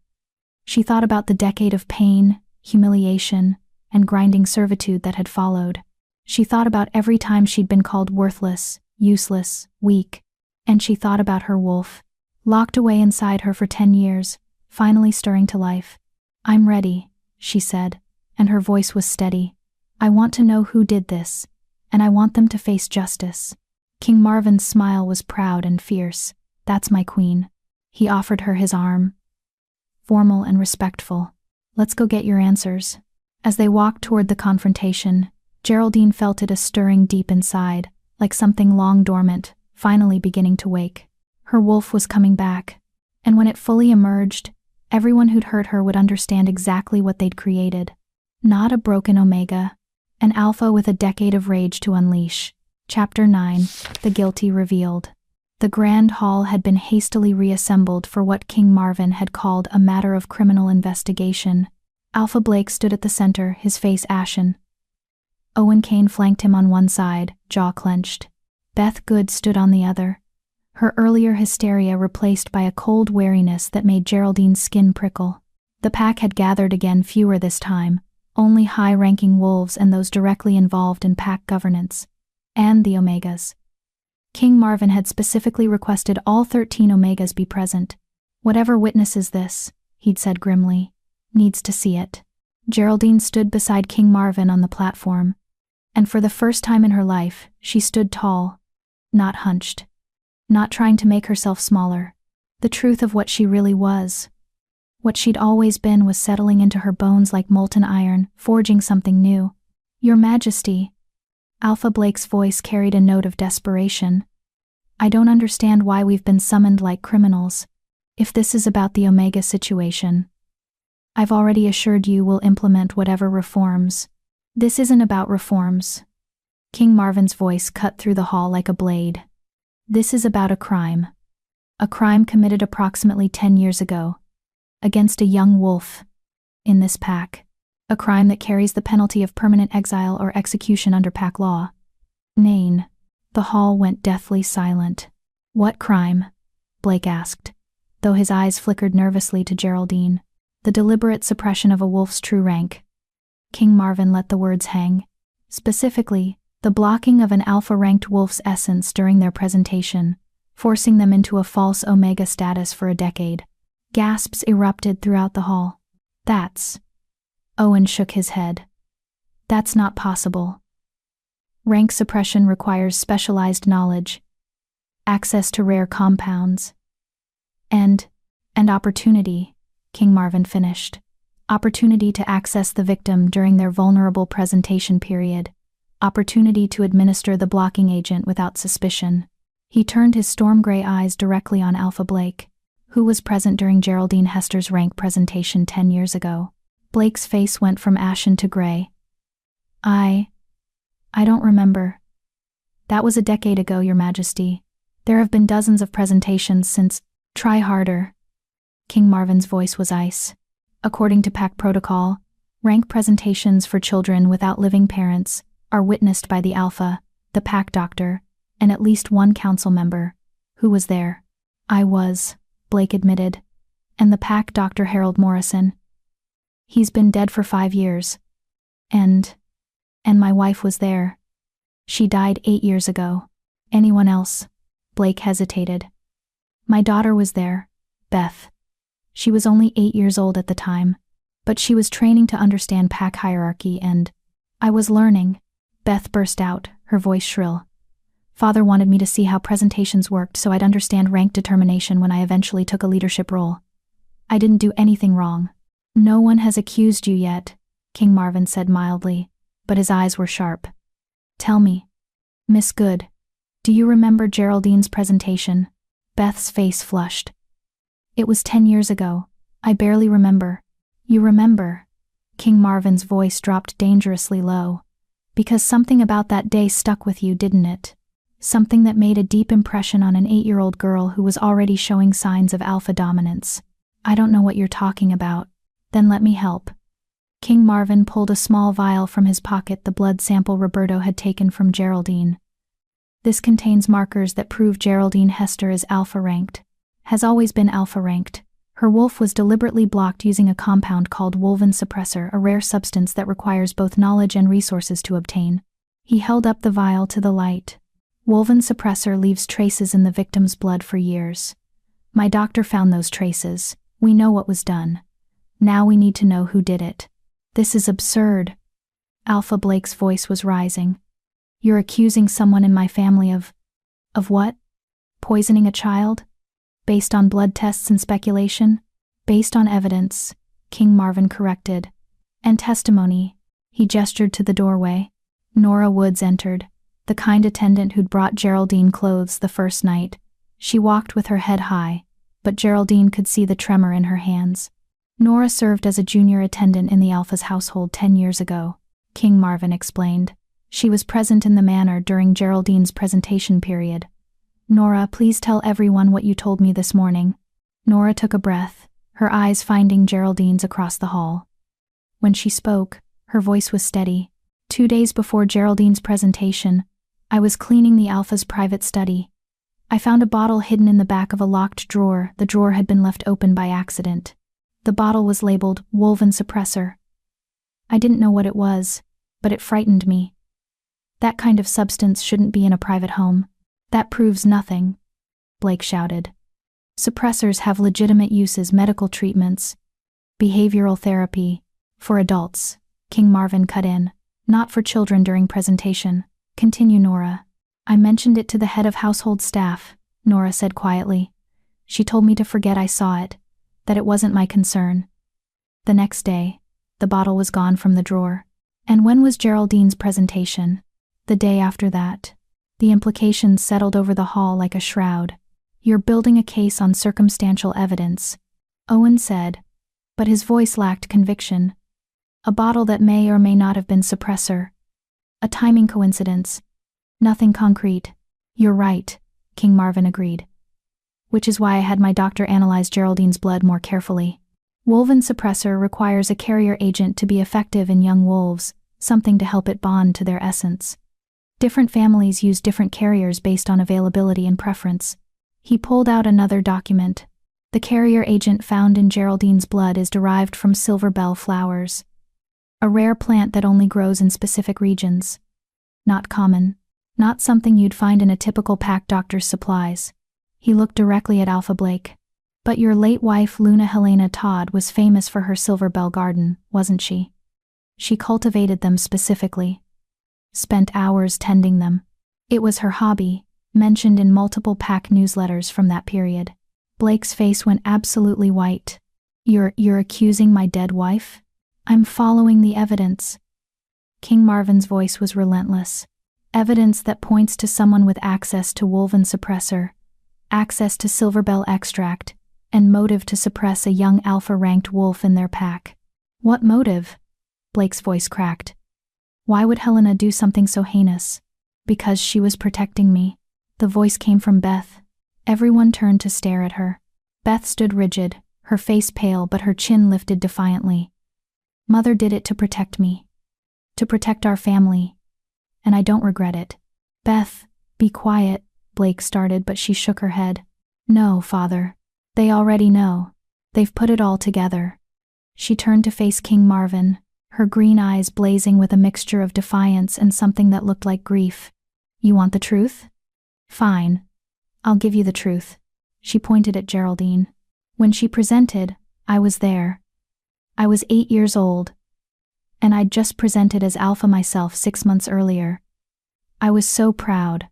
She thought about the decade of pain, humiliation, and grinding servitude that had followed. She thought about every time she'd been called worthless, useless, weak. And she thought about her wolf, locked away inside her for 10 years, finally stirring to life. "I'm ready," she said, and her voice was steady. "I want to know who did this, and I want them to face justice." King Marvin's smile was proud and fierce. "That's my queen." He offered her his arm. Formal and respectful. "Let's go get your answers." As they walked toward the confrontation, Geraldine felt it a stirring deep inside, like something long dormant, finally beginning to wake. Her wolf was coming back, and when it fully emerged, everyone who'd hurt her would understand exactly what they'd created. Not a broken Omega, an Alpha with a decade of rage to unleash. Chapter 9, The Guilty Revealed. The Grand Hall had been hastily reassembled for what King Marvin had called a matter of criminal investigation. Alpha Blake stood at the center, his face ashen. Owen Kane flanked him on one side, jaw clenched. Beth Good stood on the other, her earlier hysteria replaced by a cold wariness that made Geraldine's skin prickle. The pack had gathered again, fewer this time, only high-ranking wolves and those directly involved in pack governance. And the Omegas. King Marvin had specifically requested all 13 Omegas be present. Whatever witnesses this, he'd said grimly, needs to see it. Geraldine stood beside King Marvin on the platform. And for the first time in her life, she stood tall, not hunched, not trying to make herself smaller. The truth of what she really was, what she'd always been, was settling into her bones like molten iron, forging something new. Your Majesty. Alpha Blake's voice carried a note of desperation. I don't understand why we've been summoned like criminals. If this is about the Omega situation, I've already assured you we'll implement whatever reforms. This isn't about reforms. King Marvin's voice cut through the hall like a blade. This is about a crime. A crime committed approximately 10 years ago. Against a young wolf. In this pack. A crime that carries the penalty of permanent exile or execution under pack law. Nain. The hall went deathly silent. What crime? Blake asked, though his eyes flickered nervously to Geraldine. The deliberate suppression of a wolf's true rank. King Marvin let the words hang. Specifically, the blocking of an alpha-ranked wolf's essence during their presentation, forcing them into a false Omega status for a decade. Gasps erupted throughout the hall. That's... Owen shook his head. That's not possible. Rank suppression requires specialized knowledge, access to rare compounds, and opportunity, King Marvin finished. Opportunity to access the victim during their vulnerable presentation period. Opportunity to administer the blocking agent without suspicion. He turned his storm-gray eyes directly on Alpha Blake, who was present during Geraldine Hester's rank presentation 10 years ago. Blake's face went from ashen to gray. I don't remember. That was a decade ago, Your Majesty. There have been dozens of presentations since. Try harder. King Marvin's voice was ice. According to pack protocol, rank presentations for children without living parents are witnessed by the Alpha, the pack doctor, and at least one council member. Who was there? I was, Blake admitted. And the pack doctor, Harold Morrison. He's been dead for 5 years. And my wife was there. She died 8 years ago. Anyone else? Blake hesitated. My daughter was there, Beth. She was only 8 years old at the time, but she was training to understand pack hierarchy and I was learning. Beth burst out, her voice shrill. Father wanted me to see how presentations worked so I'd understand rank determination when I eventually took a leadership role. I didn't do anything wrong. No one has accused you yet, King Marvin said mildly, but his eyes were sharp. Tell me, Miss Good, do you remember Geraldine's presentation? Beth's face flushed. It was 10 years ago. I barely remember. You remember? King Marvin's voice dropped dangerously low. Because something about that day stuck with you, didn't it? Something that made a deep impression on an 8-year-old girl who was already showing signs of alpha dominance. I don't know what you're talking about. Then let me help. King Marvin pulled a small vial from his pocket, the blood sample Roberto had taken from Geraldine. This contains markers that prove Geraldine Hester is alpha-ranked. Has always been alpha-ranked. Her wolf was deliberately blocked using a compound called wolven suppressor, a rare substance that requires both knowledge and resources to obtain. He held up the vial to the light. Wolven suppressor leaves traces in the victim's blood for years. My doctor found those traces. We know what was done. Now we need to know who did it. This is absurd. Alpha Blake's voice was rising. You're accusing someone in my family of what? Poisoning a child? Based on blood tests and speculation? Based on evidence, King Marvin corrected. And testimony. He gestured to the doorway. Nora Woods entered, the kind attendant who'd brought Geraldine clothes the first night. She walked with her head high, but Geraldine could see the tremor in her hands. Nora served as a junior attendant in the Alpha's household 10 years ago, King Marvin explained. She was present in the manor during Geraldine's presentation period. Nora, please tell everyone what you told me this morning. Nora took a breath, her eyes finding Geraldine's across the hall. When she spoke, her voice was steady. 2 days before Geraldine's presentation, I was cleaning the Alpha's private study. I found a bottle hidden in the back of a locked drawer. The drawer had been left open by accident. The bottle was labeled Wolven Suppressor. I didn't know what it was, but it frightened me. That kind of substance shouldn't be in a private home. That proves nothing, Blake shouted. Suppressors have legitimate uses: medical treatments, behavioral therapy, for adults, King Marvin cut in, not for children during presentation. Continue, Nora. I mentioned it to the head of household staff, Nora said quietly. She told me to forget I saw it, that it wasn't my concern. The next day, the bottle was gone from the drawer. And when was Geraldine's presentation? The day after that. The implications settled over the hall like a shroud. You're building a case on circumstantial evidence, Owen said, but his voice lacked conviction. A bottle that may or may not have been suppressor. A timing coincidence. Nothing concrete. You're right, King Marvin agreed. Which is why I had my doctor analyze Geraldine's blood more carefully. Wolven suppressor requires a carrier agent to be effective in young wolves, something to help it bond to their essence. Different families use different carriers based on availability and preference. He pulled out another document. The carrier agent found in Geraldine's blood is derived from silver bell flowers, a rare plant that only grows in specific regions. Not common. Not something you'd find in a typical pack doctor's supplies. He looked directly at Alpha Blake. But your late wife Luna Helena Todd was famous for her silver bell garden, wasn't she? She cultivated them specifically. Spent hours tending them. It was her hobby, mentioned in multiple pack newsletters from that period. Blake's face went absolutely white. You're accusing my dead wife? I'm following the evidence. King Marvin's voice was relentless. Evidence that points to someone with access to Wolven suppressor, access to silverbell extract, and motive to suppress a young alpha-ranked wolf in their pack. What motive? Blake's voice cracked. Why would Helena do something so heinous? Because she was protecting me. The voice came from Beth. Everyone turned to stare at her. Beth stood rigid, her face pale but her chin lifted defiantly. Mother did it to protect me. To protect our family. And I don't regret it. Beth, be quiet, Blake started, but she shook her head. No, Father. They already know. They've put it all together. She turned to face King Marvin, her green eyes blazing with a mixture of defiance and something that looked like grief. You want the truth? Fine. I'll give you the truth. She pointed at Geraldine. When she presented, I was there. I was 8 years old. And I'd just presented as Alpha myself 6 months earlier. I was so proud.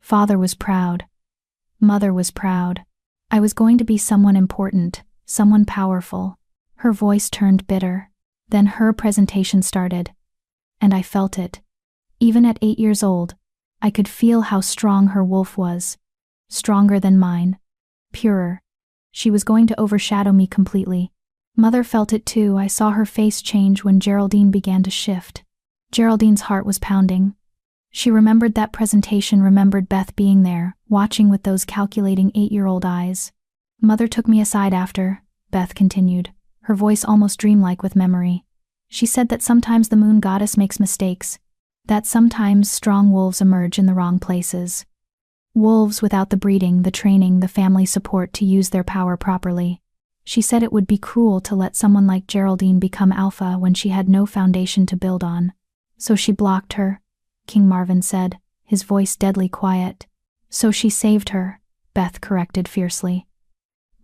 Father was proud. Mother was proud. I was going to be someone important, someone powerful. Her voice turned bitter. Then her presentation started. And I felt it. Even at 8 years old, I could feel how strong her wolf was. Stronger than mine. Purer. She was going to overshadow me completely. Mother felt it too. I saw her face change when Geraldine began to shift. Geraldine's heart was pounding. She remembered that presentation, remembered Beth being there, watching with those calculating 8-year-old eyes. Mother took me aside after, Beth continued, her voice almost dreamlike with memory. She said that sometimes the moon goddess makes mistakes, that sometimes strong wolves emerge in the wrong places. Wolves without the breeding, the training, the family support to use their power properly. She said it would be cruel to let someone like Geraldine become Alpha when she had no foundation to build on. So she blocked her, King Marvin said, his voice deadly quiet. So she saved her, Beth corrected fiercely.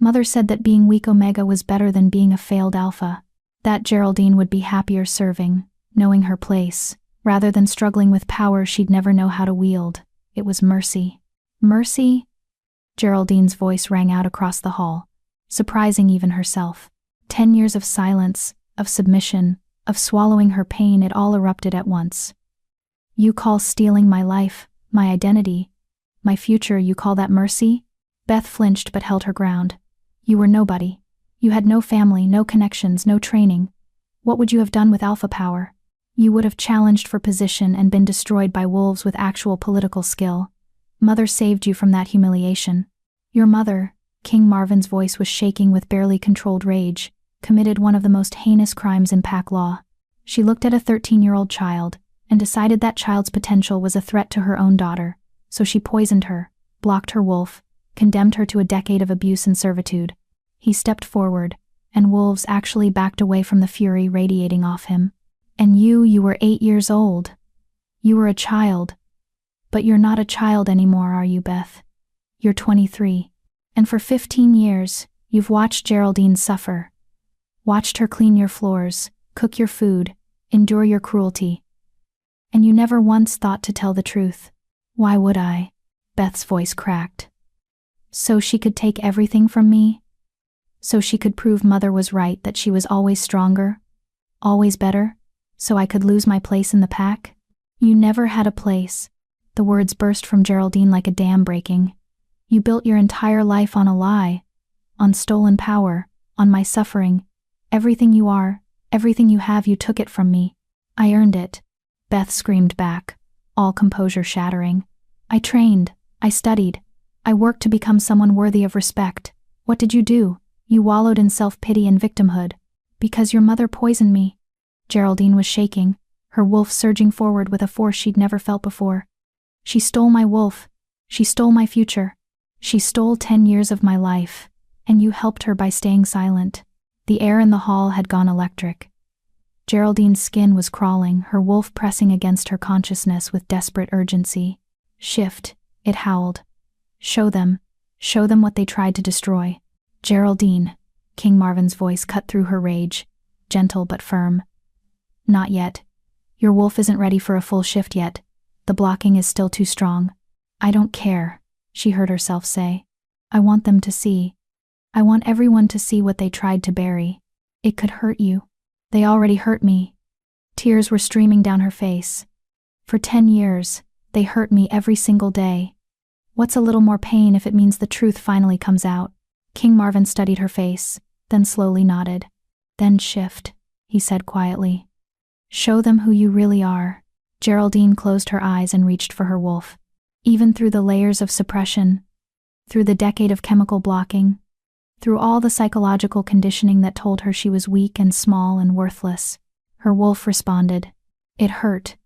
Mother said that being weak Omega was better than being a failed Alpha. That Geraldine would be happier serving, knowing her place, rather than struggling with power she'd never know how to wield. It was mercy. Mercy? Geraldine's voice rang out across the hall, surprising even herself. 10 years of silence, of submission, of swallowing her pain, it all erupted at once. You call stealing my life, my identity, my future, you call that mercy? Beth flinched but held her ground. You were nobody. You had no family, no connections, no training. What would you have done with Alpha power? You would have challenged for position and been destroyed by wolves with actual political skill. Mother saved you from that humiliation. Your mother, King Marvin's voice was shaking with barely controlled rage, committed one of the most heinous crimes in pack law. She looked at a 13-year-old child, and decided that child's potential was a threat to her own daughter, so she poisoned her, blocked her wolf, condemned her to a decade of abuse and servitude. He stepped forward, and wolves actually backed away from the fury radiating off him. And you were 8 years old. You were a child. But you're not a child anymore, are you, Beth? You're 23. And for 15 years, you've watched Geraldine suffer. Watched her clean your floors, cook your food, endure your cruelty. And you never once thought to tell the truth. Why would I? Beth's voice cracked. So she could take everything from me? So she could prove Mother was right, that she was always stronger? Always better? So I could lose my place in the pack? You never had a place. The words burst from Geraldine like a dam breaking. You built your entire life on a lie. On stolen power. On my suffering. Everything you are, everything you have, you took it from me. I earned it. Beth screamed back, all composure shattering. I trained. I studied. I worked to become someone worthy of respect. What did you do? You wallowed in self-pity and victimhood. Because your mother poisoned me. Geraldine was shaking, her wolf surging forward with a force she'd never felt before. She stole my wolf. She stole my future. She stole 10 years of my life. And you helped her by staying silent. The air in the hall had gone electric. Geraldine's skin was crawling, her wolf pressing against her consciousness with desperate urgency. Shift, it howled. Show them what they tried to destroy. Geraldine, King Marvin's voice cut through her rage, gentle but firm. Not yet. Your wolf isn't ready for a full shift yet. The blocking is still too strong. I don't care, she heard herself say. I want them to see. I want everyone to see what they tried to bury. It could hurt you. They already hurt me. Tears were streaming down her face. For 10 years, they hurt me every single day. What's a little more pain if it means the truth finally comes out? King Marvin studied her face, then slowly nodded. Then shift, he said quietly. Show them who you really are. Geraldine closed her eyes and reached for her wolf. Even through the layers of suppression, through the decade of chemical blocking, through all the psychological conditioning that told her she was weak and small and worthless, her wolf responded. It hurt.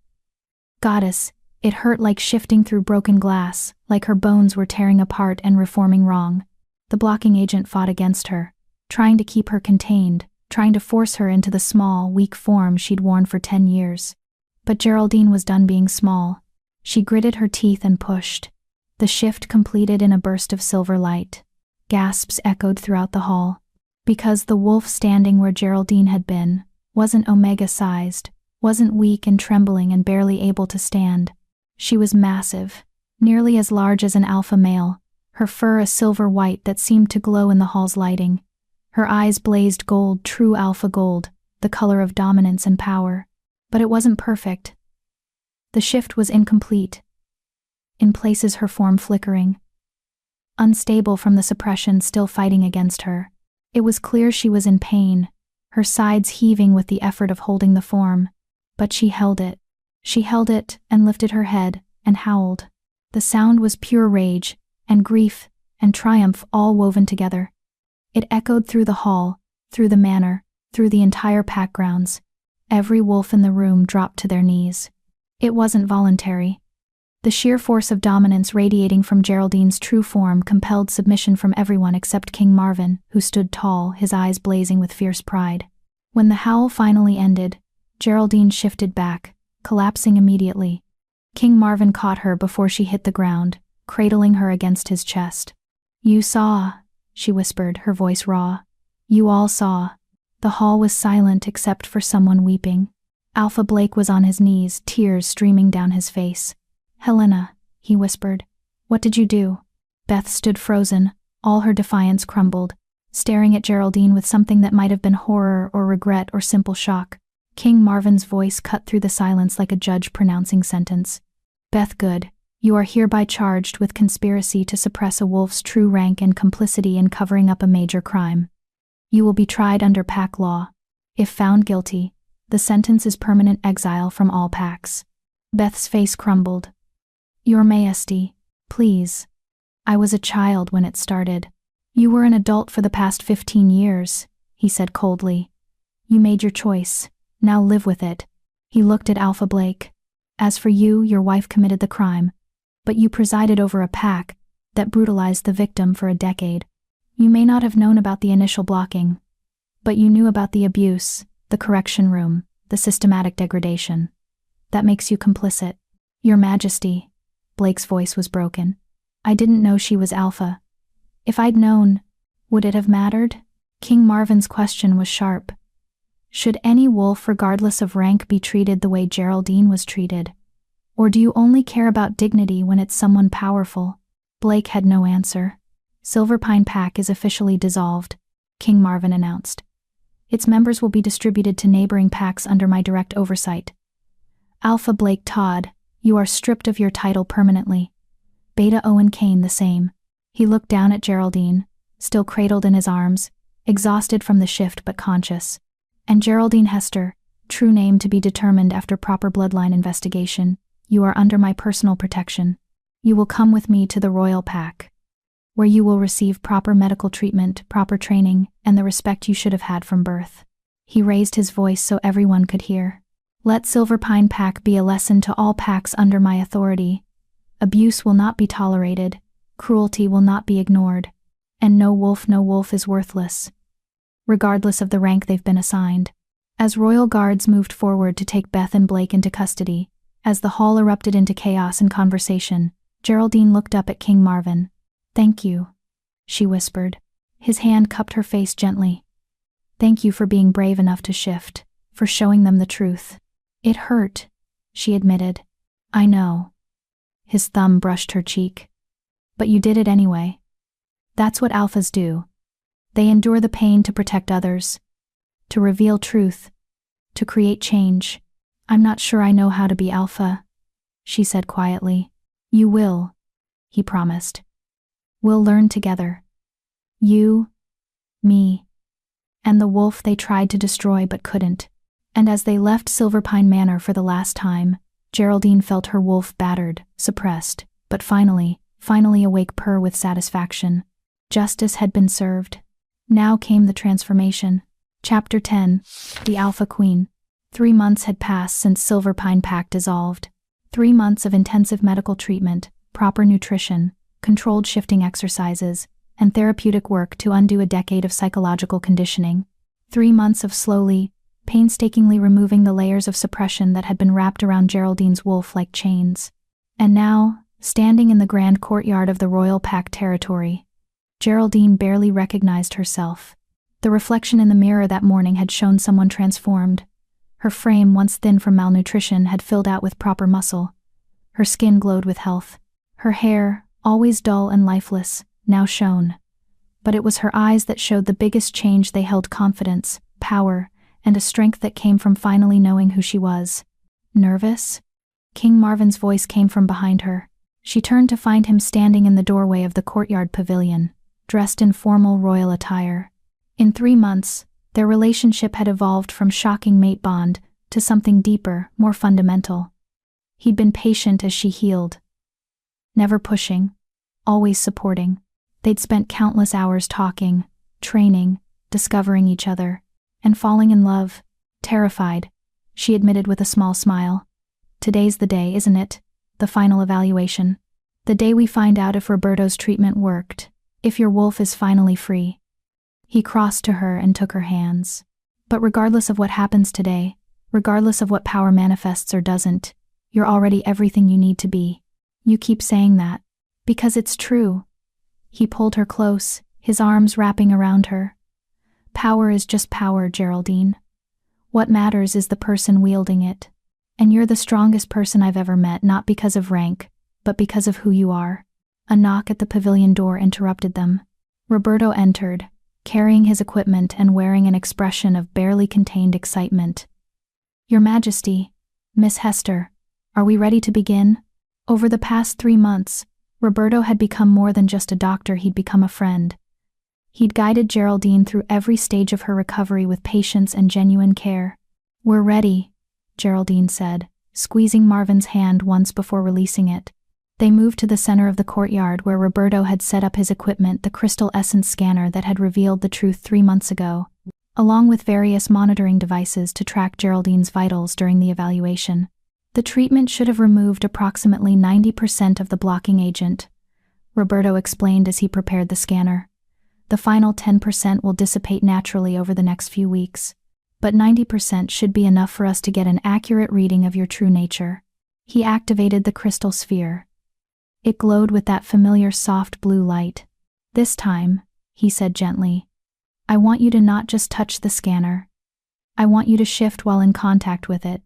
Goddess, it hurt like shifting through broken glass, like her bones were tearing apart and reforming wrong. The blocking agent fought against her, trying to keep her contained, trying to force her into the small, weak form she'd worn for 10 years. But Geraldine was done being small. She gritted her teeth and pushed. The shift completed in a burst of silver light. Gasps echoed throughout the hall. Because the wolf standing where Geraldine had been wasn't omega-sized, wasn't weak and trembling and barely able to stand. She was massive, nearly as large as an alpha male, her fur a silver white that seemed to glow in the hall's lighting. Her eyes blazed gold, true alpha gold, the color of dominance and power. But it wasn't perfect. The shift was incomplete. In places her form flickering. Unstable from the suppression still fighting against her. It was clear she was in pain, her sides heaving with the effort of holding the form. But she held it. She held it and lifted her head and howled. The sound was pure rage and grief and triumph all woven together. It echoed through the hall, through the manor, through the entire pack grounds. Every wolf in the room dropped to their knees. It wasn't voluntary. The sheer force of dominance radiating from Geraldine's true form compelled submission from everyone except King Marvin, who stood tall, his eyes blazing with fierce pride. When the howl finally ended, Geraldine shifted back, collapsing immediately. King Marvin caught her before she hit the ground, cradling her against his chest. You saw, she whispered, her voice raw. You all saw. The hall was silent except for someone weeping. Alpha Blake was on his knees, tears streaming down his face. Helena, he whispered. What did you do? Beth stood frozen, all her defiance crumbled, staring at Geraldine with something that might have been horror or regret or simple shock. King Marvin's voice cut through the silence like a judge pronouncing sentence. Beth Good, you are hereby charged with conspiracy to suppress a wolf's true rank and complicity in covering up a major crime. You will be tried under pack law. If found guilty, the sentence is permanent exile from all packs. Beth's face crumbled. Your Majesty, please. I was a child when it started. You were an adult for the past 15 years, he said coldly. You made your choice. Now live with it. He looked at Alpha Blake. As for you, your wife committed the crime. But you presided over a pack that brutalized the victim for a decade. You may not have known about the initial blocking. But you knew about the abuse, the correction room, the systematic degradation. That makes you complicit. Your Majesty. Blake's voice was broken. I didn't know she was Alpha. If I'd known, would it have mattered? King Marvin's question was sharp. Should any wolf, regardless of rank, be treated the way Geraldine was treated? Or do you only care about dignity when it's someone powerful? Blake had no answer. Silverpine Pack is officially dissolved, King Marvin announced. Its members will be distributed to neighboring packs under my direct oversight. Alpha Blake Todd, you are stripped of your title permanently. Beta Owen Kane the same. He looked down at Geraldine, still cradled in his arms, exhausted from the shift but conscious. And Geraldine Hester, true name to be determined after proper bloodline investigation, you are under my personal protection. You will come with me to the Royal Pack, where you will receive proper medical treatment, proper training, and the respect you should have had from birth. He raised his voice so everyone could hear. Let Silverpine Pack be a lesson to all packs under my authority. Abuse will not be tolerated, cruelty will not be ignored, and no wolf is worthless, regardless of the rank they've been assigned. As royal guards moved forward to take Beth and Blake into custody, as the hall erupted into chaos and conversation, Geraldine looked up at King Marvin. Thank you, she whispered. His hand cupped her face gently. Thank you for being brave enough to shift, for showing them the truth. It hurt, she admitted. I know. His thumb brushed her cheek. But you did it anyway. That's what alphas do. They endure the pain to protect others, to reveal truth, to create change. I'm not sure I know how to be alpha, she said quietly. You will, he promised. We'll learn together. You, me, and the wolf they tried to destroy but couldn't. And as they left Silverpine Manor for the last time, Geraldine felt her wolf battered, suppressed, but finally awake purr with satisfaction. Justice had been served. Now came the transformation. Chapter 10, The Alpha Queen. 3 months had passed since Silverpine Pack dissolved. 3 months of intensive medical treatment, proper nutrition, controlled shifting exercises, and therapeutic work to undo a decade of psychological conditioning. 3 months of slowly, painstakingly removing the layers of suppression that had been wrapped around Geraldine's wolf like chains. And now, standing in the grand courtyard of the Royal Pack territory, Geraldine barely recognized herself. The reflection in the mirror that morning had shown someone transformed. Her frame, once thin from malnutrition, had filled out with proper muscle. Her skin glowed with health. Her hair, always dull and lifeless, now shone. But it was her eyes that showed the biggest change. They held confidence, power, and a strength that came from finally knowing who she was. Nervous? King Marvin's voice came from behind her. She turned to find him standing in the doorway of the courtyard pavilion, dressed in formal royal attire. In 3 months, their relationship had evolved from shocking mate bond to something deeper, more fundamental. He'd been patient as she healed. Never pushing, always supporting. They'd spent countless hours talking, training, discovering each other, and falling in love. Terrified, she admitted with a small smile. Today's the day, isn't it? The final evaluation. The day we find out if Roberto's treatment worked, if your wolf is finally free. He crossed to her and took her hands. But regardless of what happens today, regardless of what power manifests or doesn't, you're already everything you need to be. You keep saying that, because it's true. He pulled her close, his arms wrapping around her. Power is just power, Geraldine. What matters is the person wielding it. And you're the strongest person I've ever met, not because of rank, but because of who you are. A knock at the pavilion door interrupted them. Roberto entered, carrying his equipment and wearing an expression of barely contained excitement. Your Majesty, Miss Hester, are we ready to begin? Over the past 3 months, Roberto had become more than just a doctor. He'd become a friend. He'd guided Geraldine through every stage of her recovery with patience and genuine care. We're ready, Geraldine said, squeezing Marvin's hand once before releasing it. They moved to the center of the courtyard where Roberto had set up his equipment, the crystal essence scanner that had revealed the truth 3 months ago, along with various monitoring devices to track Geraldine's vitals during the evaluation. The treatment should have removed approximately 90% of the blocking agent, Roberto explained as he prepared the scanner. The final 10% will dissipate naturally over the next few weeks. But 90% should be enough for us to get an accurate reading of your true nature." He activated the crystal sphere. It glowed with that familiar soft blue light. "This time," he said gently, "I want you to not just touch the scanner. I want you to shift while in contact with it.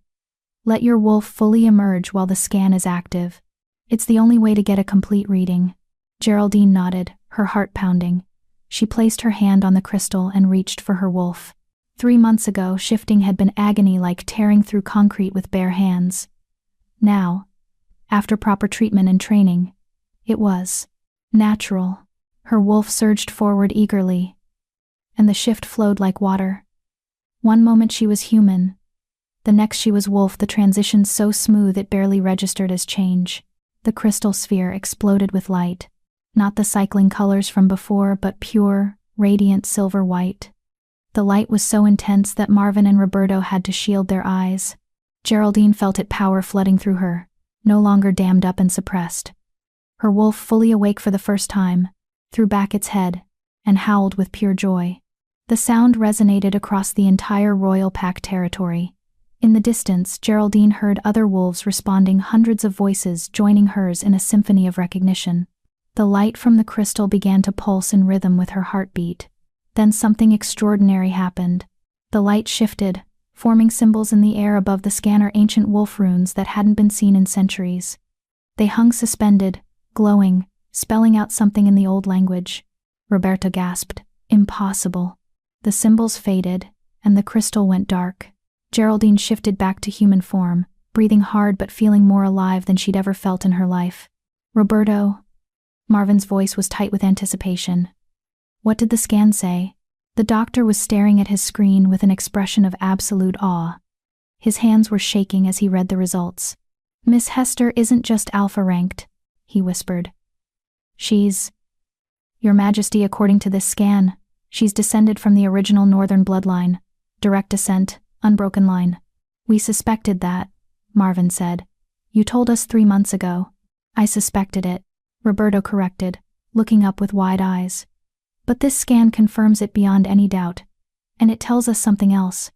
Let your wolf fully emerge while the scan is active. It's the only way to get a complete reading." Geraldine nodded, her heart pounding. She placed her hand on the crystal and reached for her wolf. 3 months ago, shifting had been agony like tearing through concrete with bare hands. Now, after proper treatment and training, it was natural. Her wolf surged forward eagerly, and the shift flowed like water. One moment she was human, the next she was wolf, the transition so smooth it barely registered as change. The crystal sphere exploded with light, not the cycling colors from before, but pure, radiant silver white. The light was so intense that Marvin and Roberto had to shield their eyes. Geraldine felt its power flooding through her, no longer dammed up and suppressed. Her wolf, fully awake for the first time, threw back its head and howled with pure joy. The sound resonated across the entire royal pack territory. In the distance, Geraldine heard other wolves responding, hundreds of voices joining hers in a symphony of recognition. The light from the crystal began to pulse in rhythm with her heartbeat. Then something extraordinary happened. The light shifted, forming symbols in the air above the scanner, ancient wolf runes that hadn't been seen in centuries. They hung suspended, glowing, spelling out something in the old language. Roberto gasped. "Impossible." The symbols faded, and the crystal went dark. Geraldine shifted back to human form, breathing hard but feeling more alive than she'd ever felt in her life. "Roberto." Marvin's voice was tight with anticipation. "What did the scan say?" The doctor was staring at his screen with an expression of absolute awe. His hands were shaking as he read the results. "Miss Hester isn't just alpha-ranked," he whispered. "She's... Your Majesty, according to this scan, she's descended from the original northern bloodline. Direct descent, unbroken line." "We suspected that," Marvin said. "You told us 3 months ago." "I suspected it," Roberto corrected, looking up with wide eyes. "But this scan confirms it beyond any doubt. And it tells us something else.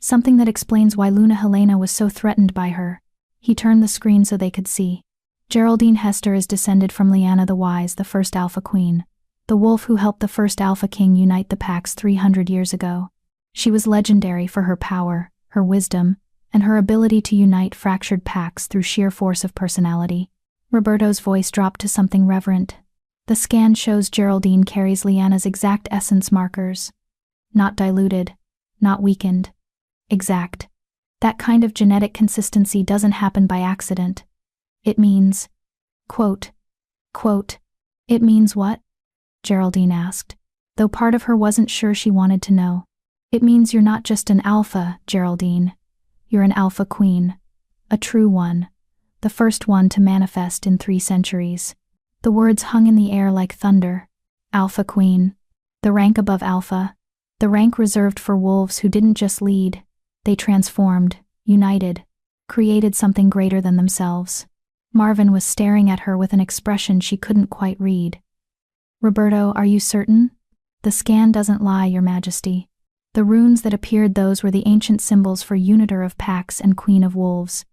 Something that explains why Luna Helena was so threatened by her." He turned the screen so they could see. "Geraldine Hester is descended from Lyanna the Wise, the first Alpha Queen, the wolf who helped the first Alpha King unite the packs 300 years ago. She was legendary for her power, her wisdom, and her ability to unite fractured packs through sheer force of personality." Roberto's voice dropped to something reverent. "The scan shows Geraldine carries Lyanna's exact essence markers. Not diluted, not weakened. Exact. That kind of genetic consistency doesn't happen by accident. It means..." Quote. "It means what?" Geraldine asked, though part of her wasn't sure she wanted to know. "It means you're not just an alpha, Geraldine. You're an alpha queen. A true one. The first one to manifest in 3 centuries. The words hung in the air like thunder. Alpha Queen. The rank above Alpha. The rank reserved for wolves who didn't just lead. They transformed, united, created something greater than themselves. Marvin was staring at her with an expression she couldn't quite read. "Roberto, are you certain?" "The scan doesn't lie, Your Majesty. The runes that appeared, those were the ancient symbols for Unitor of Packs and Queen of Wolves.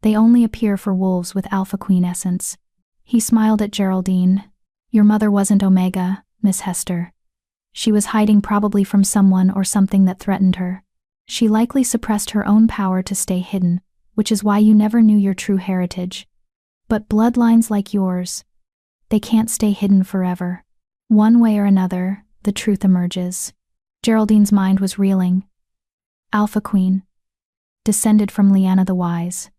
They only appear for wolves with Alpha Queen essence." He smiled at Geraldine. "Your mother wasn't Omega, Miss Hester. She was hiding, probably from someone or something that threatened her. She likely suppressed her own power to stay hidden, which is why you never knew your true heritage. But bloodlines like yours, they can't stay hidden forever. One way or another, the truth emerges." Geraldine's mind was reeling. Alpha Queen. Descended from Lyanna the Wise.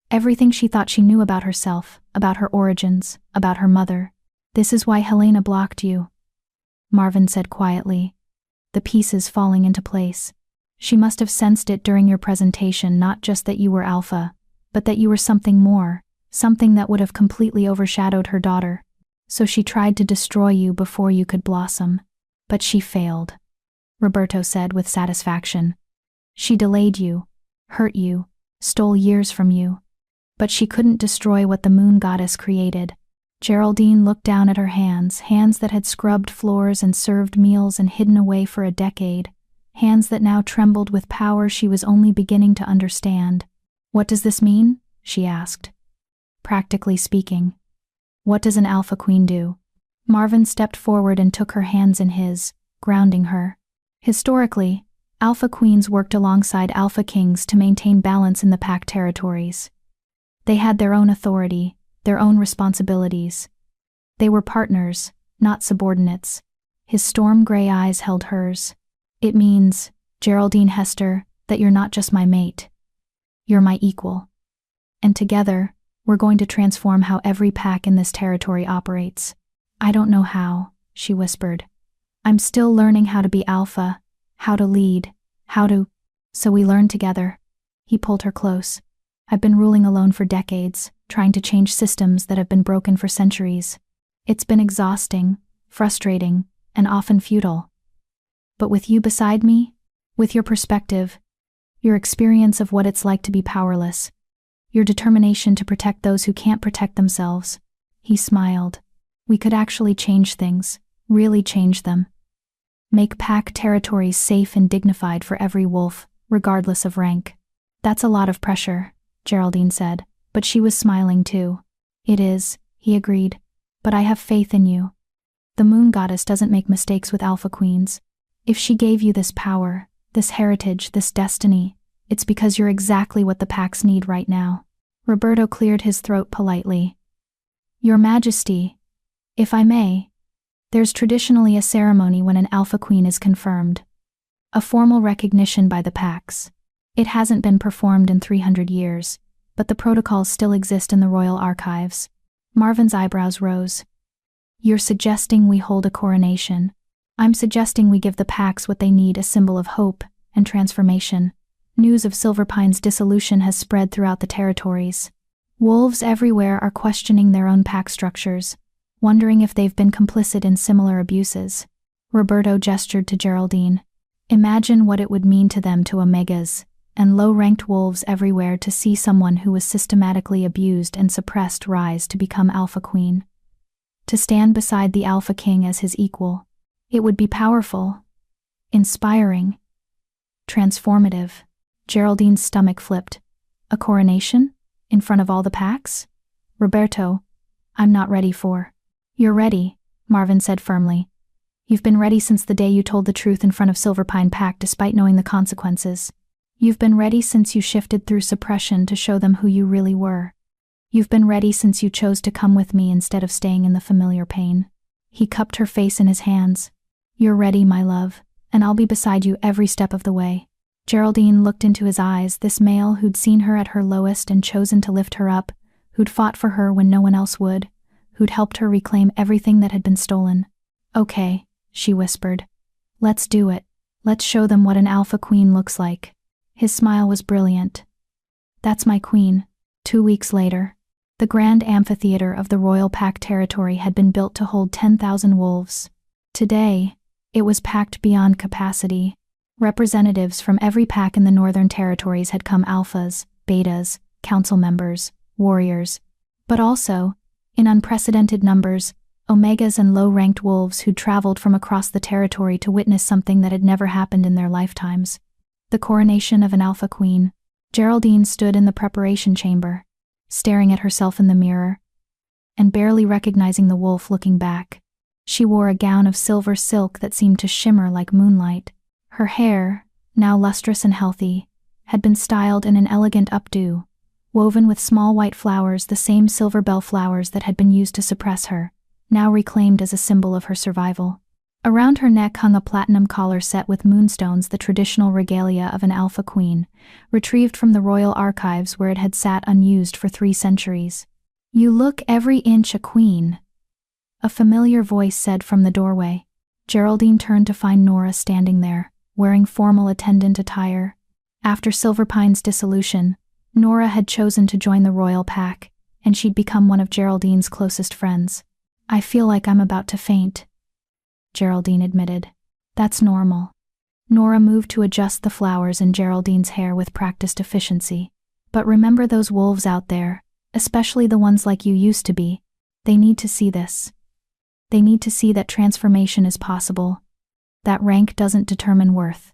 Everything she thought she knew about herself, about her origins, about her mother. "This is why Helena blocked you," Marvin said quietly, the pieces falling into place. "She must have sensed it during your presentation, not just that you were Alpha, but that you were something more, something that would have completely overshadowed her daughter. So she tried to destroy you before you could blossom. But she failed," Roberto said with satisfaction. "She delayed you, hurt you, stole years from you. But she couldn't destroy what the moon goddess created. Geraldine looked down at her hands, hands that had scrubbed floors and served meals and hidden away for a decade, hands that now trembled with power she was only beginning to understand. "What does this mean?" she asked. "Practically speaking. What does an Alpha Queen do?" Marvin stepped forward and took her hands in his, grounding her. Historically, Alpha Queens worked alongside Alpha Kings to maintain balance in the pack territories. They had their own authority, their own responsibilities. They were partners, not subordinates. His storm gray eyes held hers. "It means, Geraldine Hester, that you're not just my mate. You're my equal. And together, we're going to transform how every pack in this territory operates." "I don't know how," she whispered. "I'm still learning how to be alpha, how to lead, So we learn together." He pulled her close. "I've been ruling alone for decades, trying to change systems that have been broken for centuries. It's been exhausting, frustrating, and often futile. But with you beside me, with your perspective, your experience of what it's like to be powerless, your determination to protect those who can't protect themselves," he smiled, "we could actually change things, really change them. Make pack territories safe and dignified for every wolf, regardless of rank." "That's a lot of pressure," Geraldine said, but she was smiling too. "It is," he agreed, "but I have faith in you. The moon goddess doesn't make mistakes with Alpha Queens. If she gave you this power, this heritage, this destiny, it's because you're exactly what the packs need right now." Roberto cleared his throat politely. "Your Majesty, if I may, there's traditionally a ceremony when an Alpha Queen is confirmed. A formal recognition by the packs. It hasn't been performed in 300 years, but the protocols still exist in the royal archives." Marvin's eyebrows rose. "You're suggesting we hold a coronation?" "I'm suggesting we give the packs what they need, a symbol of hope and transformation." News of Silverpine's dissolution has spread throughout the territories. Wolves everywhere are questioning their own pack structures, wondering if they've been complicit in similar abuses. Roberto gestured to Geraldine. "Imagine what it would mean to them, to Omegas, and low-ranked wolves everywhere, to see someone who was systematically abused and suppressed rise to become Alpha Queen. To stand beside the Alpha King as his equal. It would be powerful, inspiring, transformative." Geraldine's stomach flipped. "A coronation? In front of all the packs? Roberto, I'm not ready for." "You're ready," Marvin said firmly. "You've been ready since the day you told the truth in front of Silverpine Pack despite knowing the consequences. You've been ready since you shifted through suppression to show them who you really were. You've been ready since you chose to come with me instead of staying in the familiar pain." He cupped her face in his hands. "You're ready, my love, and I'll be beside you every step of the way." Geraldine looked into his eyes, this male who'd seen her at her lowest and chosen to lift her up, who'd fought for her when no one else would, who'd helped her reclaim everything that had been stolen. "Okay," she whispered. "Let's do it. Let's show them what an Alpha Queen looks like." His smile was brilliant. "That's my queen." 2 weeks later, the grand amphitheater of the Royal Pack territory had been built to hold 10,000 wolves. Today, it was packed beyond capacity. Representatives from every pack in the northern territories had come: alphas, betas, council members, warriors, but also, in unprecedented numbers, omegas and low-ranked wolves who'd traveled from across the territory to witness something that had never happened in their lifetimes. The coronation of an Alpha Queen. Geraldine stood in the preparation chamber, staring at herself in the mirror, and barely recognizing the wolf looking back. She wore a gown of silver silk that seemed to shimmer like moonlight. Her hair, now lustrous and healthy, had been styled in an elegant updo, woven with small white flowers, the same silver bell flowers that had been used to suppress her, now reclaimed as a symbol of her survival. Around her neck hung a platinum collar set with moonstones, the traditional regalia of an Alpha Queen, retrieved from the royal archives where it had sat unused for 3 centuries. "You look every inch a queen," a familiar voice said from the doorway. Geraldine turned to find Nora standing there, wearing formal attendant attire. After Silverpine's dissolution, Nora had chosen to join the royal pack, and she'd become one of Geraldine's closest friends. "I feel like I'm about to faint," Geraldine admitted. "That's normal." Nora moved to adjust the flowers in Geraldine's hair with practiced efficiency. "But remember those wolves out there, especially the ones like you used to be. They need to see this. They need to see that transformation is possible, that rank doesn't determine worth,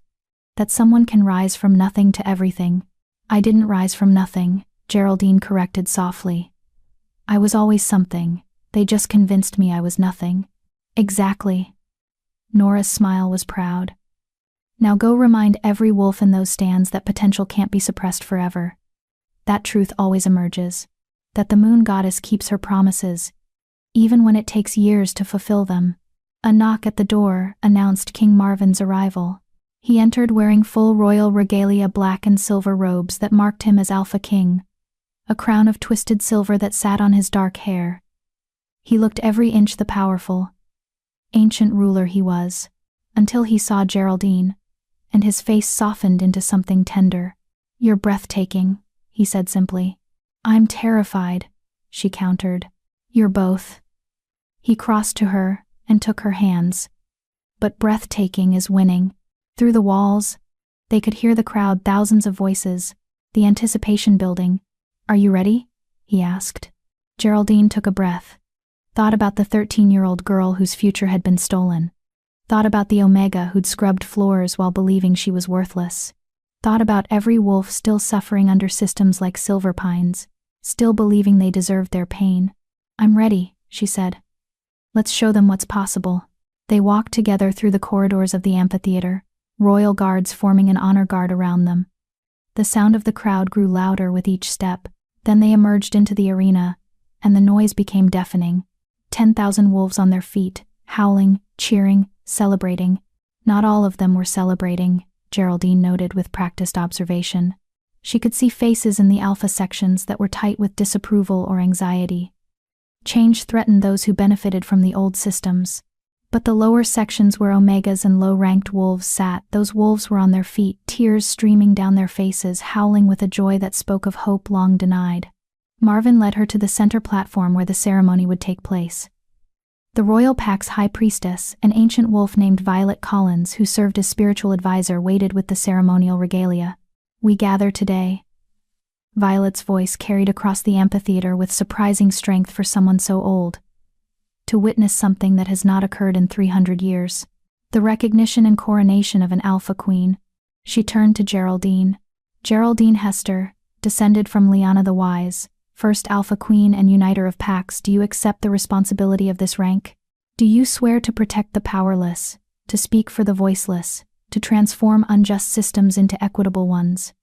that someone can rise from nothing to everything. I didn't rise from nothing, Geraldine corrected softly. I was always something. They just convinced me I was nothing. Exactly. Nora's smile was proud. Now go remind every wolf in those stands that potential can't be suppressed forever. That truth always emerges. That the moon goddess keeps her promises, even when it takes years to fulfill them. A knock at the door announced King Marvin's arrival. He entered wearing full royal regalia, black and silver robes that marked him as Alpha King, a crown of twisted silver that sat on his dark hair. He looked every inch the powerful, ancient ruler he was, until he saw Geraldine, and his face softened into something tender. You're breathtaking, he said simply. I'm terrified, she countered. You're both. He crossed to her and took her hands. But breathtaking is winning. Through the walls, they could hear the crowd, thousands of voices, the anticipation building. Are you ready? He asked. Geraldine took a breath. Thought about the 13-year-old girl whose future had been stolen. Thought about the Omega who'd scrubbed floors while believing she was worthless. Thought about every wolf still suffering under systems like Silver Pines, still believing they deserved their pain. I'm ready, she said. Let's show them what's possible. They walked together through the corridors of the amphitheater, royal guards forming an honor guard around them. The sound of the crowd grew louder with each step. Then they emerged into the arena, and the noise became deafening. 10,000 wolves on their feet, howling, cheering, celebrating. Not all of them were celebrating, Geraldine noted with practiced observation. She could see faces in the alpha sections that were tight with disapproval or anxiety. Change threatened those who benefited from the old systems. But the lower sections where omegas and low-ranked wolves sat, those wolves were on their feet, tears streaming down their faces, howling with a joy that spoke of hope long denied. Marvin led her to the center platform where the ceremony would take place. The royal pack's high priestess, an ancient wolf named Violet Collins, who served as spiritual advisor, waited with the ceremonial regalia. We gather today. Violet's voice carried across the amphitheater with surprising strength for someone so old. To witness something that has not occurred in 300 years. The recognition and coronation of an alpha queen. She turned to Geraldine. Geraldine Hester, descended from Lyanna the Wise, first alpha queen and uniter of packs, do you accept the responsibility of this rank? Do you swear to protect the powerless, to speak for the voiceless, to transform unjust systems into equitable ones?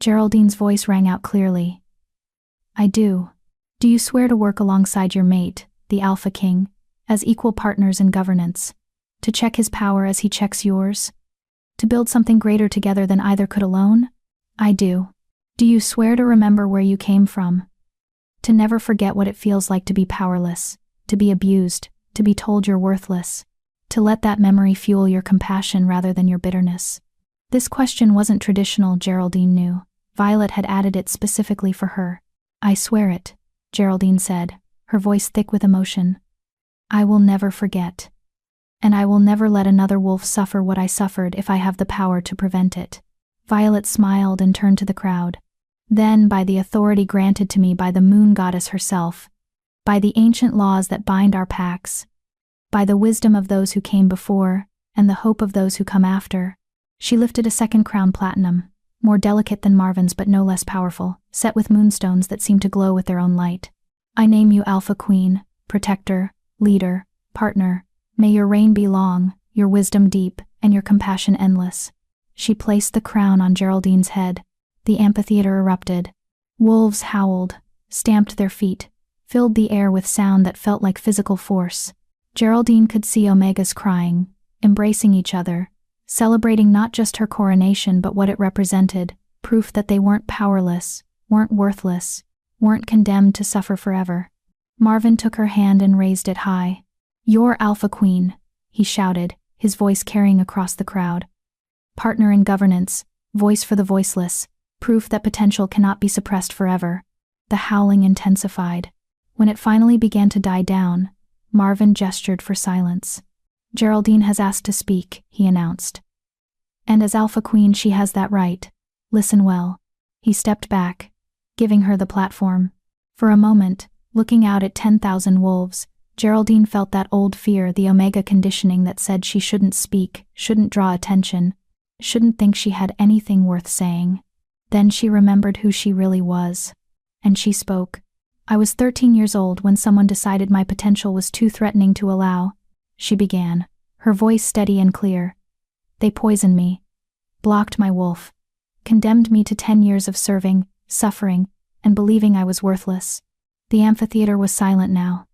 Geraldine's voice rang out clearly. I do. Do you swear to work alongside your mate, the Alpha King, as equal partners in governance, to check his power as he checks yours, to build something greater together than either could alone? I do. Do you swear to remember where you came from, to never forget what it feels like to be powerless, to be abused, to be told you're worthless, to let that memory fuel your compassion rather than your bitterness? This question wasn't traditional, Geraldine knew. Violet had added it specifically for her. I swear it, Geraldine said, her voice thick with emotion. I will never forget. And I will never let another wolf suffer what I suffered if I have the power to prevent it. Violet smiled and turned to the crowd. Then, by the authority granted to me by the moon goddess herself, by the ancient laws that bind our packs, by the wisdom of those who came before, and the hope of those who come after, she lifted a second crown, platinum, more delicate than Marvin's but no less powerful, set with moonstones that seemed to glow with their own light. I name you Alpha Queen, protector, leader, partner. May your reign be long, your wisdom deep, and your compassion endless. She placed the crown on Geraldine's head. The amphitheater erupted. Wolves howled, stamped their feet, filled the air with sound that felt like physical force. Geraldine could see omegas crying, embracing each other, celebrating not just her coronation but what it represented, proof that they weren't powerless, weren't worthless, weren't condemned to suffer forever. Marvin took her hand and raised it high. You're Alpha Queen, he shouted, his voice carrying across the crowd. Partner in governance, voice for the voiceless, proof that potential cannot be suppressed forever. The howling intensified. When it finally began to die down, Marvin gestured for silence. Geraldine has asked to speak, he announced. And as Alpha Queen she has that right. Listen well. He stepped back, giving her the platform. For a moment, Looking out at 10,000 wolves, Geraldine felt that old fear, the Omega conditioning that said she shouldn't speak, shouldn't draw attention, shouldn't think she had anything worth saying. Then she remembered who she really was. And she spoke. I was 13 years old when someone decided my potential was too threatening to allow. She began, her voice steady and clear. They poisoned me, blocked my wolf, condemned me to 10 years of serving, suffering, and believing I was worthless. The amphitheater was silent now.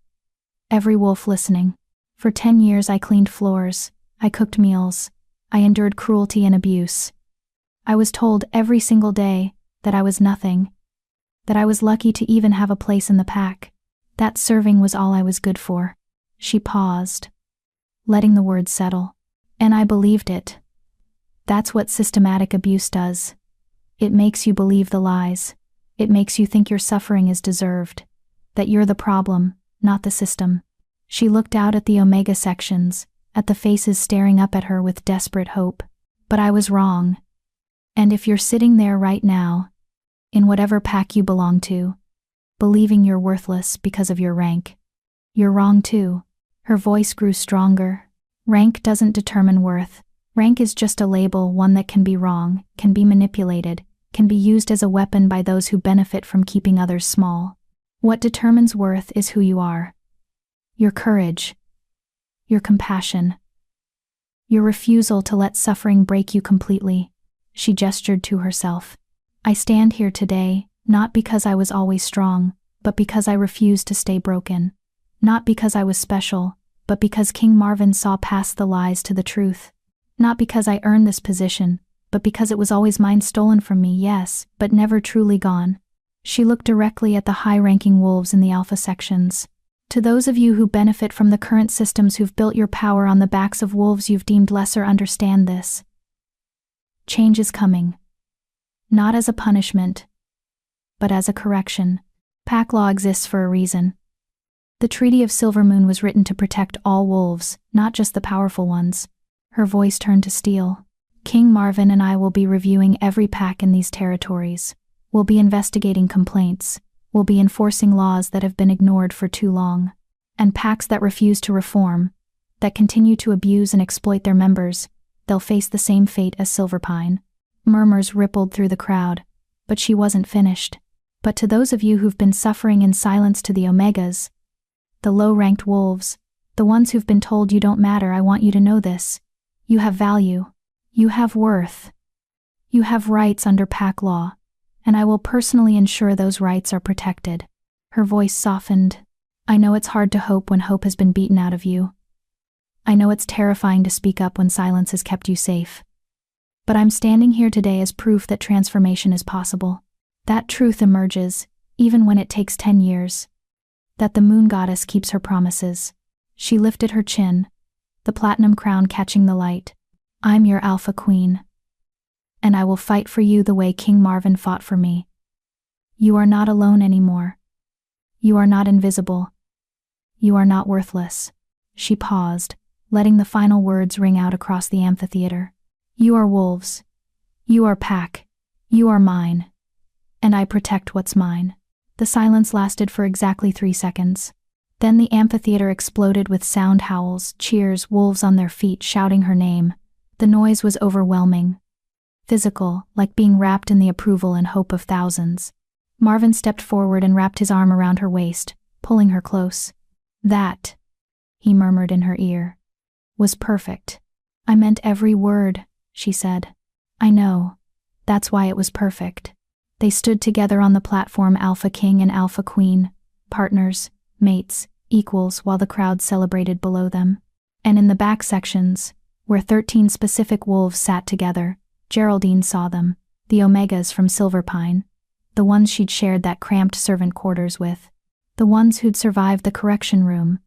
Every wolf listening. For 10 years I cleaned floors, I cooked meals, I endured cruelty and abuse. I was told every single day that I was nothing, that I was lucky to even have a place in the pack, that serving was all I was good for. She paused, letting the words settle. And I believed it. That's what systematic abuse does. It makes you believe the lies. It makes you think your suffering is deserved, that you're the problem, not the system. She looked out at the Omega sections, at the faces staring up at her with desperate hope. But I was wrong. And if you're sitting there right now, in whatever pack you belong to, believing you're worthless because of your rank, you're wrong too. Her voice grew stronger. Rank doesn't determine worth. Rank is just a label, one that can be wrong, can be manipulated, can be used as a weapon by those who benefit from keeping others small. What determines worth is who you are. Your courage, your compassion, your refusal to let suffering break you completely. She gestured to herself. I stand here today, not because I was always strong, but because I refused to stay broken. Not because I was special, but because King Marvin saw past the lies to the truth. Not because I earned this position, but because it was always mine, stolen from me, yes, but never truly gone. She looked directly at the high-ranking wolves in the Alpha sections. To those of you who benefit from the current systems, who've built your power on the backs of wolves you've deemed lesser, understand this. Change is coming. Not as a punishment, but as a correction. Pack law exists for a reason. The Treaty of Silvermoon was written to protect all wolves, not just the powerful ones. Her voice turned to steel. King Marvin and I will be reviewing every pack in these territories. We'll be investigating complaints. We'll be enforcing laws that have been ignored for too long. And packs that refuse to reform, that continue to abuse and exploit their members, they'll face the same fate as Silverpine. Murmurs rippled through the crowd, but she wasn't finished. But to those of you who've been suffering in silence, to the Omegas, the low-ranked wolves, the ones who've been told you don't matter, I want you to know this. You have value. You have worth. You have rights under pack law, and I will personally ensure those rights are protected. Her voice softened. I know it's hard to hope when hope has been beaten out of you. I know it's terrifying to speak up when silence has kept you safe. But I'm standing here today as proof that transformation is possible. That truth emerges, even when it takes 10 years. That the moon goddess keeps her promises. She lifted her chin, the platinum crown catching the light. I'm your Alpha Queen. And I will fight for you the way King Marvin fought for me. You are not alone anymore. You are not invisible. You are not worthless. She paused, letting the final words ring out across the amphitheater. You are wolves. You are pack. You are mine. And I protect what's mine. The silence lasted for exactly 3 seconds. Then the amphitheater exploded with sound howls, cheers, wolves on their feet shouting her name. The noise was overwhelming. Physical, like being wrapped in the approval and hope of thousands. Marvin stepped forward and wrapped his arm around her waist, pulling her close. That, he murmured in her ear, was perfect. I meant every word, she said. I know. That's why it was perfect. They stood together on the platform, Alpha King and Alpha Queen, partners, mates, equals, while the crowd celebrated below them. And in the back sections, where 13 specific wolves sat together, Geraldine saw them, the Omegas from Silverpine, the ones she'd shared that cramped servant quarters with, the ones who'd survived the correction room,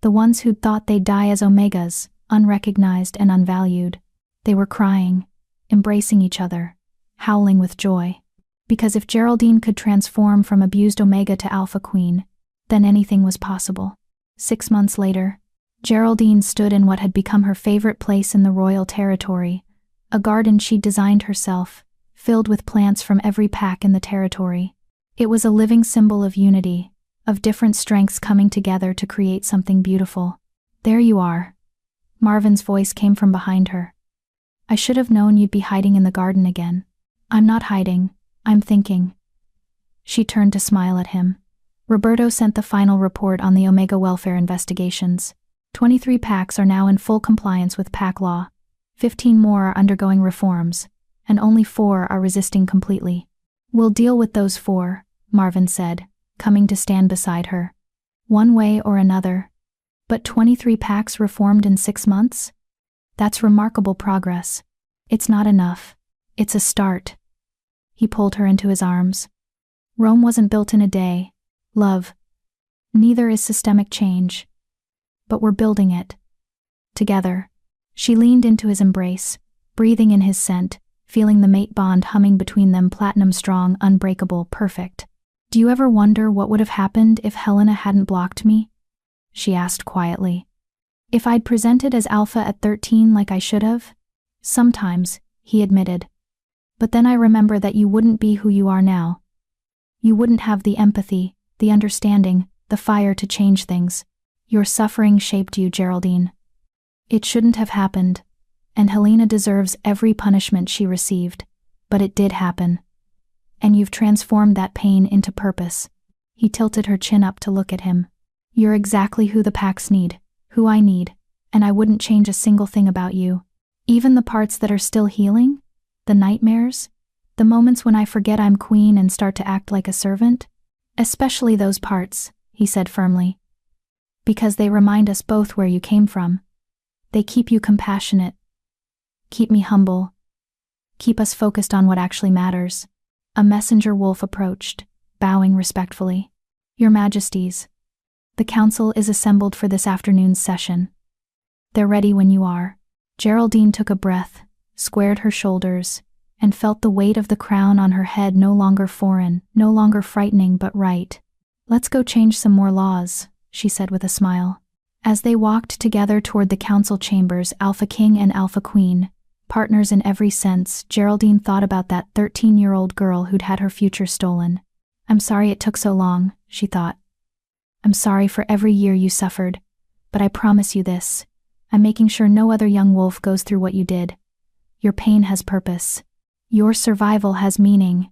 the ones who'd thought they'd die as Omegas, unrecognized and unvalued. They were crying, embracing each other, howling with joy. Because if Geraldine could transform from abused Omega to Alpha Queen, then anything was possible. 6 months later, Geraldine stood in what had become her favorite place in the royal territory, a garden she'd designed herself, filled with plants from every pack in the territory. It was a living symbol of unity, of different strengths coming together to create something beautiful. There you are. Marvin's voice came from behind her. I should have known you'd be hiding in the garden again. I'm not hiding, I'm thinking. She turned to smile at him. Roberto sent the final report on the Omega welfare investigations. 23 packs are now in full compliance with pack law. 15 more are undergoing reforms, and only 4 are resisting completely. We'll deal with those 4, Marvin said, coming to stand beside her. One way or another. But 23 packs reformed in 6 months? That's remarkable progress. It's not enough. It's a start. He pulled her into his arms. Rome wasn't built in a day, love. Neither is systemic change. But we're building it. Together. She leaned into his embrace, breathing in his scent, feeling the mate bond humming between them, platinum strong, unbreakable, perfect. Do you ever wonder what would have happened if Helena hadn't blocked me? She asked quietly. If I'd presented as Alpha at 13 like I should have? Sometimes, he admitted. But then I remember that you wouldn't be who you are now. You wouldn't have the empathy, the understanding, the fire to change things. Your suffering shaped you, Geraldine. It shouldn't have happened, and Helena deserves every punishment she received, but it did happen. And you've transformed that pain into purpose. He tilted her chin up to look at him. You're exactly who the packs need, who I need, and I wouldn't change a single thing about you. Even the parts that are still healing? The nightmares? The moments when I forget I'm queen and start to act like a servant? Especially those parts, he said firmly. Because they remind us both where you came from. They keep you compassionate. Keep me humble. Keep us focused on what actually matters. A messenger wolf approached, bowing respectfully. Your Majesties, the council is assembled for this afternoon's session. They're ready when you are. Geraldine took a breath, squared her shoulders, and felt the weight of the crown on her head no longer foreign, no longer frightening but right. Let's go change some more laws, she said with a smile. As they walked together toward the council chambers, Alpha King and Alpha Queen, partners in every sense, Geraldine thought about that 13-year-old girl who'd had her future stolen. I'm sorry it took so long, she thought. I'm sorry for every year you suffered, but I promise you this. I'm making sure no other young wolf goes through what you did. Your pain has purpose. Your survival has meaning.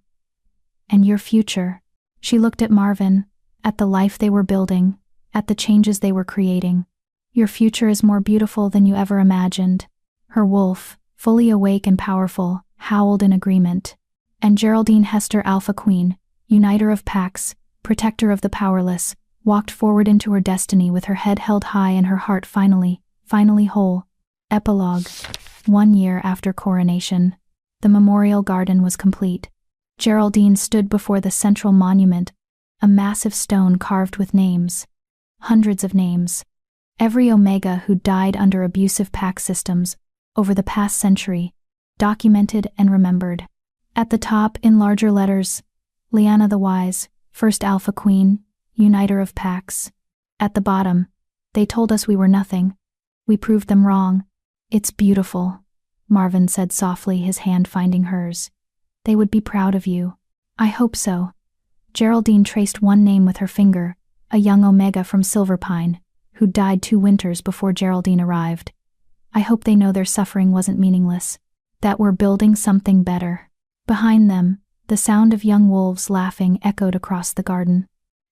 And your future. She looked at Marvin, at the life they were building, at the changes they were creating. Your future is more beautiful than you ever imagined. Her wolf, fully awake and powerful, howled in agreement. And Geraldine Hester Alpha Queen, uniter of packs, protector of the powerless, walked forward into her destiny with her head held high and her heart finally whole. Epilogue. 1 year after coronation. The memorial garden was complete. Geraldine stood before the central monument, a massive stone carved with names. Hundreds of names. Every Omega who died under abusive pack systems over the past century, documented and remembered. At the top, in larger letters, Lyanna the Wise, first Alpha Queen, uniter of packs. At the bottom, they told us we were nothing. We proved them wrong. It's beautiful, Marvin said softly, his hand finding hers. They would be proud of you. I hope so. Geraldine traced one name with her finger, a young Omega from Silverpine, who died 2 winters before Geraldine arrived. I hope they know their suffering wasn't meaningless, that we're building something better. Behind them, the sound of young wolves laughing echoed across the garden.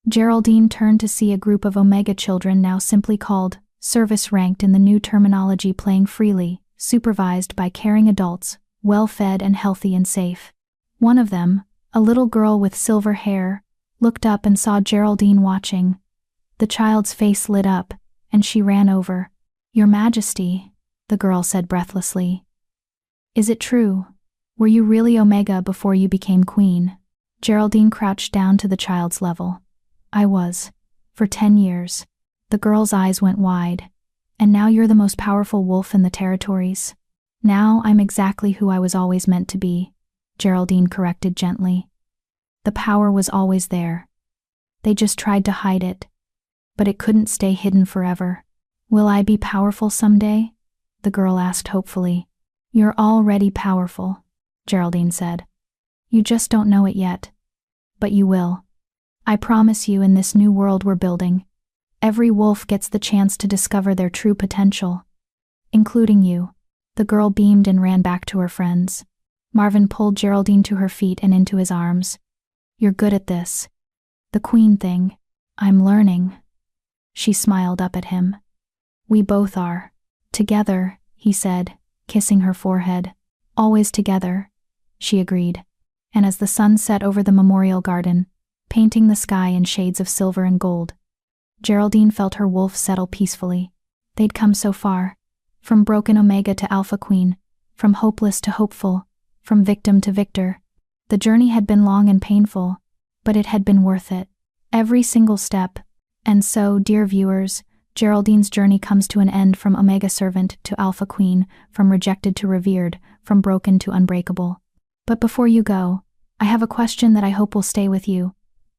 Geraldine turned to see a group of Omega children, now simply called service-ranked in the new terminology, playing freely, supervised by caring adults, well-fed and healthy and safe. One of them, a little girl with silver hair, looked up and saw Geraldine watching. The child's face lit up, and she ran over. Your Majesty, the girl said breathlessly. Is it true? Were you really Omega before you became queen? Geraldine crouched down to the child's level. I was. For 10 years. The girl's eyes went wide. And now you're the most powerful wolf in the territories? Now I'm exactly who I was always meant to be, Geraldine corrected gently. The power was always there. They just tried to hide it. But it couldn't stay hidden forever. Will I be powerful someday? The girl asked hopefully. You're already powerful, Geraldine said. You just don't know it yet. But you will. I promise you, in this new world we're building, every wolf gets the chance to discover their true potential. Including you." The girl beamed and ran back to her friends. Marvin pulled Geraldine to her feet and into his arms. "You're good at this. The queen thing. I'm learning." She smiled up at him. "We both are. Together," he said, kissing her forehead. "Always together," she agreed. And as the sun set over the memorial garden, painting the sky in shades of silver and gold, Geraldine felt her wolf settle peacefully. They'd come so far. From broken Omega to Alpha Queen, from hopeless to hopeful, from victim to victor. The journey had been long and painful, but it had been worth it. Every single step. And so, dear viewers, Geraldine's journey comes to an end, from Omega Servant to Alpha Queen, from rejected to revered, from broken to unbreakable. But before you go, I have a question that I hope will stay with you.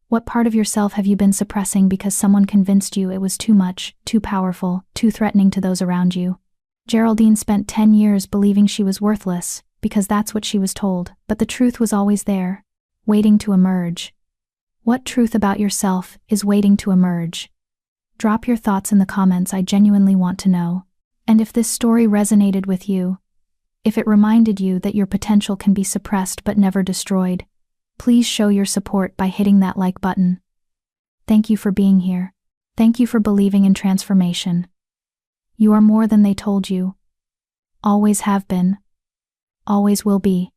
What part of yourself have you been suppressing because someone convinced you it was too much, too powerful, too threatening to those around you? Geraldine spent 10 years believing she was worthless, because that's what she was told, but the truth was always there, waiting to emerge. What truth about yourself is waiting to emerge? Drop your thoughts in the comments, I genuinely want to know. And if this story resonated with you, if it reminded you that your potential can be suppressed but never destroyed, please show your support by hitting that like button. Thank you for being here. Thank you for believing in transformation. You are more than they told you. Always have been. Always will be.